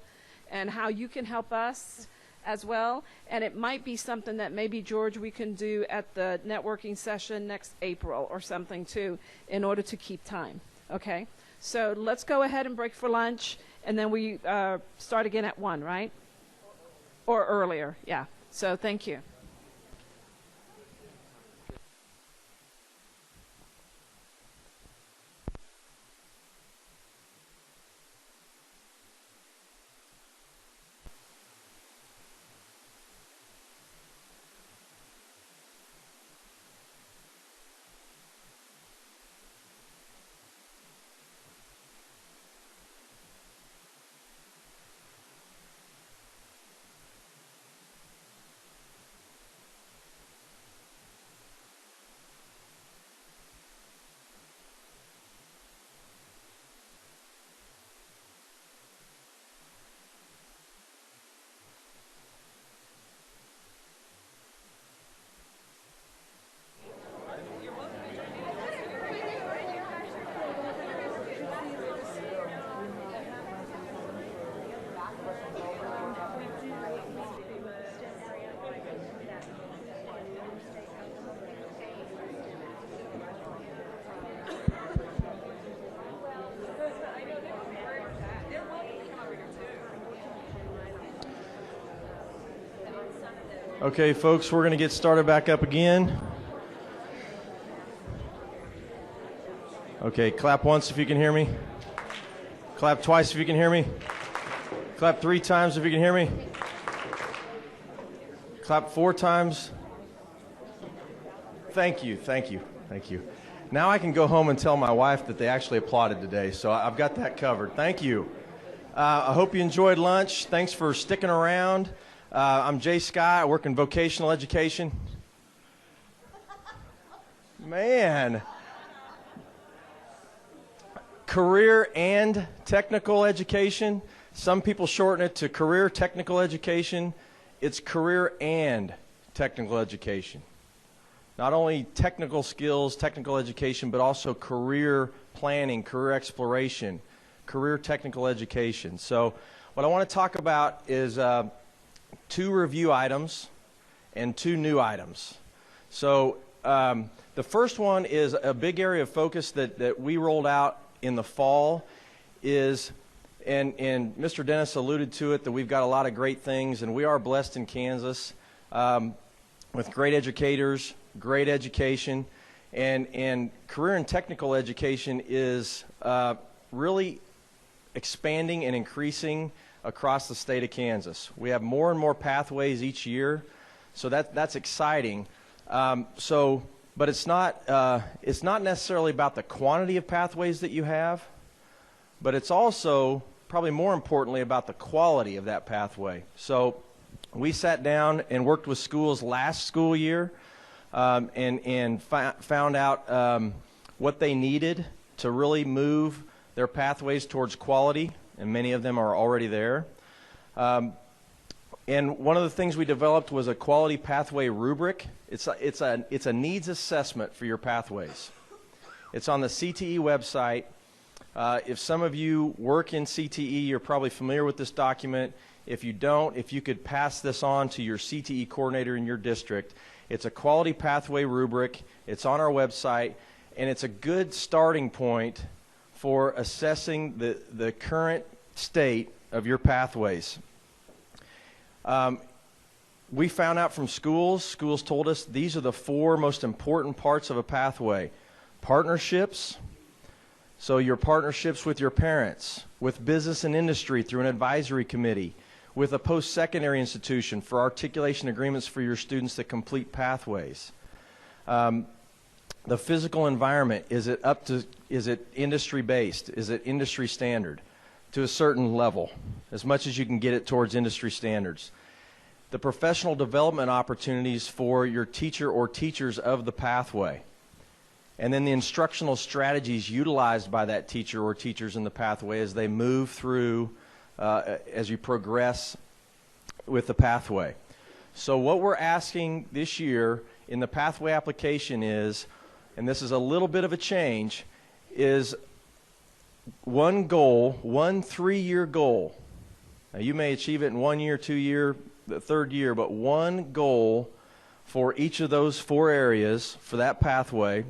and how you can help us as well. And it might be something that maybe, George, we can do at the networking session next April or something too, in order to keep time. Okay? So let's go ahead and break for lunch, and then we start again at 1, right? Or earlier, yeah. So thank you. Okay, folks, we're going to get started back up again. Okay, clap once if you can hear me. Clap twice if you can hear me. Clap 3 times if you can hear me. Clap 4 times. Thank you, thank you, thank you. Now I can go home and tell my wife that they actually applauded today, so I've got that covered. Thank you. I hope you enjoyed lunch. Thanks for sticking around. I'm Jay Scott. I work in vocational education. Man. Career and technical education. Some people shorten it to career technical education. It's career and technical education. Not only technical skills, technical education, but also career planning, career exploration, career technical education. So what I want to talk about is 2 review items and 2 new items. So the first one is a big area of focus that we rolled out in the fall is, and Mr. Dennis alluded to it, that we've got a lot of great things, and we are blessed in Kansas with great educators, great education, and career and technical education is really expanding and increasing across the state of Kansas. We have more and more pathways each year, so that's exciting. But it's not necessarily about the quantity of pathways that you have, but it's also probably more importantly about the quality of that pathway. So we sat down and worked with schools last school year and found out what they needed to really move their pathways towards quality, and many of them are already there. And one of the things we developed was a quality pathway rubric. It's a needs assessment for your pathways. It's on the CTE website. If some of you work in CTE, you're probably familiar with this document. If you don't, if you could pass this on to your CTE coordinator in your district. It's a quality pathway rubric. It's on our website, and it's a good starting point for assessing the current state of your pathways. We found out from schools told us these are the 4 most important parts of a pathway. Partnerships, so your partnerships with your parents, with business and industry through an advisory committee, with a post-secondary institution for articulation agreements for your students that complete pathways. The physical environment, is it industry-based? Is it industry standard? To a certain level, as much as you can get it towards industry standards. The professional development opportunities for your teacher or teachers of the pathway. And then the instructional strategies utilized by that teacher or teachers in the pathway as they move through, as you progress with the pathway. So what we're asking this year in the pathway application is, and this is a little bit of a change, is one goal, 1 3-year goal. Now you may achieve it in 1 year, 2 year, the 3rd year, but one goal for each of those 4 areas for that pathway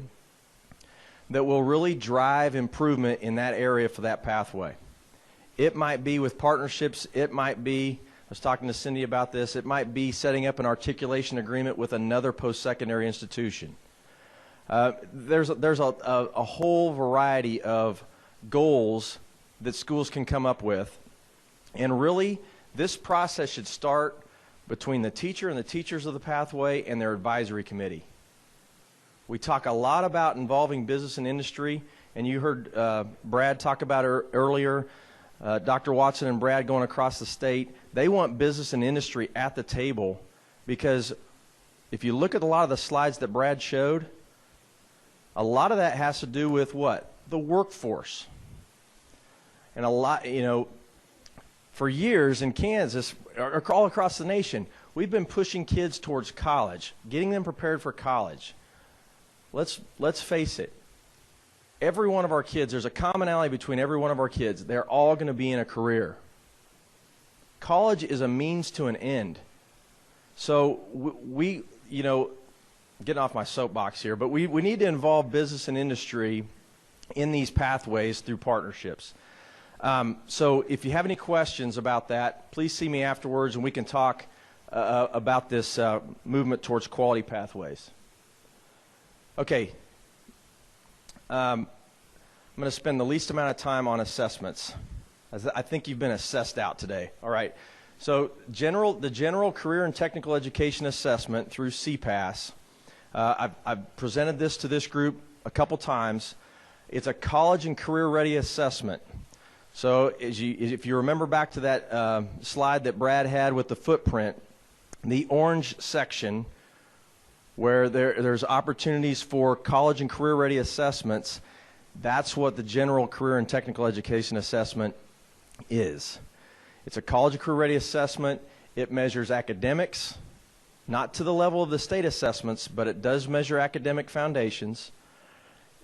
that will really drive improvement in that area for that pathway. It might be with partnerships. It might be, I was talking to Cindy about this, it might be setting up an articulation agreement with another post-secondary institution. There's a whole variety of goals that schools can come up with. And really, this process should start between the teacher and the teachers of the pathway and their advisory committee. We talk a lot about involving business and industry, and you heard Brad talk about it earlier. Dr. Watson and Brad going across the state, they want business and industry at the table, because if you look at a lot of the slides that Brad showed, a lot of that has to do with what? The workforce. And a lot, for years in Kansas, or all across the nation, we've been pushing kids towards college, getting them prepared for college. Let's face it. Every one of our kids, there's a commonality between every one of our kids. They're all going to be in a career. College is a means to an end. So we getting off my soapbox here, but we need to involve business and industry in these pathways through partnerships. So if you have any questions about that, please see me afterwards and we can talk about this movement towards quality pathways. Okay. I'm going to spend the least amount of time on assessments. I think you've been assessed out today. All right. So the general career and technical education assessment through CPAS, I've presented this to this group a couple times. It's a college and career ready assessment. So if you remember back to that slide that Brad had with the footprint, the orange section where there's opportunities for college and career-ready assessments, that's what the general career and technical education assessment is. It's a college and career-ready assessment. It measures academics, not to the level of the state assessments, but it does measure academic foundations,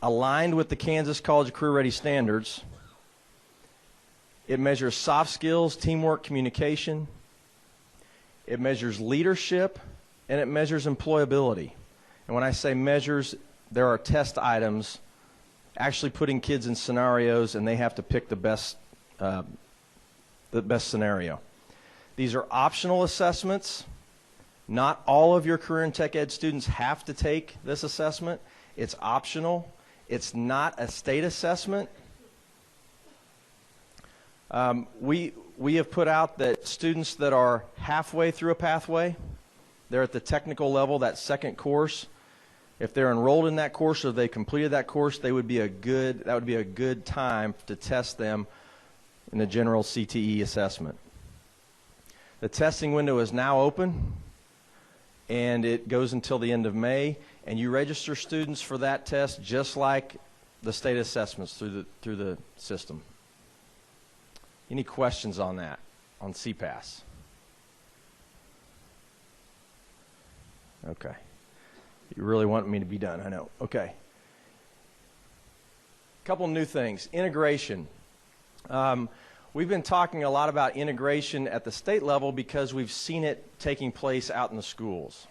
aligned with the Kansas College Career Ready standards. It measures soft skills, teamwork, communication. It measures leadership, and it measures employability. And when I say measures, there are test items actually putting kids in scenarios, and they have to pick the best scenario. These are optional assessments. Not all of your career and tech ed students have to take this assessment. It's optional. It's not a state assessment. We have put out that students that are halfway through a pathway, they're at the technical level, that second course. If they're enrolled in that course or they completed that course, that would be a good time to test them in the general CTE assessment. The testing window is now open, and it goes until the end of May, and you register students for that test just like the state assessments through the system. Any questions on that, on CPAS? Okay. You really want me to be done, I know. Okay. A couple new things. Integration. We've been talking a lot about integration at the state level because we've seen it taking place out in the schools.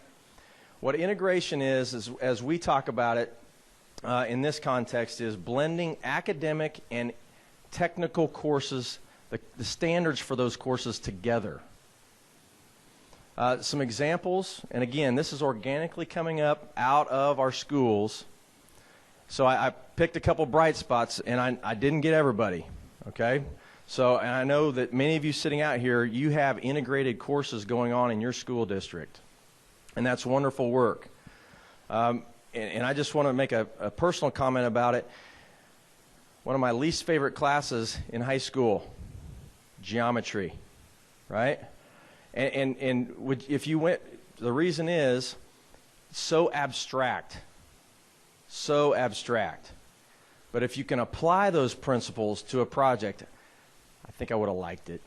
What integration is as we talk about it in this context, is blending academic and technical courses, the standards for those courses together. Some examples, and again, this is organically coming up out of our schools. So I picked a couple bright spots, and I didn't get everybody, okay? So, and I know that many of you sitting out here, you have integrated courses going on in your school district, and that's wonderful work. And I just want to make a personal comment about it. One of my least favorite classes in high school, geometry, right? And if you went, the reason is so abstract. But if you can apply those principles to a project, I think I would have liked it.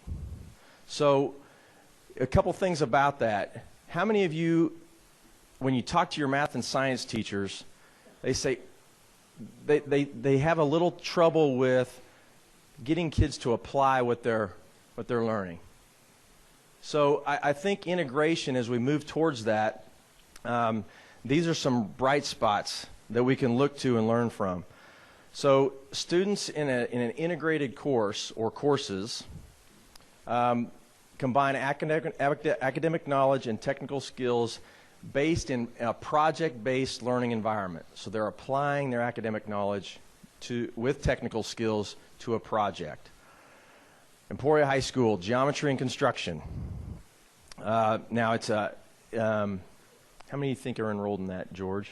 So a couple things about that. How many of you, when you talk to your math and science teachers, they say they have a little trouble with getting kids to apply what they're learning? So I think integration, as we move towards that, these are some bright spots that we can look to and learn from. So students in an integrated course or courses combine academic knowledge and technical skills based in a project-based learning environment. So they're applying their academic knowledge with technical skills to a project. Emporia High School, geometry and construction. Now it's how many do you think are enrolled in that, George?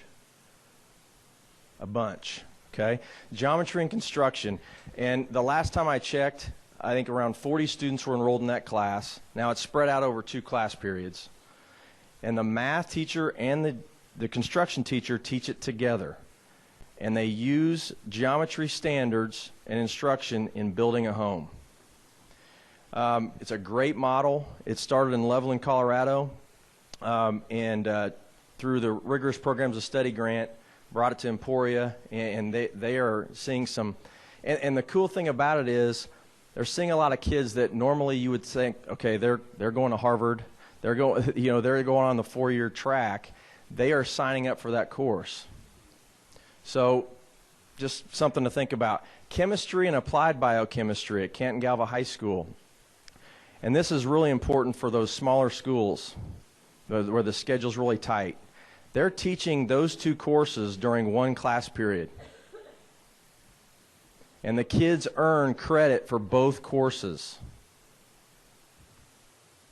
A bunch, okay? Geometry and construction. And the last time I checked, I think around 40 students were enrolled in that class. Now it's spread out over 2 class periods. And the math teacher and the construction teacher teach it together. And they use geometry standards and instruction in building a home. It's a great model. It started in Loveland, Colorado, and through the Rigorous Programs of Study grant, brought it to Emporia, and they are seeing some. And the cool thing about it is, they're seeing a lot of kids that normally you would think, okay, they're going to Harvard, they're going on the 4-year track. They are signing up for that course. So, just something to think about. Chemistry and applied biochemistry at Canton Galva High School. And this is really important for those smaller schools where the schedule's really tight. They're teaching those 2 courses during 1 class period. And the kids earn credit for both courses.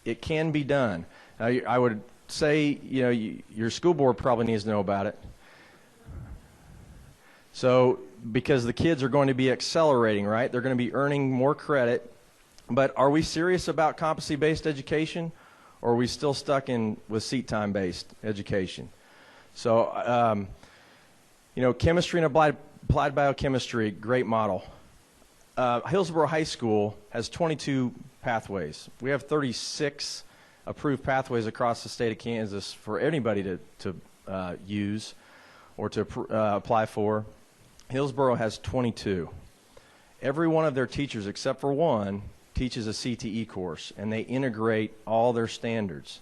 It can be done. Now, I would say, your school board probably needs to know about it. So because the kids are going to be accelerating, right? They're going to be earning more credit. But are we serious about competency-based education, or are we still stuck with seat time-based education? So, chemistry and applied biochemistry, great model. Hillsborough High School has 22 pathways. We have 36 approved pathways across the state of Kansas for anybody to use or to apply for. Hillsborough has 22. Every one of their teachers, except for one, teaches a CTE course, and they integrate all their standards.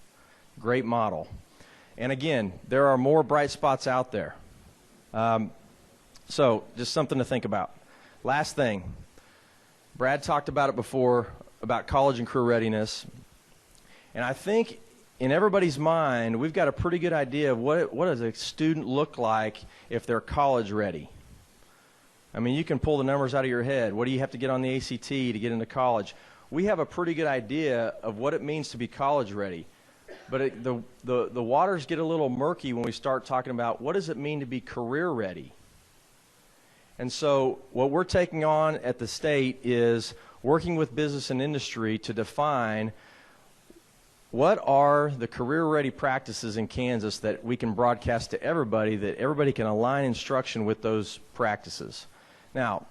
Great model. And again, there are more bright spots out there. So just something to think about. Last thing, Brad talked about it before, about college and career readiness. And I think in everybody's mind, we've got a pretty good idea of what does a student look like if they're college ready. I mean, you can pull the numbers out of your head. What do you have to get on the ACT to get into college? We have a pretty good idea of what it means to be college ready. But the waters get a little murky when we start talking about what does it mean to be career ready. And so what we're taking on at the state is working with business and industry to define what are the career-ready practices in Kansas that we can broadcast to everybody, that everybody can align instruction with those practices. Now,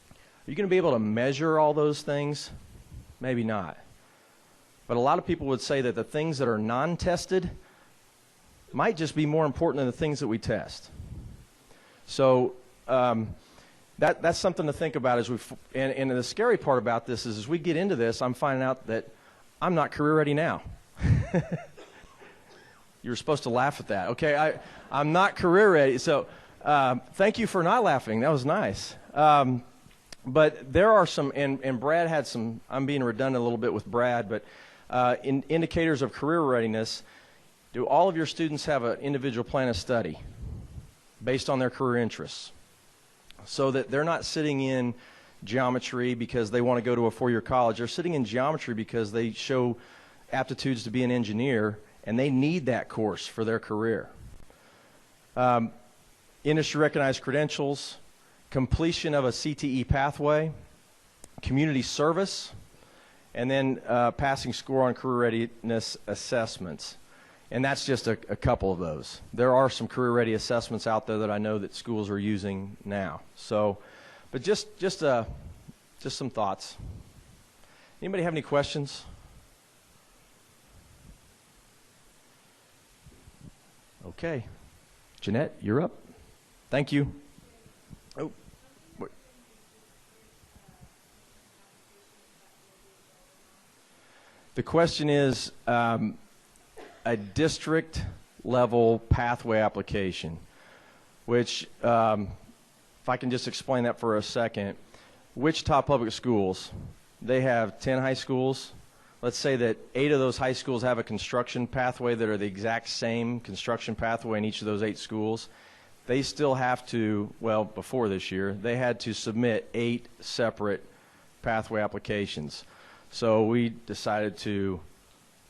are you going to be able to measure all those things? Maybe not. But a lot of people would say that the things that are non-tested might just be more important than the things that we test. So that's something to think about. And the scary part about this is as we get into this, I'm finding out that I'm not career ready now. You were supposed to laugh at that. Okay, I'm not career ready. So thank you for not laughing. That was nice. But there are some, and Brad had some, I'm being redundant a little bit with Brad, but indicators of career readiness. Do all of your students have an individual plan of study based on their career interests, so that they're not sitting in geometry because they want to go to a four-year college? They're sitting in geometry because they show aptitudes to be an engineer, and they need that course for their career. Industry-recognized credentials, completion of a CTE pathway, community service, and then passing score on career readiness assessments. And that's just a couple of those. There are some career ready assessments out there that I know that schools are using now. So, but just some thoughts. Anybody have any questions? Okay. Jeanette, you're up. Thank you. Oh. Wait. The question is a district level pathway application, which if I can just explain that for a second. Wichita Public Schools, they have 10 high schools. Let's say that 8 of those high schools have a construction pathway that are the exact same construction pathway in each of those 8 schools. They still have to, well, before this year, they had to submit 8 separate pathway applications. So we decided to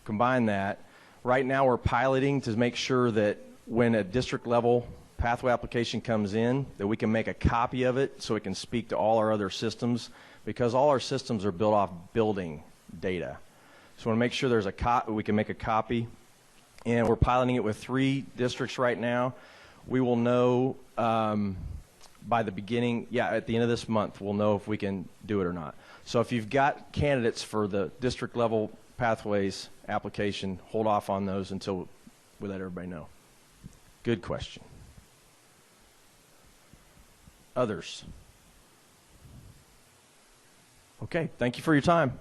combine that. Right now we're piloting to make sure that when a district level pathway application comes in, that we can make a copy of it so it can speak to all our other systems, because all our systems are built off building data. So we want to make sure there's we can make a copy, and we're piloting it with 3 districts right now. We will know by the beginning, at the end of this month, we'll know if we can do it or not. So if you've got candidates for the district level pathways application, hold off on those until we let everybody know. Good question. Others? Okay, thank you for your time.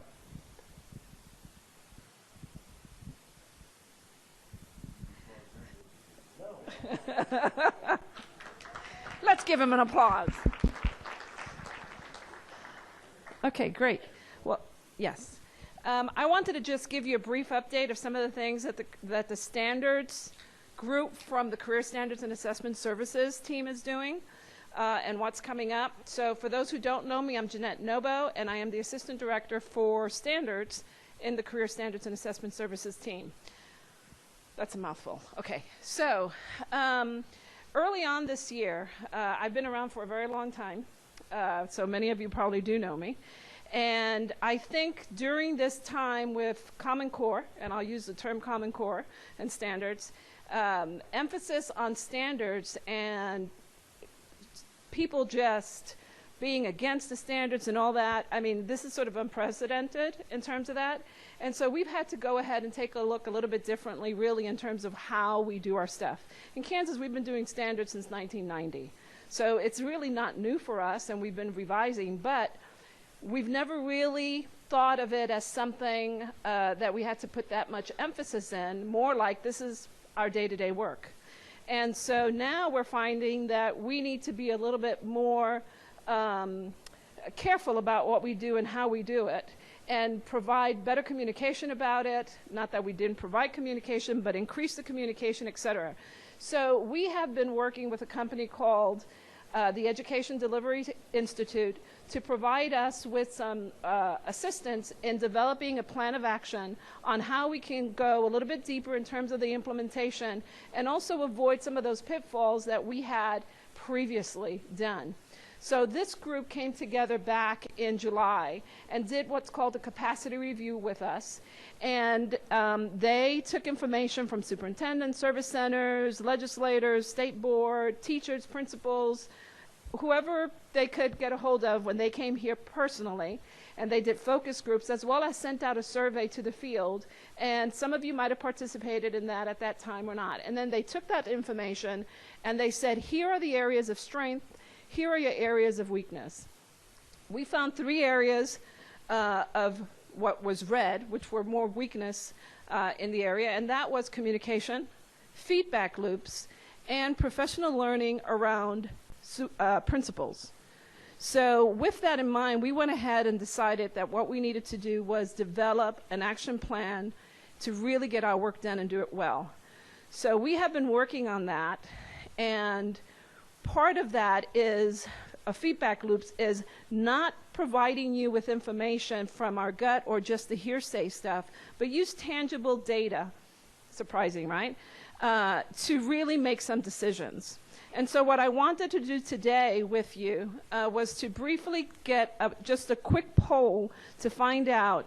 Let's give him an applause. Okay, great. Well, yes. I wanted to just give you a brief update of some of the things that the standards group from the Career Standards and Assessment Services team is doing and what's coming up. So for those who don't know me, I'm Jeanette Nobo, and I am the Assistant Director for Standards in the Career Standards and Assessment Services team. That's a mouthful. Okay, so early on this year, I've been around for a very long time, so many of you probably do know me. And I think during this time with Common Core, and I'll use the term Common Core and standards, emphasis on standards and people just being against the standards and all that, I mean, this is sort of unprecedented in terms of that. And so we've had to go ahead and take a look a little bit differently, really, in terms of how we do our stuff. In Kansas, we've been doing standards since 1990. So it's really not new for us, and we've been revising, but we've never really thought of it as something that we had to put that much emphasis in, more like this is our day-to-day work. And so now we're finding that we need to be a little bit more careful about what we do and how we do it, and provide better communication about it. Not that we didn't provide communication, but increase the communication, et cetera. So we have been working with a company called the Education Delivery Institute to provide us with some assistance in developing a plan of action on how we can go a little bit deeper in terms of the implementation and also avoid some of those pitfalls that we had previously done. So this group came together back in July and did what's called a capacity review with us. And they took information from superintendents, service centers, legislators, state board, teachers, principals, whoever they could get a hold of when they came here personally. And they did focus groups, as well as sent out a survey to the field. And some of you might have participated in that at that time or not. And then they took that information and they said, here are the areas of strength. Here are your areas of weakness. We found 3 areas of what was red, which were more weakness in the area, and that was communication, feedback loops, and professional learning around principles. So with that in mind, we went ahead and decided that what we needed to do was develop an action plan to really get our work done and do it well. So we have been working on that, and part of that is feedback loops is not providing you with information from our gut or just the hearsay stuff, but use tangible data, surprising, right, to really make some decisions. And so what I wanted to do today with you was to briefly get just a quick poll to find out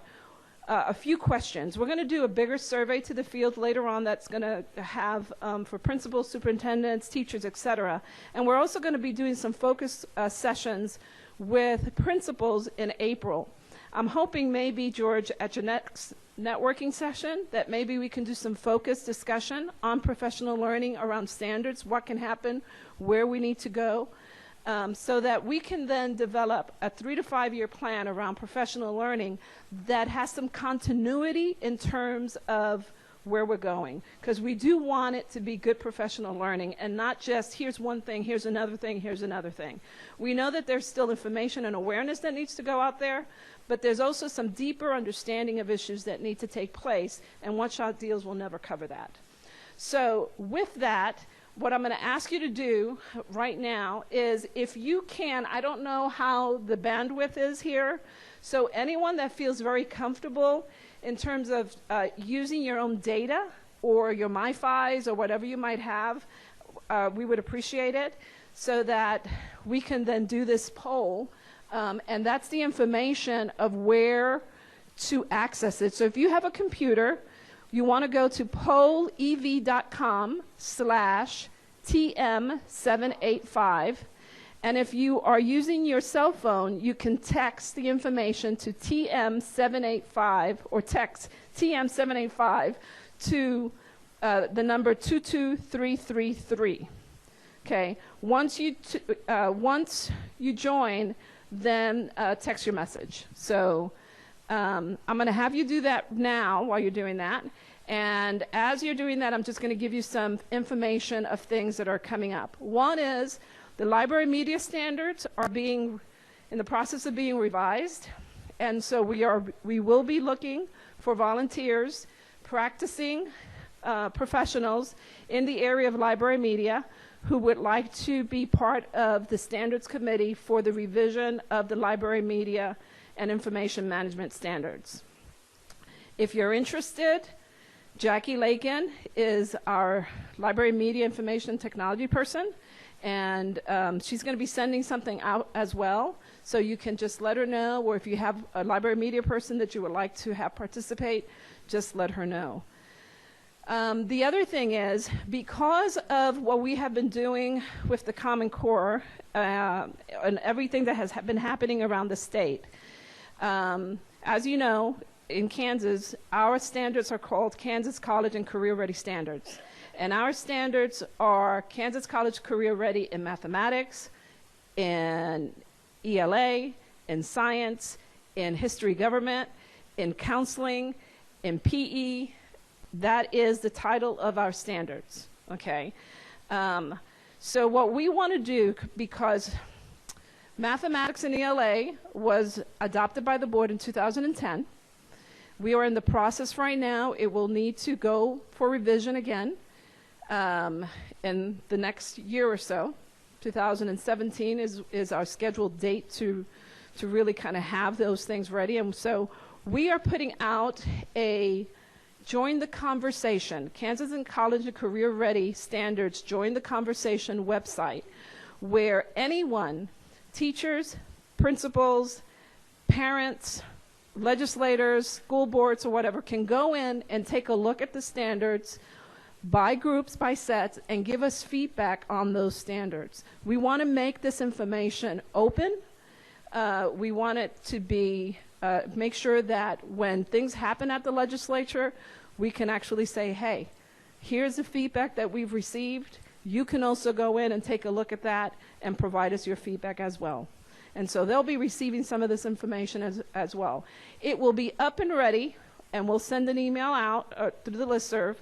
a few questions. We're going to do a bigger survey to the field later on that's going to have for principals, superintendents, teachers, et cetera. And we're also going to be doing some focus sessions with principals in April. I'm hoping maybe, George, at your next networking session, that maybe we can do some focused discussion on professional learning around standards, what can happen, where we need to go. So that we can then develop a 3 to 5 year plan around professional learning that has some continuity in terms of where we're going. Because we do want it to be good professional learning and not just here's one thing, here's another thing, here's another thing. We know that there's still information and awareness that needs to go out there, but there's also some deeper understanding of issues that need to take place, and one-shot deals will never cover that. So with that, what I'm going to ask you to do right now is, if you can, I don't know how the bandwidth is here, so anyone that feels very comfortable in terms of using your own data or your MiFis or whatever you might have, we would appreciate it, so that we can then do this poll. And that's the information of where to access it. So if you have a computer, you want to go to pollev.com/TM785. And if you are using your cell phone, you can text the information to TM785, or text TM785 to the number 22333. Okay. Once you join, then text your message. So I'm going to have you do that now while you're doing that. And as you're doing that, I'm just going to give you some information of things that are coming up. One is the library media standards are in the process of being revised. And so we will be looking for volunteers, practicing professionals in the area of library media who would like to be part of the standards committee for the revision of the library media and information management standards. If you're interested, Jackie Lakin is our library media information technology person, and she's going to be sending something out as well. So you can just let her know, or if you have a library media person that you would like to have participate, just let her know. The other thing is, because of what we have been doing with the Common Core and everything that has been happening around the state, as you know, in Kansas, our standards are called Kansas College and Career Ready Standards. And our standards are Kansas College Career Ready in mathematics, in ELA, in science, in history government, in counseling, in PE. That is the title of our standards, okay? So what we want to do, because mathematics in ELA was adopted by the board in 2010, we are in the process right now. It will need to go for revision again in the next year or so. 2017 is our scheduled date to really kind of have those things ready. And so we are putting out a Join the Conversation, Kansas and College and Career Ready Standards Join the Conversation website, where anyone, teachers, principals, parents, legislators, school boards, or whatever, can go in and take a look at the standards by groups, by sets, and give us feedback on those standards. We want to make this information open. We want it to be, make sure that when things happen at the legislature, we can actually say, hey, here's the feedback that we've received. You can also go in and take a look at that and provide us your feedback as well. And so they'll be receiving some of this information as well. It will be up and ready, and we'll send an email out through the listserv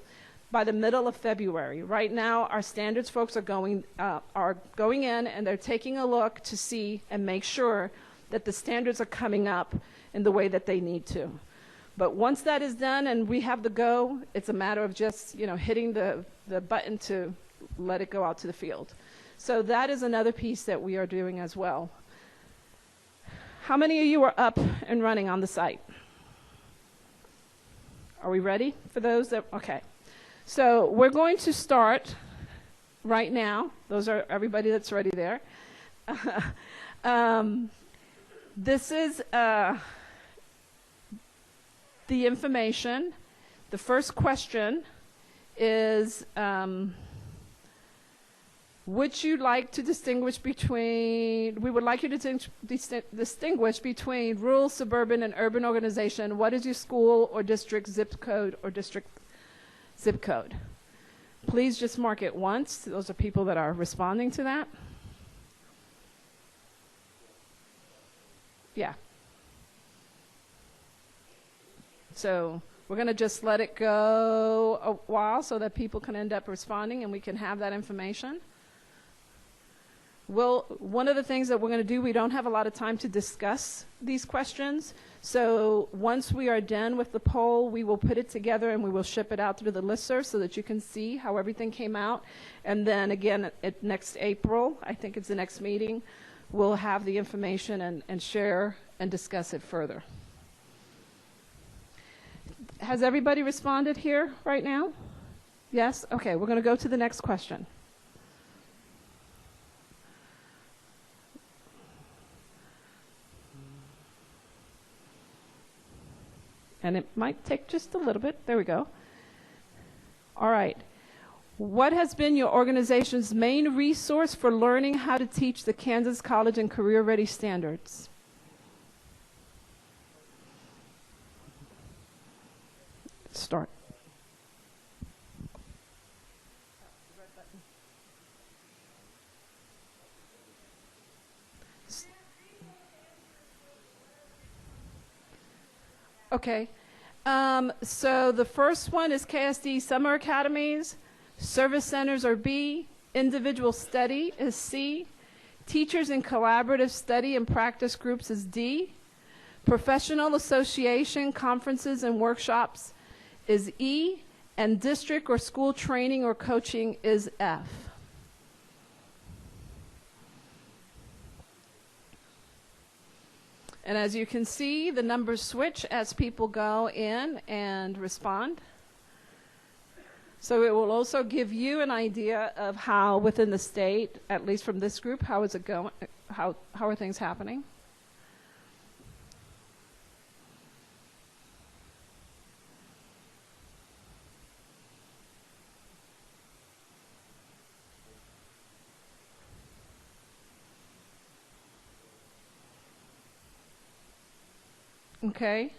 by the middle of February. Right now, our standards folks are going in, and they're taking a look to see and make sure that the standards are coming up in the way that they need to. But once that is done and we have the go, it's a matter of just hitting the button to let it go out to the field. So that is another piece that we are doing as well. How many of you are up and running on the site? Are we ready for those that, okay. So we're going to start right now. Those are everybody that's ready there. This is the information. The first question is, would you like to distinguish between, we would like you to distinguish between rural, suburban, and urban organization. What is your school or district zip code or district zip code? Please just mark it once. Those are people that are responding to that. Yeah. So we're going to just let it go a while so that people can end up responding and we can have that information. Well, one of the things that we're going to do, we don't have a lot of time to discuss these questions. So once we are done with the poll, we will put it together and we will ship it out through the listserv so that you can see how everything came out. And then again, at next April, I think it's the next meeting, we'll have the information and share and discuss it further. Has everybody responded here right now? Yes? Okay, we're going to go to the next question. And it might take just a little bit. There we go. All right. What has been your organization's main resource for learning how to teach the Kansas College and Career Ready Standards? Start. Okay. So the first one is KSDE Summer Academies. Service Centers are B. Individual Study is C. Teachers in Collaborative Study and Practice Groups is D. Professional Association Conferences and Workshops is E. And District or School Training or Coaching is F. And as you can see, the numbers switch as people go in and respond. So it will also give you an idea of how within the state, at least from this group, how is it going, how are things happening? Okay.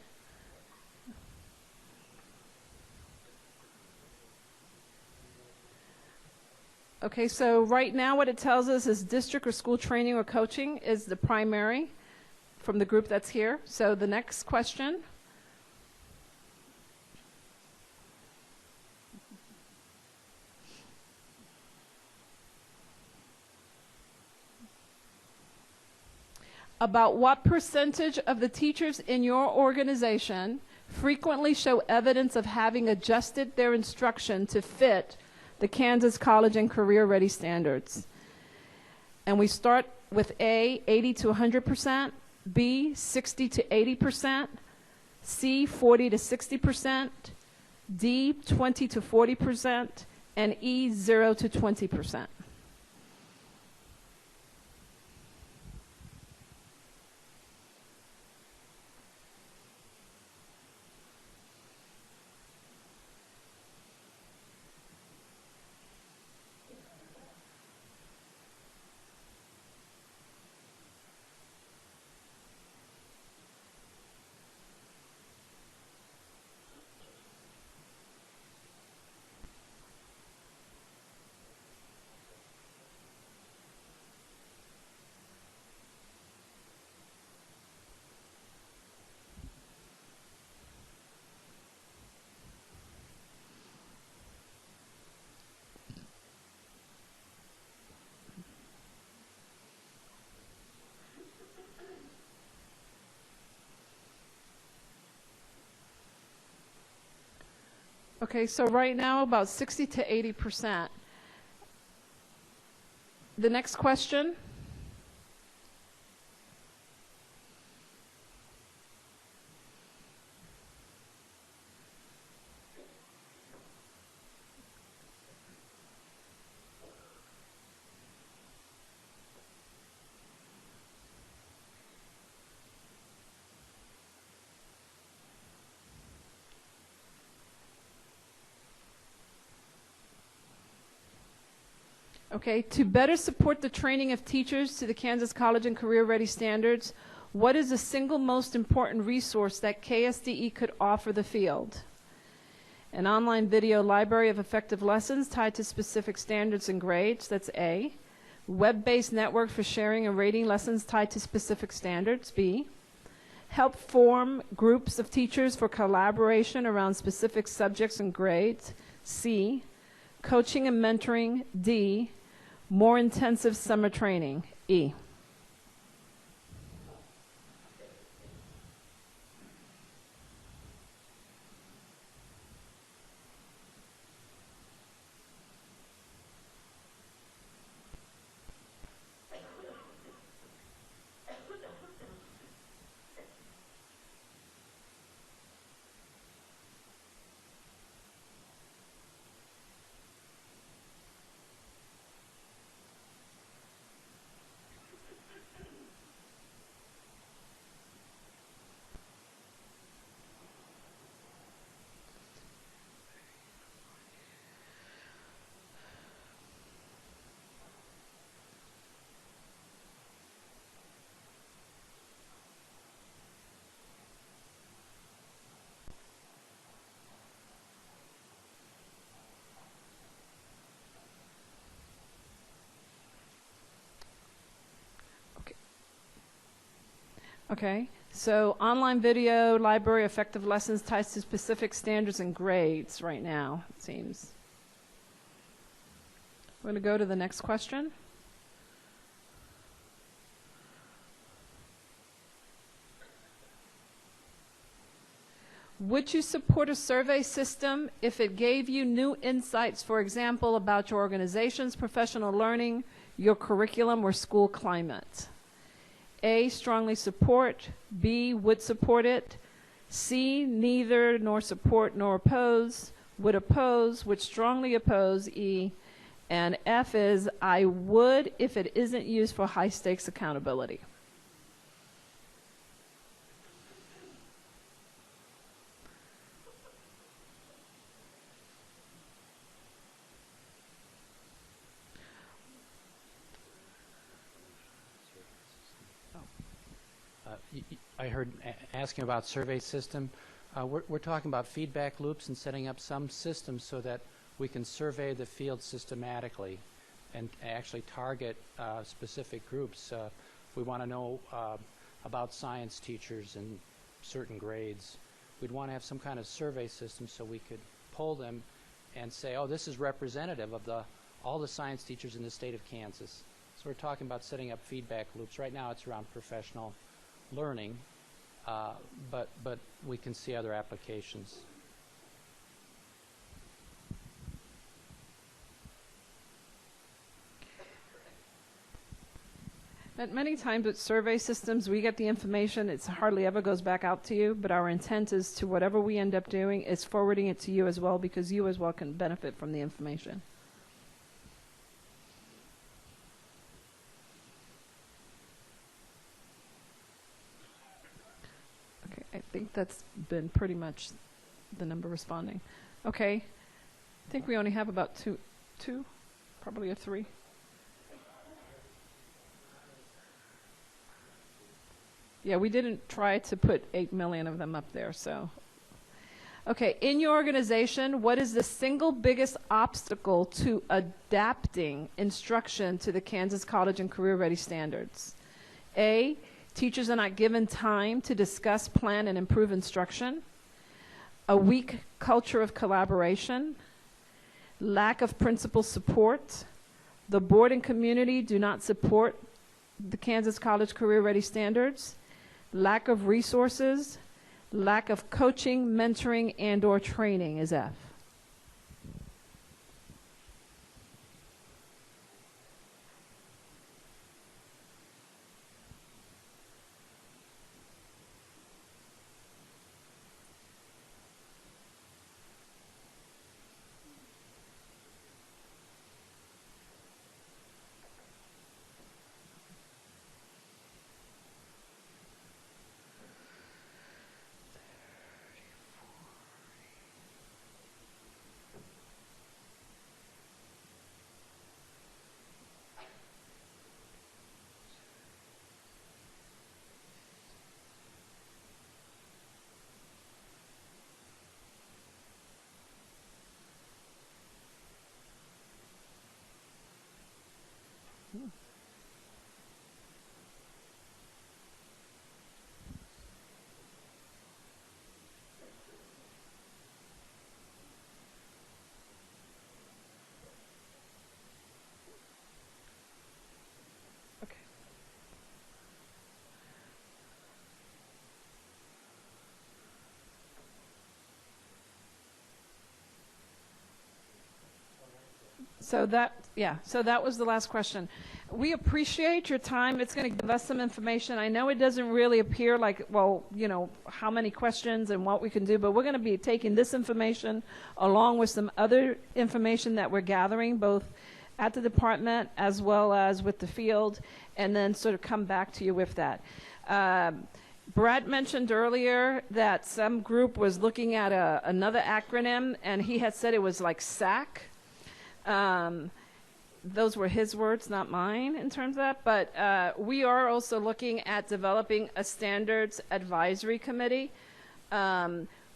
Okay, so right now what it tells us is district or school training or coaching is the primary from the group that's here. So the next question. About what percentage of the teachers in your organization frequently show evidence of having adjusted their instruction to fit the Kansas College and Career Ready standards? And we start with A, 80 to 100%, B, 60 to 80%, C, 40 to 60%, D, 20 to 40%, and E, 0 to 20%. Okay, so right now about 60 to 80%. The next question. Okay, to better support the training of teachers to the Kansas College and Career Ready standards, what is the single most important resource that KSDE could offer the field? An online video library of effective lessons tied to specific standards and grades, that's A. Web-based network for sharing and rating lessons tied to specific standards, B. Help form groups of teachers for collaboration around specific subjects and grades, C. Coaching and mentoring, D. More intensive summer training, E. Okay, so online video, library, effective lessons ties to specific standards and grades right now, it seems. We're going to go to the next question. Would you support a survey system if it gave you new insights, for example, about your organization's professional learning, your curriculum, or school climate? A, strongly support. B, would support it. C, neither nor support nor oppose. would oppose, would strongly oppose E, and F is I would if it isn't used for high stakes accountability. I heard asking about survey system. We're talking about feedback loops and setting up some systems so that we can survey the field systematically and actually target specific groups. If we want to know about science teachers in certain grades, we'd want to have some kind of survey system so we could poll them and say, oh, this is representative of all the science teachers in the state of Kansas. So we're talking about setting up feedback loops. Right now it's around professional learning, but we can see other applications. But many times with survey systems, we get the information, it hardly ever goes back out to you, but our intent is to whatever we end up doing is forwarding it to you as well, because you as well can benefit from the information. Okay, I think that's been pretty much the number responding. Okay, I think we only have about two, probably a 3. Yeah, we didn't try to put 8 million of them up there, so. Okay, in your organization, what is the single biggest obstacle to adapting instruction to the Kansas College and Career Ready standards? A, teachers are not given time to discuss, plan, and improve instruction. A weak culture of collaboration. Lack of principal support. The board and community do not support the Kansas College Career Ready standards. Lack of resources, lack of coaching, mentoring, and/or training is F. So that was the last question. We appreciate your time. It's going to give us some information. I know it doesn't really appear like, well, you know, how many questions and what we can do, but we're going to be taking this information along with some other information that we're gathering, both at the department as well as with the field, and then sort of come back to you with that. Brad mentioned earlier that some group was looking at another acronym, and he had said it was like SAC. Those were his words, not mine, in terms of that. But we are also looking at developing a standards advisory committee.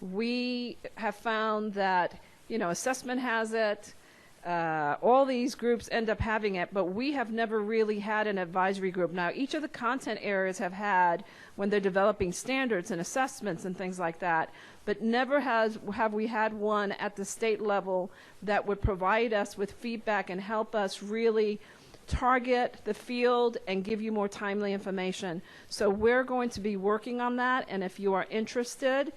We have found that, you know, assessment has it. All these groups end up having it, but we have never really had an advisory group. Now, each of the content areas have had when they're developing standards and assessments and things like that, but never have we had one at the state level that would provide us with feedback and help us really target the field and give you more timely information. So we're going to be working on that, and if you are interested,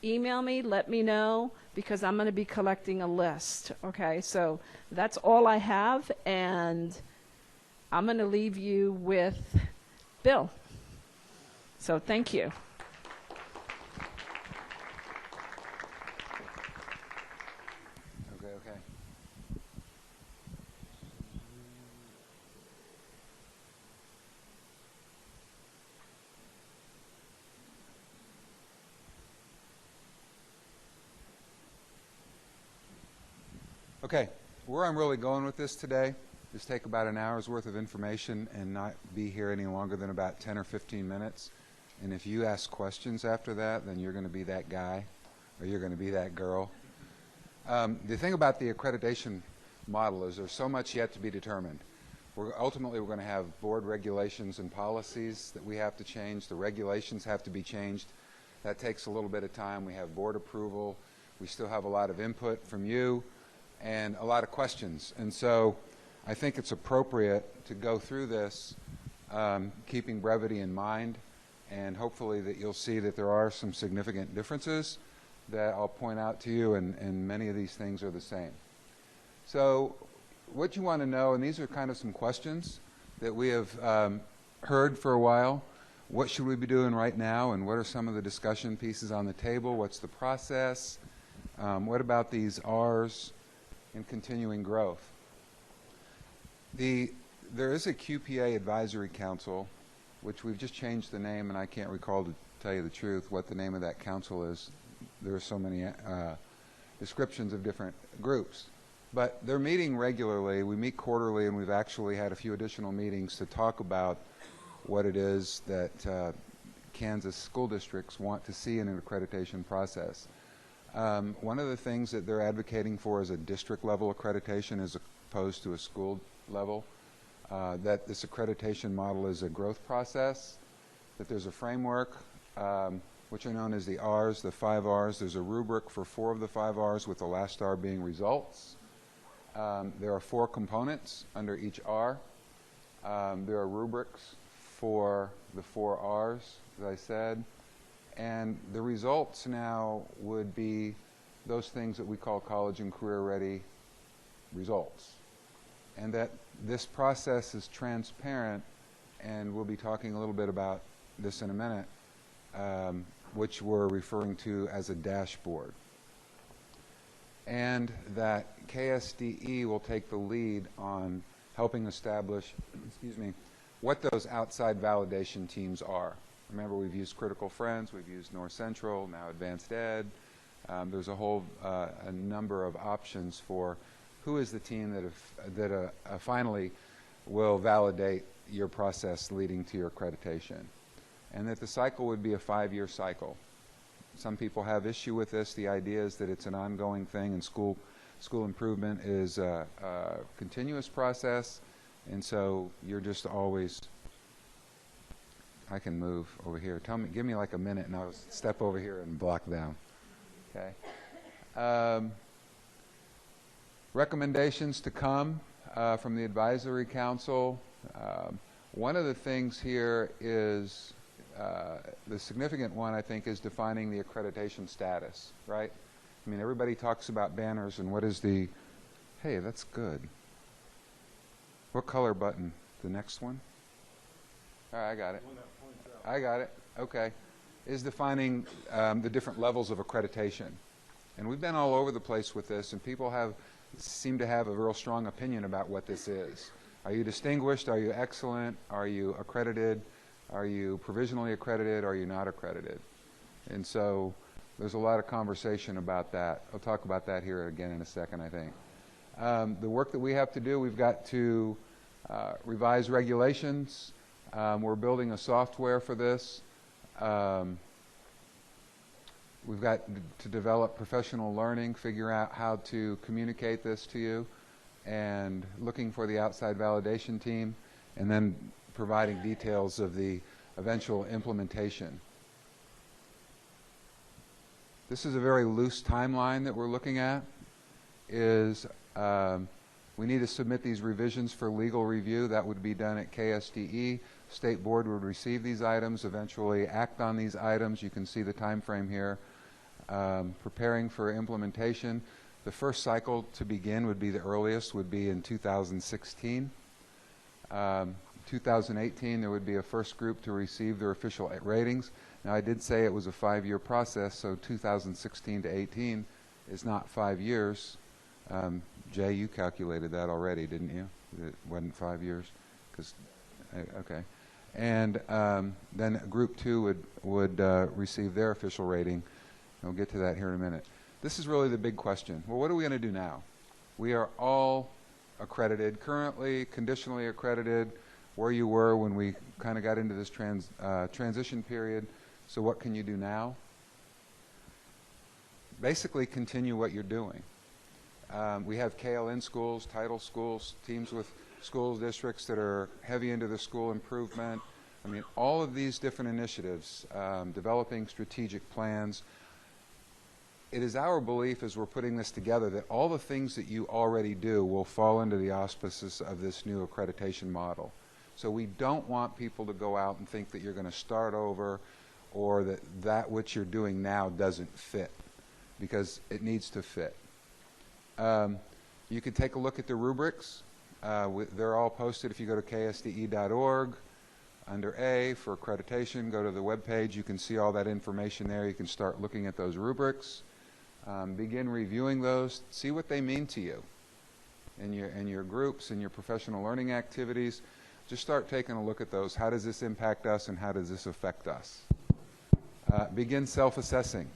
email me, let me know, because I'm going to be collecting a list. Okay, so that's all I have, and I'm going to leave you with Bill. So thank you. Okay, where I'm really going with this today is take about an hour's worth of information and not be here any longer than about 10 or 15 minutes. And if you ask questions after that, then you're going to be that guy or you're going to be that girl. The thing about the accreditation model is there's so much yet to be determined. Ultimately, we're going to have board regulations and policies that we have to change. The regulations have to be changed. That takes a little bit of time. We have board approval. We still have a lot of input from you and a lot of questions. And so I think it's appropriate to go through this keeping brevity in mind, and hopefully that you'll see that there are some significant differences that I'll point out to you, and many of these things are the same. So what you want to know, and these are kind of some questions that we have heard for a while. What should we be doing right now, and what are some of the discussion pieces on the table? What's the process? What about these R's in continuing growth? There is a QPA Advisory Council, which we've just changed the name, and I can't recall, to tell you the truth, what the name of that council is. There are so many descriptions of different groups. But they're meeting regularly. We meet quarterly, and we've actually had a few additional meetings to talk about what it is that Kansas school districts want to see in an accreditation process. One of the things that they're advocating for is a district-level accreditation as opposed to a school level, that this accreditation model is a growth process, that there's a framework, which are known as the R's, the 5 R's. There's a rubric for 4 of the 5 R's, with the last R being results. There are 4 components under each R. There are rubrics for the 4 R's, as I said. And the results now would be those things that we call college and career ready results. And that this process is transparent, and we'll be talking a little bit about this in a minute, which we're referring to as a dashboard. And that KSDE will take the lead on helping establish, what those outside validation teams are. Remember, we've used Critical Friends, we've used North Central, now Advanced Ed. There's a whole a number of options for who is the team that finally will validate your process leading to your accreditation. And that the cycle would be a 5-year cycle. Some people have issue with this. The idea is that it's an ongoing thing, and school improvement is a continuous process, and so you're just always. I can move over here. Give me like a minute, and I'll step over here and block down. Okay. Recommendations to come from the Advisory Council. One of the things here is the significant one, I think, is defining the accreditation status, right? I mean, everybody talks about banners and what is the, hey, that's good. What color button? The next one? All right, I got it. I got it. Okay. Is defining the different levels of accreditation. And we've been all over the place with this, and people seem to have a real strong opinion about what this is. Are you distinguished? Are you excellent? Are you accredited? Are you provisionally accredited? Are you not accredited? And so there's a lot of conversation about that. I'll talk about that here again in a second, I think. The work that we have to do, we've got to revise regulations. We're building a software for this. We've got to develop professional learning, figure out how to communicate this to you, and looking for the outside validation team, and then providing details of the eventual implementation. This is a very loose timeline that we're looking at. We need to submit these revisions for legal review. That would be done at KSDE. State Board would receive these items, eventually act on these items. You can see the time frame here. Preparing for implementation. The first cycle to begin would be the earliest, would be in 2016. 2018, there would be a first group to receive their official ratings. Now, I did say it was a 5-year process, so 2016 to 18 is not 5 years. Jay, you calculated that already, didn't you? It wasn't 5 years? Okay. And then Group 2 would receive their official rating. We'll get to that here in a minute. This is really the big question. Well, what are we going to do now? We are all accredited, currently conditionally accredited, where you were when we kind of got into this transition period. So what can you do now? Basically continue what you're doing. We have KLN schools, title schools, teams with school districts that are heavy into the school improvement. I mean, all of these different initiatives, developing strategic plans. It is our belief as we're putting this together that all the things that you already do will fall under the auspices of this new accreditation model. So we don't want people to go out and think that you're going to start over or that which you're doing now doesn't fit, because it needs to fit. You can take a look at the rubrics. They're all posted if you go to ksde.org. Under A for accreditation, go to the web page. You can see all that information there. You can start looking at those rubrics. Begin reviewing those. See what they mean to you in your groups, in your professional learning activities. Just start taking a look at those. How does this impact us and how does this affect us? Begin self-assessing.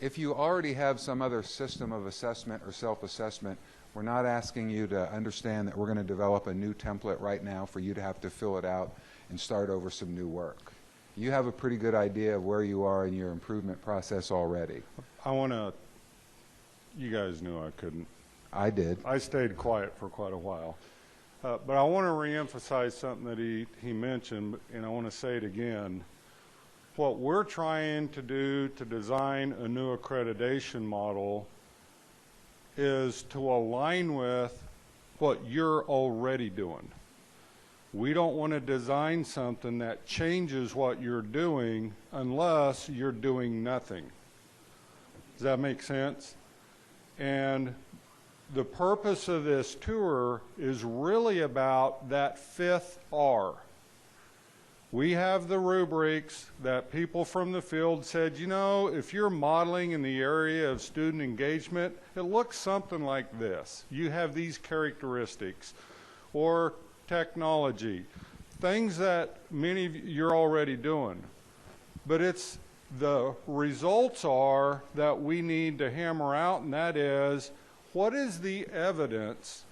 If you already have some other system of assessment or self-assessment, we're not asking you to understand that we're going to develop a new template right now for you to have to fill it out and start over some new work. You have a pretty good idea of where you are in your improvement process already. You guys knew I couldn't. I did. I stayed quiet for quite a while. But I want to reemphasize something that he mentioned, and I want to say it again. What we're trying to do to design a new accreditation model is to align with what you're already doing. We don't want to design something that changes what you're doing unless you're doing nothing. Does that make sense? And the purpose of this tour is really about that fifth R. We have the rubrics that people from the field said, you know, if you're modeling in the area of student engagement, it looks something like this. You have these characteristics. Or technology, things that many of you're already doing. But it's the results are that we need to hammer out, and that is, what is the evidence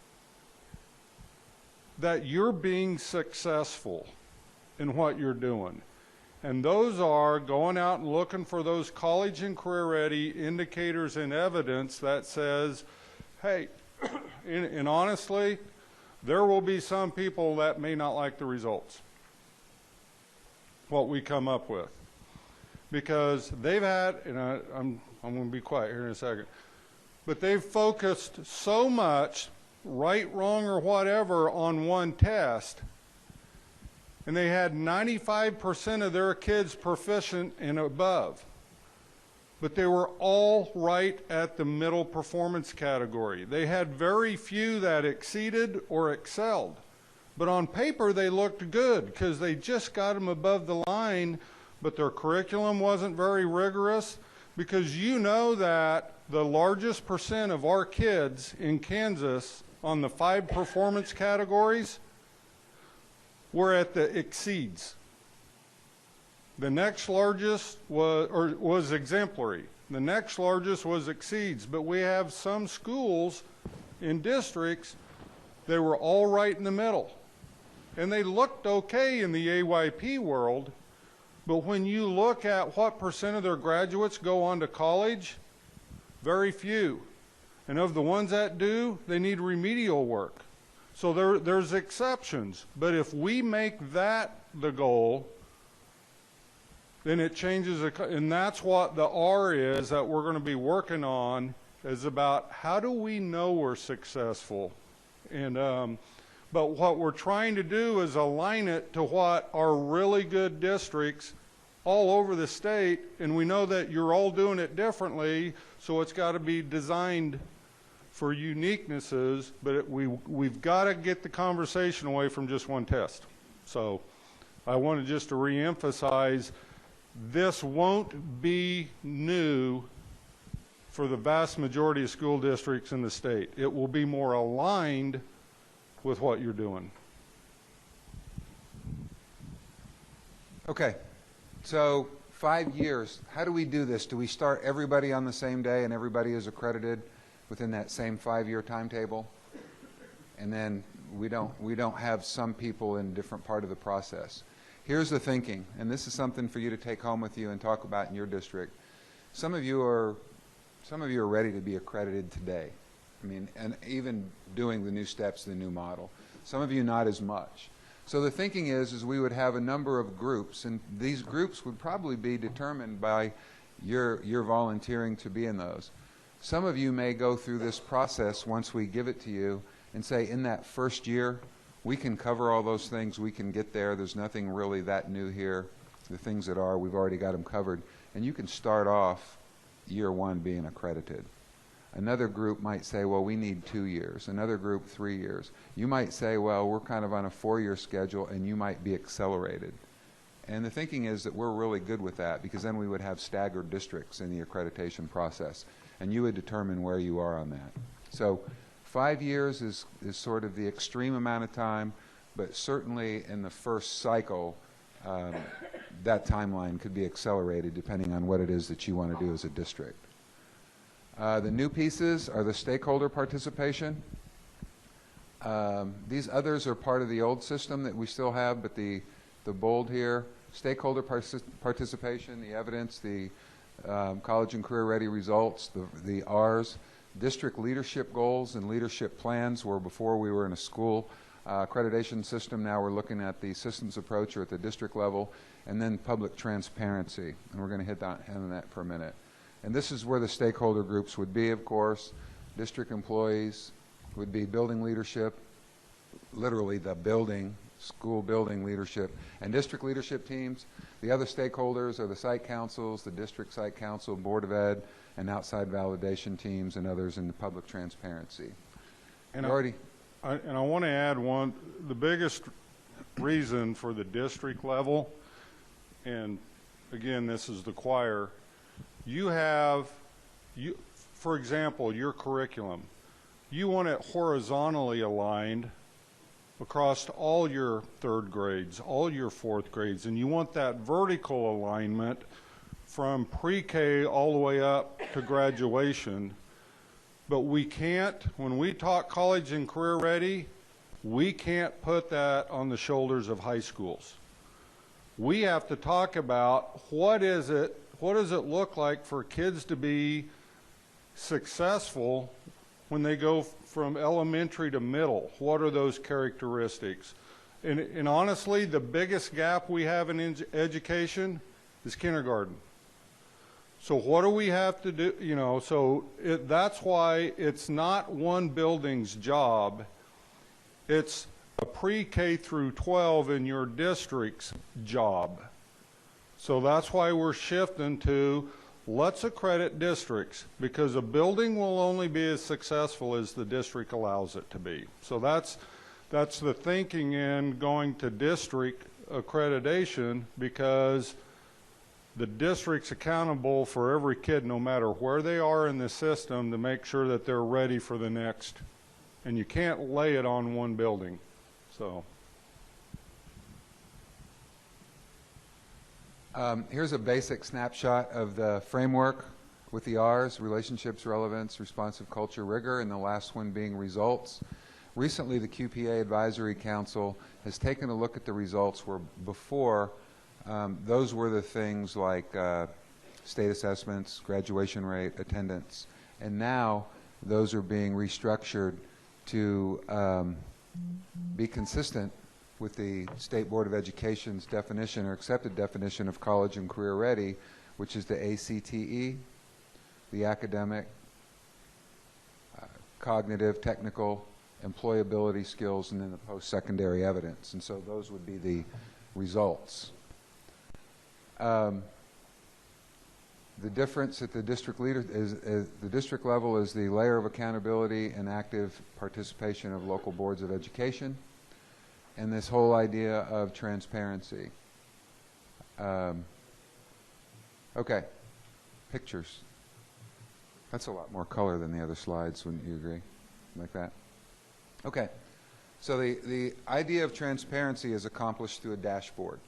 that you're being successful in what you're doing? And those are going out and looking for those college and career ready indicators and evidence that says, hey, and honestly, there will be some people that may not like the results, what we come up with. Because they've had, and I'm going to be quiet here in a second, but they've focused so much, right, wrong, or whatever, on one test, and they had 95% of their kids proficient and above. But they were all right at the middle performance category. They had very few that exceeded or excelled. But on paper, they looked good because they just got them above the line, but their curriculum wasn't very rigorous, because you know that the largest percent of our kids in Kansas on the 5 performance categories were at the exceeds. The next largest was exemplary. The next largest was exceeds. But we have some schools in districts, they were all right in the middle. And they looked okay in the AYP world, but when you look at what percent of their graduates go on to college, very few. And of the ones that do, they need remedial work. So there's exceptions. But if we make that the goal, then it changes, and that's what the R is that we're going to be working on, is about how do we know we're successful. And but what we're trying to do is align it to what are really good districts all over the state, and we know that you're all doing it differently, so it's got to be designed for uniquenesses, but we've got to get the conversation away from just one test. So I wanted just to reemphasize, this won't be new for the vast majority of school districts in the state. It will be more aligned with what you're doing. Okay, so 5 years, how do we do this? Do we start everybody on the same day and everybody is accredited? within that same 5-year timetable, and then we don't have some people in a different part of the process. Here's the thinking, and this is something for you to take home with you and talk about in your district. Some of you are ready to be accredited today. I mean, and even doing the new steps, the new model. Some of you not as much. So the thinking is we would have a number of groups, and these groups would probably be determined by your volunteering to be in those. Some of you may go through this process once we give it to you and say, in that first year, we can cover all those things, we can get there, there's nothing really that new here. The things that are, we've already got them covered. And you can start off year one being accredited. Another group might say, well, we need 2 years. Another group, 3 years. You might say, well, we're kind of on a 4-year schedule, and you might be accelerated. And the thinking is that we're really good with that, because then we would have staggered districts in the accreditation process, and you would determine where you are on that. So 5 years is sort of the extreme amount of time, but certainly in the first cycle, that timeline could be accelerated depending on what it is that you want to do as a district. The new pieces are the stakeholder participation. These others are part of the old system that we still have, but the bold here, stakeholder participation, the evidence, the college and career ready results, the R's, district leadership goals and leadership plans, where before we were in a school accreditation system, now we're looking at the systems approach or at the district level, and then public transparency. And we're going to hit on that for a minute. And this is where the stakeholder groups would be, of course. District employees would be building leadership, literally the building, school building leadership, and district leadership teams. The other stakeholders are the site councils, the district site council, Board of Ed, and outside validation teams and others in the public transparency. And I want to add one, the biggest reason for the district level, and again, this is the choir, for example, your curriculum, you want it horizontally aligned across all your third grades, all your fourth grades, and you want that vertical alignment from pre-K all the way up to graduation. But we can't, when we talk college and career ready, we can't put that on the shoulders of high schools. We have to talk about what does it look like for kids to be successful when they go from elementary to middle? What are those characteristics? And honestly, the biggest gap we have in education is kindergarten. So what do we have to do? You know, so that's why it's not one building's job. It's a pre-K through 12 in your district's job. So that's why we're shifting to let's accredit districts, because a building will only be as successful as the district allows it to be. So that's the thinking in going to district accreditation, because the district's accountable for every kid, no matter where they are in the system, to make sure that they're ready for the next. And you can't lay it on one building. So. Here's a basic snapshot of the framework with the R's: relationships, relevance, responsive culture, rigor, and the last one being results. Recently, the QPA Advisory Council has taken a look at the results where before those were the things like state assessments, graduation rate, attendance, and now those are being restructured to be consistent with the State Board of Education's definition or accepted definition of college and career ready, which is the ACTE, the academic, cognitive, technical, employability skills, and then the post-secondary evidence. And so those would be the results. The difference at the district the district level is the layer of accountability and active participation of local boards of education, and this whole idea of transparency. Okay, pictures. That's a lot more color than the other slides, wouldn't you agree? Like that? Okay, so the idea of transparency is accomplished through a dashboard.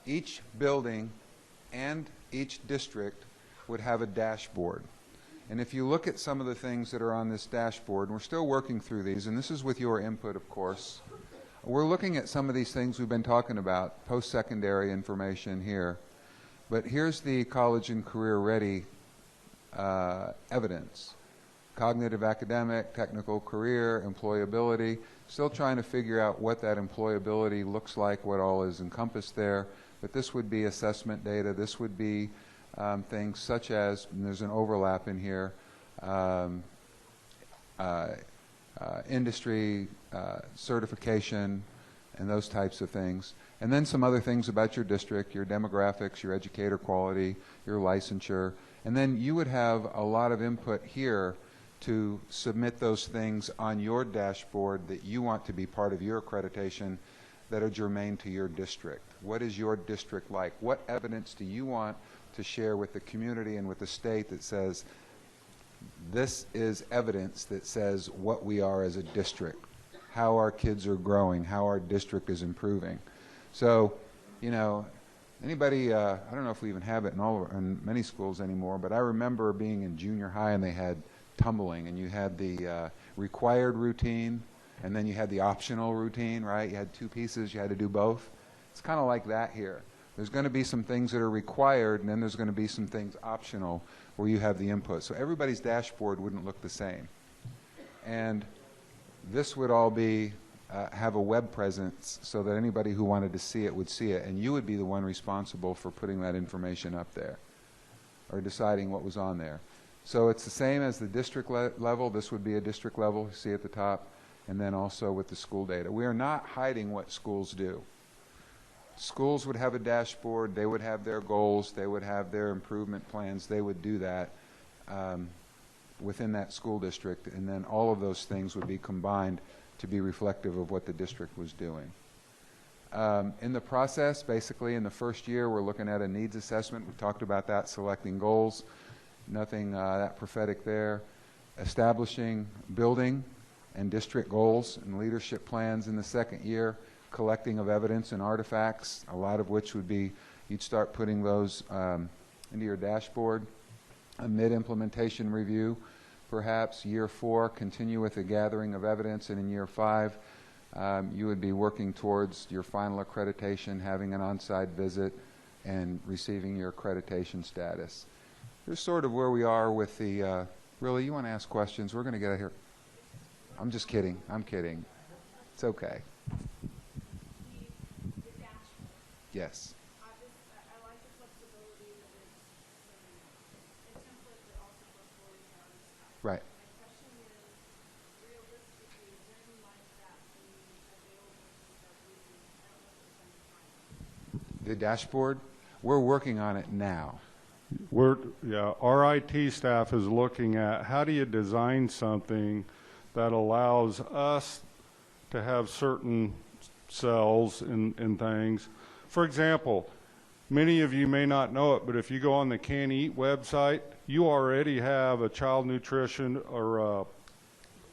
Each building and each district would have a dashboard. And if you look at some of the things that are on this dashboard, and we're still working through these, and this is with your input, of course, we're looking at some of these things we've been talking about, post-secondary information here. But here's the college and career ready evidence. Cognitive, academic, technical, career, employability. Still trying to figure out what that employability looks like, what all is encompassed there. But this would be assessment data. This would be things such as, and there's an overlap in here, industry certification and those types of things. And then some other things about your district, your demographics, your educator quality, your licensure. And then you would have a lot of input here to submit those things on your dashboard that you want to be part of your accreditation that are germane to your district. What is your district like? What evidence do you want to share with the community and with the state that says this is evidence that says what we are as a district, how our kids are growing, how our district is improving. So, you know, anybody, I don't know if we even have it in many schools anymore, but I remember being in junior high and they had tumbling, and you had the required routine, and then you had the optional routine, right? You had two pieces, you had to do both. It's kind of like that here. There's going to be some things that are required, and then there's going to be some things optional where you have the input. So everybody's dashboard wouldn't look the same. And this would all be have a web presence so that anybody who wanted to see it would see it, and you would be the one responsible for putting that information up there or deciding what was on there. So it's the same as the district level. This would be a district level, you see at the top, and then also with the school data. We are not hiding what schools do. Schools would have a dashboard, they would have their goals, they would have their improvement plans, they would do that within that school district, and then all of those things would be combined to be reflective of what the district was doing. In the process, basically in the first year, we're looking at a needs assessment. We talked about that, selecting goals, nothing that prophetic there. Establishing building and district goals and leadership plans in the second year, collecting of evidence and artifacts, a lot of which would be, you'd start putting those into your dashboard. A mid-implementation review, perhaps. Year 4, continue with the gathering of evidence, and in year 5, you would be working towards your final accreditation, having an on-site visit, and receiving your accreditation status. Here's sort of where we are with the, really, you want to ask questions? We're going to get out here. I'm just kidding. I'm kidding. It's okay. Yes. I like the flexibility that it's a template that also goes forward to other stuff. Right. My question is, realistically, when might that be available to start using? I don't know if it's time. The dashboard, we're working on it now. Our IT staff is looking at how do you design something that allows us to have certain cells and things. For example, many of you may not know it, but if you go on the Can Eat website, you already have a child nutrition or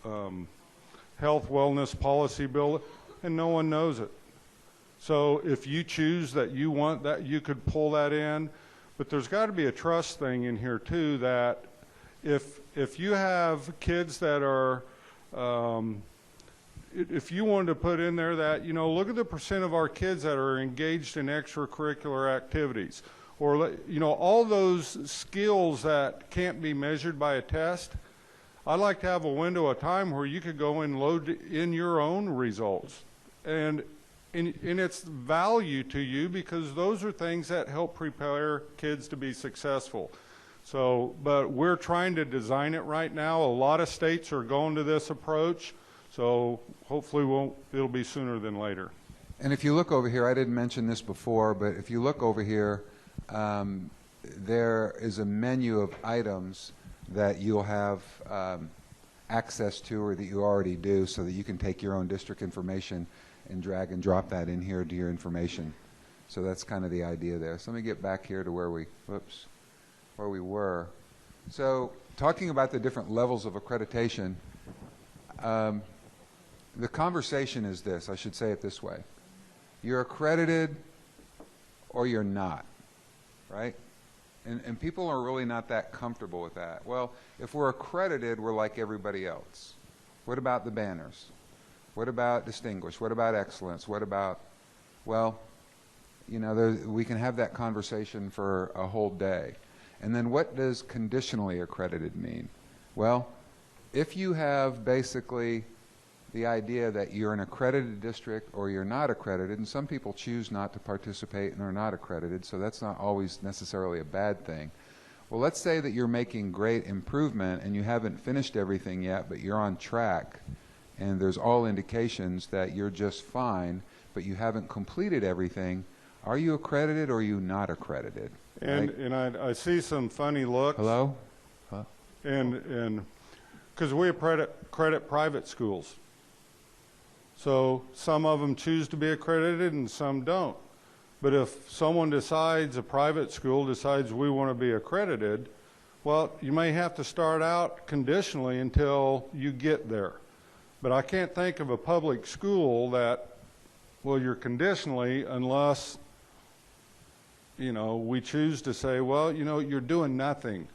health wellness policy bill, and no one knows it. So if you choose that you want that, you could pull that in. But there's got to be a trust thing in here too, that if you have kids that are, if you wanted to put in there that, you know, look at the percent of our kids that are engaged in extracurricular activities, or, you know, all those skills that can't be measured by a test. I'd like to have a window of time where you could go and load in your own results. And it's value to you because those are things that help prepare kids to be successful. So, but we're trying to design it right now. A lot of states are going to this approach, so hopefully it'll be sooner than later. And if you look over here, I didn't mention this before, but if you look over here, there is a menu of items that you'll have access to or that you already do so that you can take your own district information and drag and drop that in here to your information. So that's kind of the idea there. So let me get back here to where we were. So talking about the different levels of accreditation, the conversation is this, I should say it this way. You're accredited or you're not, right? And people are really not that comfortable with that. Well, if we're accredited, we're like everybody else. What about the banners? What about distinguished? What about excellence? What about, well, you know, we can have that conversation for a whole day. And then what does conditionally accredited mean? Well, if you have basically the idea that you're an accredited district or you're not accredited, and some people choose not to participate and are not accredited, so that's not always necessarily a bad thing. Well, let's say that you're making great improvement and you haven't finished everything yet, but you're on track, and there's all indications that you're just fine, but you haven't completed everything. Are you accredited or are you not accredited? And, right? and I see some funny looks. Hello? Huh? And because we credit private schools. So some of them choose to be accredited and some don't. But if someone decides, a private school decides we want to be accredited, well, you may have to start out conditionally until you get there. But I can't think of a public school that, well, you're conditionally unless, you know, we choose to say, well, you know, you're doing nothing.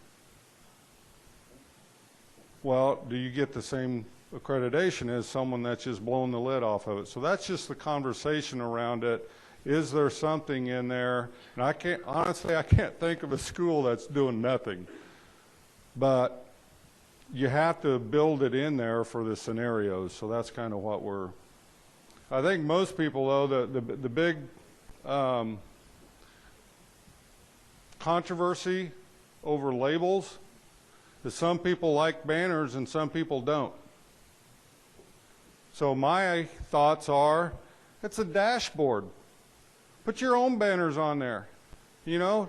Well, do you get the same accreditation as someone that's just blown the lid off of it? So that's just the conversation around it. Is there something in there? And I can't, honestly, I can't think of a school that's doing nothing. But you have to build it in there for the scenarios. So that's kind of what we're, I think most people, though, the big controversy over labels is some people like banners and some people don't. So my thoughts are, it's a dashboard. Put your own banners on there. You know,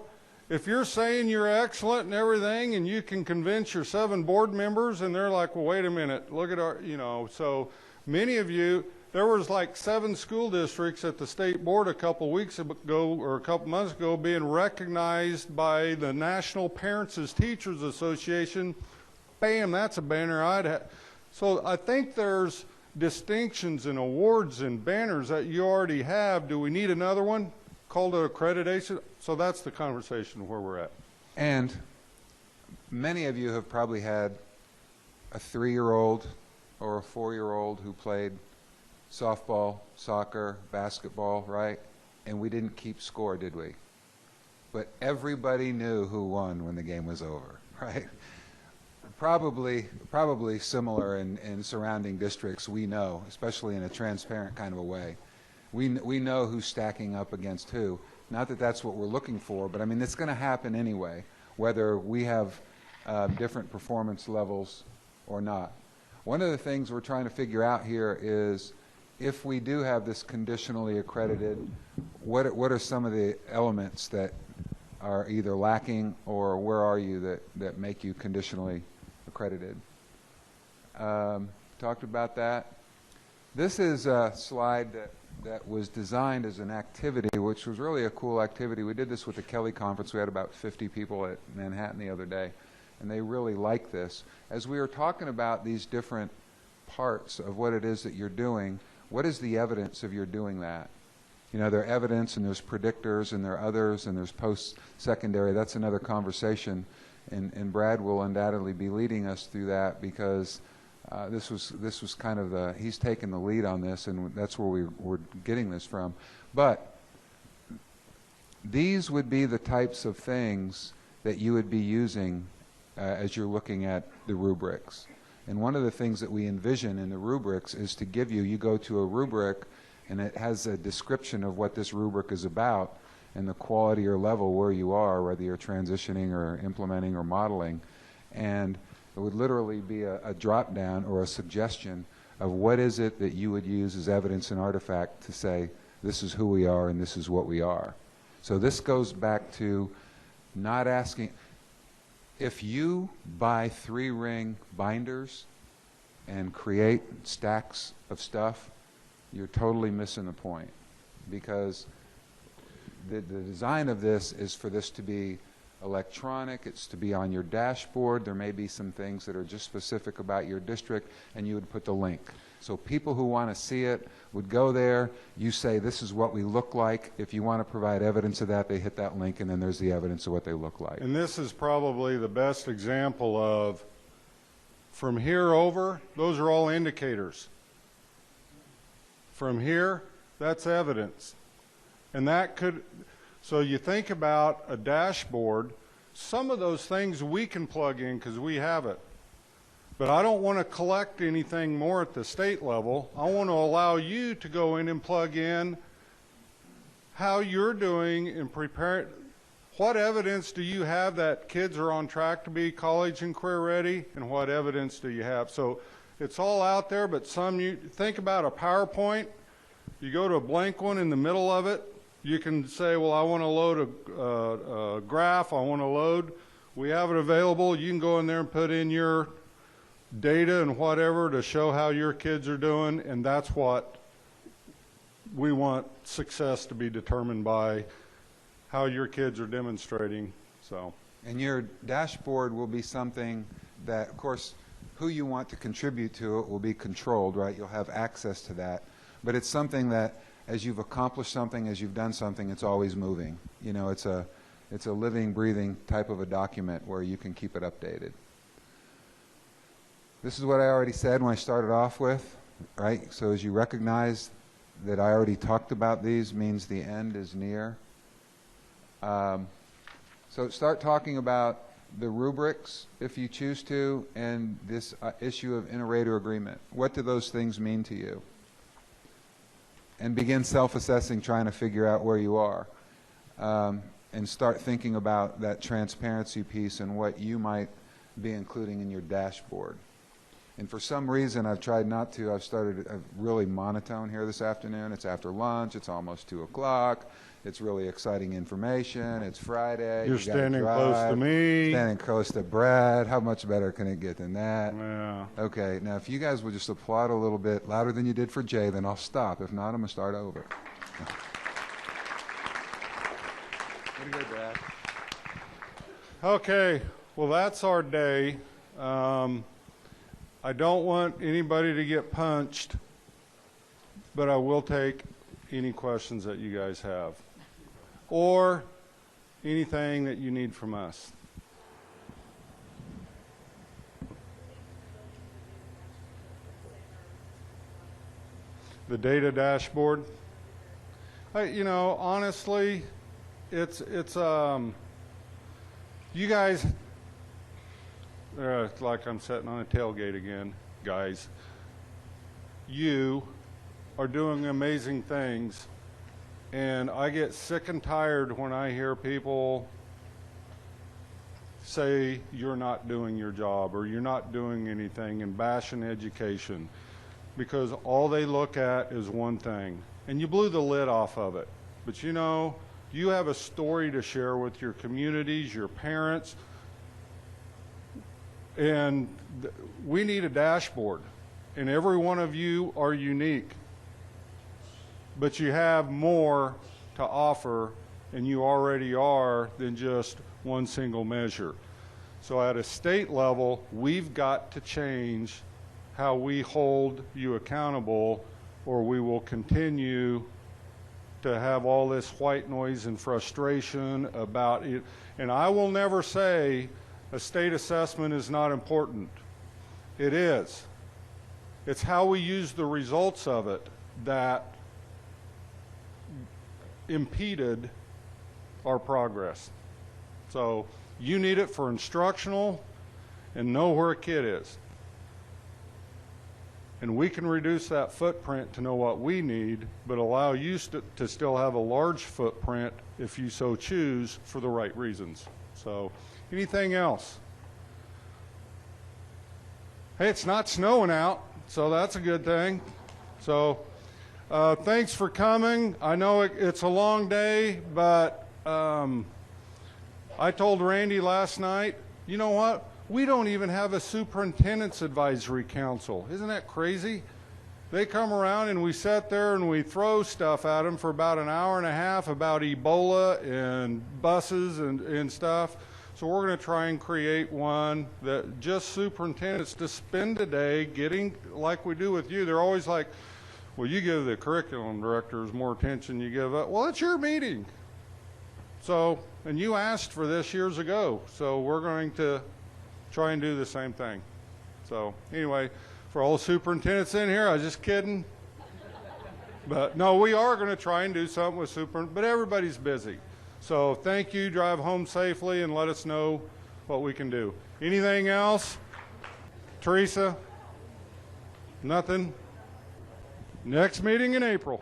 if you're saying you're excellent and everything and you can convince your 7 board members and they're like, well, wait a minute, look at our, you know, so many of you, there was like 7 school districts at the state board a couple weeks ago or a couple months ago being recognized by the National Parents as Teachers Association. Bam, that's a banner I'd have. So I think there's distinctions and awards and banners that you already have. Do we need another one called accreditation? So that's the conversation where we're at. And many of you have probably had a 3-year-old or a 4-year-old who played softball, soccer, basketball, right? And we didn't keep score, did we? But everybody knew who won when the game was over, right? Probably similar in surrounding districts, we know, especially in a transparent kind of a way. We know who's stacking up against who. Not that that's what we're looking for, but I mean, it's going to happen anyway, whether we have different performance levels or not. One of the things we're trying to figure out here is, if we do have this conditionally accredited, what are some of the elements that are either lacking, or where are you that make you conditionally accredited? Talked about that. This is a slide that was designed as an activity, which was really a cool activity. We did this with the Kelly Conference. We had about 50 people at Manhattan the other day, and they really liked this. As we were talking about these different parts of what it is that you're doing, what is the evidence of your doing that? You know, there are evidence, and there's predictors, and there are others, and there's post-secondary. That's another conversation, and Brad will undoubtedly be leading us through that, because this was kind of he's taken the lead on this, and that's where we're getting this from. But these would be the types of things that you would be using as you're looking at the rubrics. And one of the things that we envision in the rubrics is to give you go to a rubric, and it has a description of what this rubric is about and the quality or level where you are, whether you're transitioning or implementing or modeling. And it would literally be a drop down or a suggestion of what is it that you would use as evidence and artifact to say, this is who we are and this is what we are. So this goes back to not asking. If you buy 3-ring binders and create stacks of stuff, you're totally missing the point, because the design of this is for this to be electronic. It's to be on your dashboard. There may be some things that are just specific about your district, and you would put the link. So people who want to see it would go there. You say, this is what we look like. If you want to provide evidence of that, they hit that link, and then there's the evidence of what they look like. And this is probably the best example of, from here over, those are all indicators. From here, that's evidence. And that could, so you think about a dashboard, some of those things we can plug in because we have it. But I don't want to collect anything more at the state level. I want to allow you to go in and plug in how you're doing in preparing. What evidence do you have that kids are on track to be college and career ready, and what evidence do you have? So it's all out there, but some, you think about a PowerPoint, you go to a blank one in the middle of it, you can say, well, I want to load a graph, I want to load. We have it available. You can go in there and put in your data and whatever to show how your kids are doing, and that's what we want success to be determined by, how your kids are demonstrating. So, and your dashboard will be something that, of course, who you want to contribute to it will be controlled, right? You'll have access to that, but it's something that as you've accomplished something, as you've done something, it's always moving. You know, it's a living, breathing type of a document where you can keep it updated. This is what I already said when I started off with, right? So as you recognize that I already talked about these, means the end is near. So start talking about the rubrics, if you choose to, and this issue of inter-rater agreement. What do those things mean to you? And begin self-assessing, trying to figure out where you are. And start thinking about that transparency piece and what you might be including in your dashboard. And for some reason, I've tried not to. I've started really monotone here this afternoon. It's after lunch. It's almost 2 o'clock. It's really exciting information. It's Friday. You're standing close to me. Standing close to Brad. How much better can it get than that? Yeah. Okay, now if you guys would just applaud a little bit louder than you did for Jay, then I'll stop. If not, I'm going to start over. Pretty good, Brad. Okay, well, that's our day. I don't want anybody to get punched, but I will take any questions that you guys have or anything that you need from us. The data dashboard. You know, honestly, it's you guys, like I'm sitting on a tailgate again, guys. You are doing amazing things, and I get sick and tired when I hear people say you're not doing your job or you're not doing anything and bashing education, because all they look at is one thing, and you blew the lid off of it. But you know, you have a story to share with your communities, your parents, and we need a dashboard, and every one of you are unique, but you have more to offer, and you already are, than just one single measure. So at a state level, we've got to change how we hold you accountable, or we will continue to have all this white noise and frustration about it. And I will never say a state assessment is not important. It is. It's how we use the results of it that impeded our progress. So you need it for instructional and know where a kid is. And we can reduce that footprint to know what we need, but allow you to still have a large footprint if you so choose for the right reasons. So anything else? Hey, it's not snowing out, so that's a good thing. So thanks for coming. I know it's a long day, but I told Randy last night, you know what? We don't even have a superintendent's advisory council. Isn't that crazy? They come around and we sit there and we throw stuff at them for about an hour and a half about Ebola and buses and stuff. So we're going to try and create one that just superintendents to spend a day getting, like we do with you. They're always like, well, you give the curriculum directors more attention, you give up. Well, it's your meeting. So, and you asked for this years ago. So we're going to try and do the same thing. So anyway, for all the superintendents in here, I was just kidding. But no, we are going to try and do something with but everybody's busy. So thank you, drive home safely, and let us know what we can do. Anything else? Teresa? Nothing? Next meeting in April.